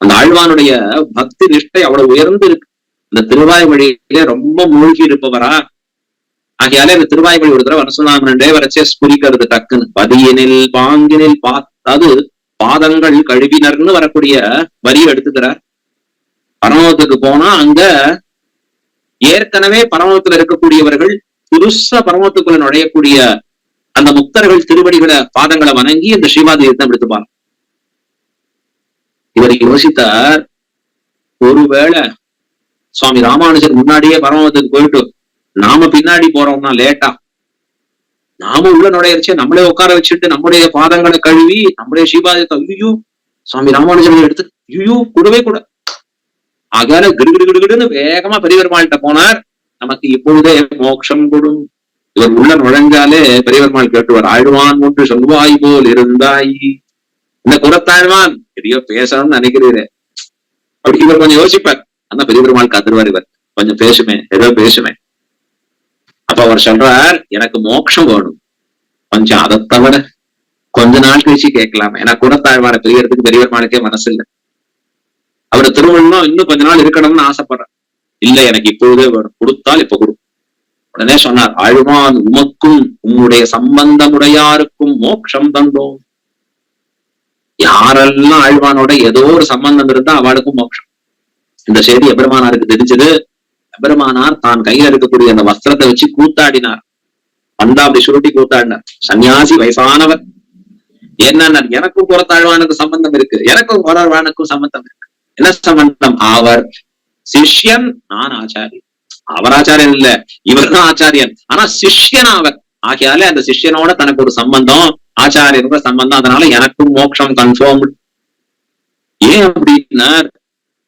அந்த ஆழ்வானுடைய பக்தி நிஷ்டை அவ்வளவு உயர்ந்து இருக்கு. இந்த திருவாய்மொழியில ரொம்ப மூழ்கி இருப்பவரா. ஆகையால இந்த திருவாய்மொழி ஒரு தடவை அனுசந்தானே வரைச்சே ஸ்புரிக்கிறது டக்குன்னு. பதியினில் பாங்கினில் அது பாதங்கள் கழுவினர்னு வரக்கூடிய வரியை எடுத்துக்கிறார். பரமத்துக்கு போனா அங்க ஏற்கனவே பரமத்துல இருக்கக்கூடியவர்கள் புதுசா பரமத்துக்குள்ள நுழையக்கூடிய அந்த முக்தர்கள் திருவடிகளை பாதங்களை வணங்கி அந்த ஸ்ரீவாதீர்த்தம் எடுத்துப்பாங்க. இவர் யோசித்தார், ஒருவேளை சுவாமி ராமானுஜர் முன்னாடியே பரமத்துக்கு போயிட்டு நாம பின்னாடி போறோம்னா லேட்டா, நாம உள்ள நுழையச்சே நம்மளே உட்கார வச்சுட்டு நம்முடைய பாதங்களை கழுவி நம்முடைய ஸ்ரீபாதத்தை ஐயோ சுவாமி ராமானுஜர் எடுத்து ஐயோ கூடவே கூட. ஆகால கிடுகிடுகிடுன்னு வேகமா பெரியவர்மாள்கிட்ட போனார். நமக்கு இப்பொழுதே மோட்சம் கொடும். இவர் உள்ள நுழைஞ்சாலே பெரியவர்மாள் கேட்டுவார், ஆழ்வான் ஒன்று சொல்வாய் போல் இருந்தாய். இந்த குரத்தாழ்வான் எதையோ பேசணும்னு நினைக்கிறீரே அப்படி இவர் கொஞ்சம் யோசிப்பார். அந்த பெரியவர்மாள் காத்துருவார், இவர் கொஞ்சம் பேசுமே, ஏதோ பேசுமே. அப்ப அவர் சொல்றார், எனக்கு மோட்சம் வேணும், கொஞ்சம் அதை தவிர கொஞ்ச நாள் கழிச்சு கேட்கலாமே. ஏன்னா குரத்தாழ்வான பெரியறதுக்கு பெரியவர்மானுக்கே மனசு இல்லை. அவரு திருமணம் இன்னும் கொஞ்ச நாள் இருக்கணும்னு ஆசைப்படுற. இல்ல எனக்கு இப்பொழுதே வேணும், கொடுத்தால் இப்ப கொடு. உடனே சொன்னார், ஆழ்வான் உமக்கும் உம்முடைய சம்பந்தமுடையாருக்கும் மோட்சம் தந்தோம். யாரெல்லாம் ஆழ்வானோட ஏதோ ஒரு சம்பந்தம் இருந்தா அவளுக்கும் மோட்சம். இந்த செய்தி எபெருமானாருக்கு தெரிஞ்சது. எபெருமானார் தான் கையில இருக்கக்கூடிய அந்த வஸ்திரத்தை வச்சு கூத்தாடினார். வந்தா அப்படி சுருட்டி கூத்தாடினார். சன்னியாசி வயசானவர். என்ன, எனக்கும் குரத்தாழ்வானுக்கு சம்பந்தம் இருக்கு, எனக்கும் குரத்தாழ்வானுக்கும் சம்பந்தம் இருக்கு. என்ன சம்பந்தம்? அவர் சிஷ்யன், நான் ஆச்சாரியன். அவர் ஆச்சாரியன் இல்ல, இவர் தான் ஆச்சாரியன், ஆனா சிஷ்யன் அவர். ஆகையாலே அந்த சிஷ்யனோட தனக்கு ஒரு சம்பந்தம். ஆச்சாரியரோட சம்பந்தம், அதனால எனக்கும் மோட்சம் கன்ஃபார்ம். ஏன் அப்படின்னா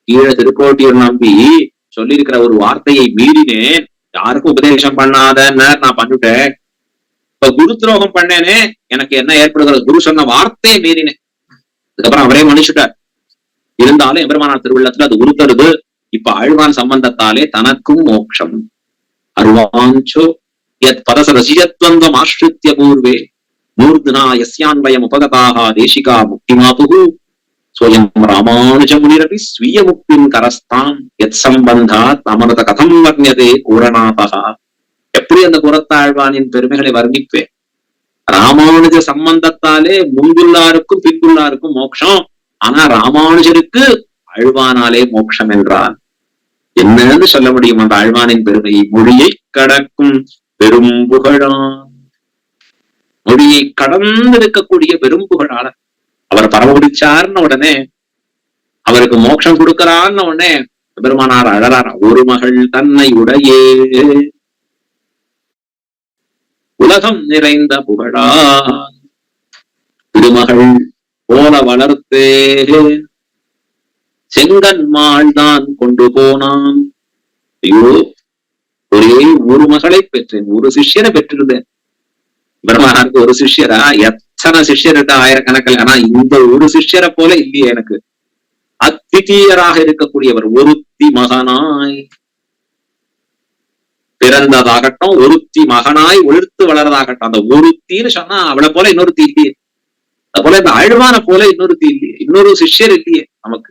கீழே திருக்கோட்டியூர் நம்பி சொல்லியிருக்கிற ஒரு வார்த்தையை மீறினேன், யாருக்கும் உபதேசம் பண்ணாதன்னு நான் பண்ணிட்டேன். இப்ப குரு துரோகம் பண்ணேனே, எனக்கு என்ன ஏற்படுகிறது? குரு சொன்ன வார்த்தையை மீறினேன். அதுக்கப்புறம் அவரே மன்னிச்சுட்டார். இருந்தாலும் எம்பெருமானார் திருவுள்ளத்துல அது உறுத்தருது. இப்ப ஆழ்வான் சம்பந்தத்தாலே தனக்கும் மோட்சம். அருவாஞ்சோ யத் பதசரசியத்வந்தம் ஆஸ்ரித்ய பூர்வே மூர்த்னா யஸ்யான்வயம் உபகதாக தேசிகா முக்திமாபுகு ஸ்வயம் ராமானுஜ முனிரபி ஸ்வீய முக்திம் கரஸ்தாம் யத் சம்பந்தாத் அமரத கதம் வர்ணியதே கூரநாதா. எப்படி அந்த குரத்தாழ்வானின் பெருமைகளை வர்ணிப்பேன்? ராமானுஜ சம்பந்தத்தாலே முன்புள்ளாருக்கும் பின்புள்ளாருக்கும் மோட்சம். ஆனா ராமானுஜருக்கு ஆழ்வானாலே மோட்சம் என்றால் என்னன்னு சொல்ல முடியும் அந்த ஆழ்வானின் பெருமையை? மொழியை கடக்கும் பெரும் புகழான், மொழியை கடந்து இருக்கக்கூடிய பெரும் புகழாளர். அவர் பரமபிடிச்சார்னு உடனே, அவருக்கு மோட்சம் கொடுக்கிறான்னு உடனே பெருமானார் அழறார். ஒரு மகள் தன்னை உடையே உலகம் நிறைந்த புகழா திருமகள் போல வளர்த்தே செங்கன்மாள் தான் கொண்டு போனான். ஐயோ, ஒரே ஒரு மகளை பெற்றேன், ஒரு சிஷ்யனை பெற்றிருந்தேன். பெருமானாருக்கு ஒரு சிஷ்யரா? எத்தனை சிஷ்யர் இருக்க, ஆயிரக்கணக்கில். ஆனா இந்த ஒரு சிஷ்யரை போல இல்லையே எனக்கு. அத்விதீயராக இருக்கக்கூடியவர், ஒருத்தி மகனாய் பிறந்ததாகட்டும், ஒருத்தி மகனாய் ஒழுத்து வளர்றதாகட்டும். அந்த ஒருத்தின்னு சொன்னா அவளை போல இன்னொருத்தி இல்லையே. அது போல இந்த ஆழ்வான போல இன்னொருத்தி இல்லையே, இன்னொரு சிஷ்யர் இல்லையே நமக்கு.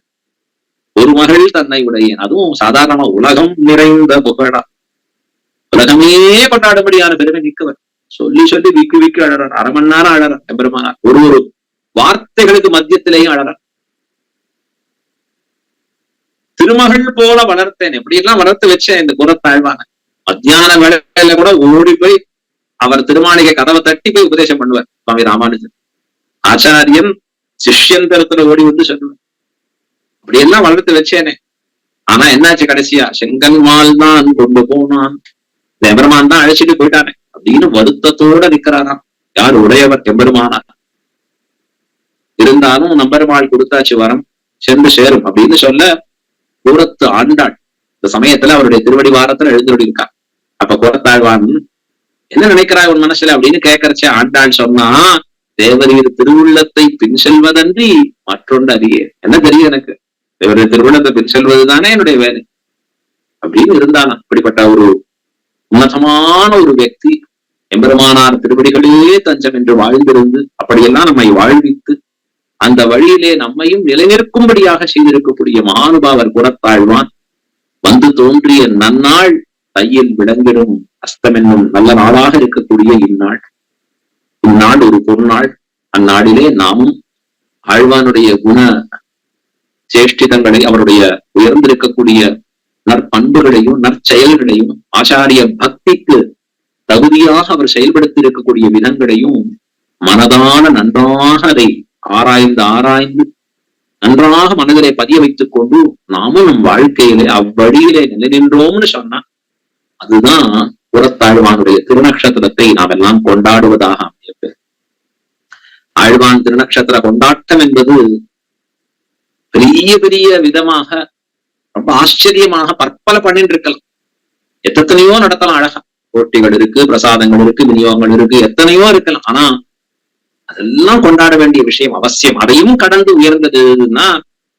ஒரு மகள் தன்னை உடையேன், அதுவும் சாதாரணமா உலகம் நிறைந்த புகழா, உலகமே கொண்டாடும்படியான பெருமை மிக்கவர். சொல்லி சொல்லி விக்கு விக்கு அழறார். அரை மணி நேரம் அழறார் எம்பெருமானார். ஒரு ஒரு வார்த்தைகளுக்கு மத்தியத்திலேயும் அழறார். திருமகள் போல வளர்த்தேன், எப்படி எல்லாம் வளர்த்து வச்சேன் இந்த குரத்தாழ்வான. மத்தியான வேளையில கூட ஓடி போய் அவர் திருமாளிகை கதவை தட்டி போய் உபதேசம் பண்ணுவார் சுவாமி ராமானுஜன். ஆச்சாரியன் சிஷ்யன் தரத்துல ஓடி வந்து சொல்லுவார், அப்படி எல்லாம் வளர்த்து வச்சேனே. ஆனா என்னாச்சு கடைசியா? செங்கன்மால் தான் கொண்டு போனான், எம்பெருமான் தான் அழைச்சிட்டு போயிட்டானே அப்படின்னு வருத்தத்தோட நிக்கிறாராம். யார்? உடையவர் எம்பெருமானார். இருந்தாலும் நம்பெருமாள் கொடுத்தாச்சு வரம், சென்று சேரும் அப்படின்னு சொல்ல கூரத்து ஆண்டாள் இந்த சமயத்துல அவருடைய திருவடி வாரத்துல எழுந்தருளி இருக்கா. அப்ப கூரத்தாழ்வான் என்ன நினைக்கிறாய் உன் மனசுல அப்படின்னு கேட்கறச்சே ஆண்டாள் சொன்னா, தேவரீர் திருவுள்ளத்தை பின் செல்வதன்றி மற்றொன்று அறிய. என்ன தெரியும் எனக்கு? தேவரீர் திருவுள்ளத்தை பின் செல்வதுதானே என்னுடைய வேலை அப்படின்னு இருந்தாலும். அப்படிப்பட்ட ஒரு உன்னதமான ஒரு వ్యక్తి எம்பெருமானார் திருவடிகளே தஞ்சம் என்று வாழ்ந்திருந்து அப்படியெல்லாம் நம்மை வாழ்வித்து அந்த வழியிலே நம்மையும் நிலைநிற்கும்படியாக செய்திருக்கக்கூடிய மகானுபாவர் குரத்தாழ்வான் வந்து தோன்றிய நன்னாள் தையில் விளங்கிடும் அஸ்தம் என்னும் நல்ல நாளாக இருக்கக்கூடிய இந்நாள். இந்நாள் ஒரு பொருநாள். அந்நாளிலே நாமும் ஆழ்வானுடைய குண சேஷ்டிதங்களை, அவருடைய உயர்ந்திருக்கக்கூடிய நற்பண்புகளையும் நற்செயல்களையும், ஆச்சாரிய பக்திக்கு தகுதியாக அவர் செயல்படுத்தி இருக்கக்கூடிய விதங்களையும் மனதான நன்றாக அதை ஆராய்ந்து நன்றாக மனதிலே பதிய வைத்துக் கொண்டு நாமும் நம் வாழ்க்கையிலே அவ்வழியிலே நிலைநின்றோம்னு சொன்னா அதுதான் புறத்தாழ்வானுடைய திருநக்ஷத்திரத்தை நாம் எல்லாம் கொண்டாடுவதாக அமையது. ஆழ்வான் திருநக்ஷத்திர கொண்டாட்டம் என்பது பெரிய பெரிய விதமாக ரொம்ப ஆச்சரியமாக பற்பல பண்ணிட்டு இருக்கலாம். எத்தனையோ நடத்தலாம். அழகா போட்டிகள் இருக்கு, பிரசாதங்கள் இருக்கு, விநியோகங்கள் இருக்கு, எத்தனையோ இருக்கலாம். ஆனா அதெல்லாம் கொண்டாட வேண்டிய விஷயம் அவசியம். அதையும் கடந்து உயர்ந்ததுன்னா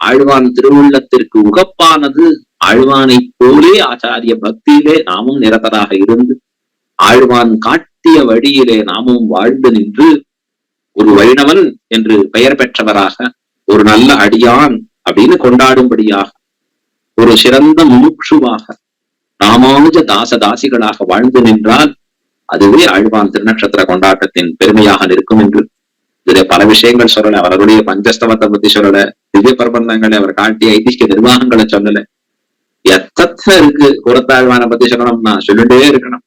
ஆழ்வான் திருவுள்ளத்திற்கு உகப்பானது. ஆழ்வானை போலே ஆச்சாரிய பக்தியிலே நாமும் நிரதராக இருந்து ஆழ்வான் காட்டிய வழியிலே நாமும் வாழ்ந்து நின்று ஒரு வைணவன் என்று பெயர் பெற்றவராக, ஒரு நல்ல அடியான் அப்படின்னு கொண்டாடும்படியாக, ஒரு சிறந்த முமுட்சுவாக ராமானுஜ தாசதாசிகளாக வாழ்ந்து நின்றால் அதுவே ஆழ்வான் திருநக்ஷத்திர கொண்டாட்டத்தின் பெருமையாக நிற்கும் என்று இதுல பல விஷயங்கள் சொல்லல. அவருடைய பஞ்சஸ்தவத்தை பத்தி சொல்லல, திவ்ய பிரபந்தங்களை அவர் காட்டிய ஐதிஷ்ய நிர்வாகங்களை சொல்லல. எத்தனை இருக்கு கூரத்தாழ்வான பத்தி சொல்லணும்னா சொல்லிட்டே இருக்கணும்.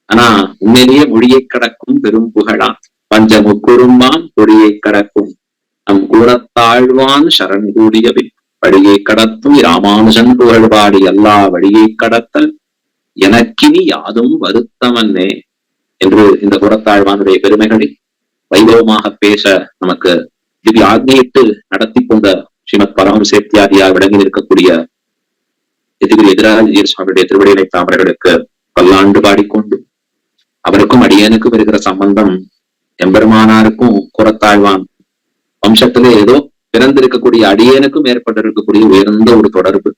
ஆனா உண்மையிலேயே மொழியை கடக்கும் பெரும் புகழா பஞ்ச முக்குறும்பாம் பொழியை கடக்கும் நம் கூரத்தாழ்வான் சரண் கூடியவை வழியை கடத்தும் ராமானுஜன் புகழ்பாடி எல்லா வழியை கடத்தல் எனக்கினி யாதும் வருத்தமன்னே என்று இந்த கூரத்தாழ்வானுடைய பெருமைகளை வைபவமாக பேச நமக்கு திவ்ய ஆக்ஞையிட்டு நடத்தி கொண்ட ஸ்ரீமத் பரமஹம்சேத்தியாதியா விளங்கி இருக்கக்கூடிய எதிரி எதிராஜர் சுவாமியுடைய திருவடிகளை தாமரைகளுக்கு பல்லாண்டு பாடிக்கொண்டு அவருக்கும் அடியனுக்கும் இருக்கிற சம்பந்தம் எம்பெருமானாருக்கும் குரத்தாழ்வான் வம்சத்திலே ஏதோ பிறந்திருக்கக்கூடிய அடியனுக்கும் ஏற்பட்டிருக்கக்கூடிய உயர்ந்த ஒரு தொடர்பு.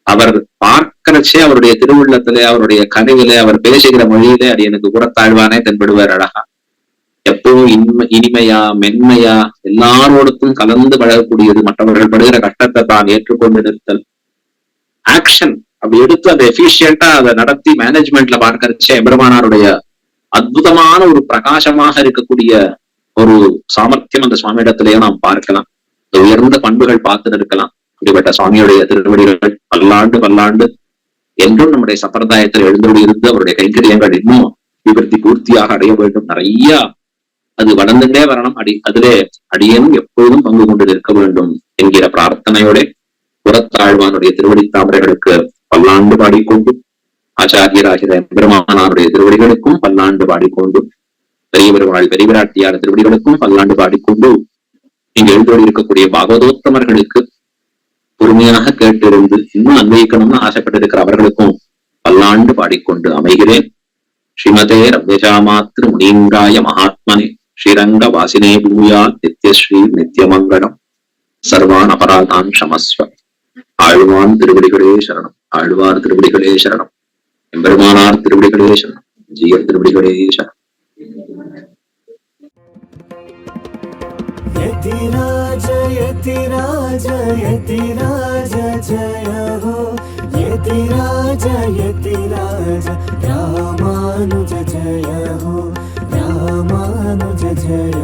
அவர் பார்க்கிறச்சே அவருடைய திருவுள்ளத்திலே அவருடைய கதையிலே அவர் பேசுகிற மொழியிலே அடியனுக்கு குரத்தாழ்வானே தென்படுவார். அழகா எப்பவும் இனிமையா மென்மையா எல்லாரோடத்தும் கலந்து பழகக்கூடியது, மற்றவர்கள் படுகிற கஷ்டத்தை தான் ஏற்றுக்கொண்டு நிறுத்தல், ஆக்ஷன் அப்படி எடுத்து அதை எஃபிஷியன்டா அதை நடத்தி மேனேஜ்மெண்ட்ல பார்க்கறச்சே எம்பெருமானாருடைய அற்புதமான ஒரு பிரகாசமாக இருக்கக்கூடிய ஒரு சாமர்த்தியம் அந்த சுவாமியிடத்திலேயே நாம் பார்க்கலாம். உயர்ந்த பண்புகள் பார்த்து இருக்கலாம். அப்படிப்பட்ட சுவாமியுடைய திருவடிகள் பல்லாண்டு பல்லாண்டு என்றும் நம்முடைய சம்பிரதாயத்தில் எழுந்தோடு இருந்து அவருடைய கைங்கரியங்கள் இன்னும் விபத்தி பூர்த்தியாக அடைய வேண்டும். நிறைய அது வளர்ந்துட்டே வரணும். அதிலே அடியேனும் எப்பொழுதும் பங்கு கொண்டு நிற்க வேண்டும் என்கிற பிரார்த்தனையோட புறத்தாழ்வானுடைய திருவடி தாமரைகளுக்கு பல்லாண்டு பாடிக்கொண்டு, ஆச்சாரியராகிற பெருமானாருடைய திருவடிகளுக்கும் பல்லாண்டு பாடிக்கொண்டு, பெரியவர்கள் பெரியவராட்டியார் திருவடிகளுக்கும் பல்லாண்டு பாடிக்கொண்டு, இங்க எழுந்தோடி இருக்கக்கூடிய பாகவதோத்தமர்களுக்கு பொறுமையாக கேட்டிருந்து இன்னும் அன்வயிக்கணும்னு ஆசைப்பட்டிருக்கிற அவர்களுக்கும் பல்லாண்டு பாடிக்கொண்டு அமைகிறேன். ஸ்ரீமதே ரவ்யஜாமாத்ரு முனீந்திராய மகாத்மனே ஸ்ரீரங்க வாசினே பூயா நித்யஸ்ரீ நித்யமங்கலம் சர்வான் அபராதான் க்ஷமஸ்வ. ஆழ்வான் திருவடிகளே சரணம், ஆழ்வார் திருவடிகளே சரணம், எம்பெருமானார் திருவடிகளே சரணம், ஜீயர் திருவடிகளே சரணம். यतिराज यतिराज यतिराज जय हो, यतिराज यतिराज रामानुज जय हो, रामानुज जय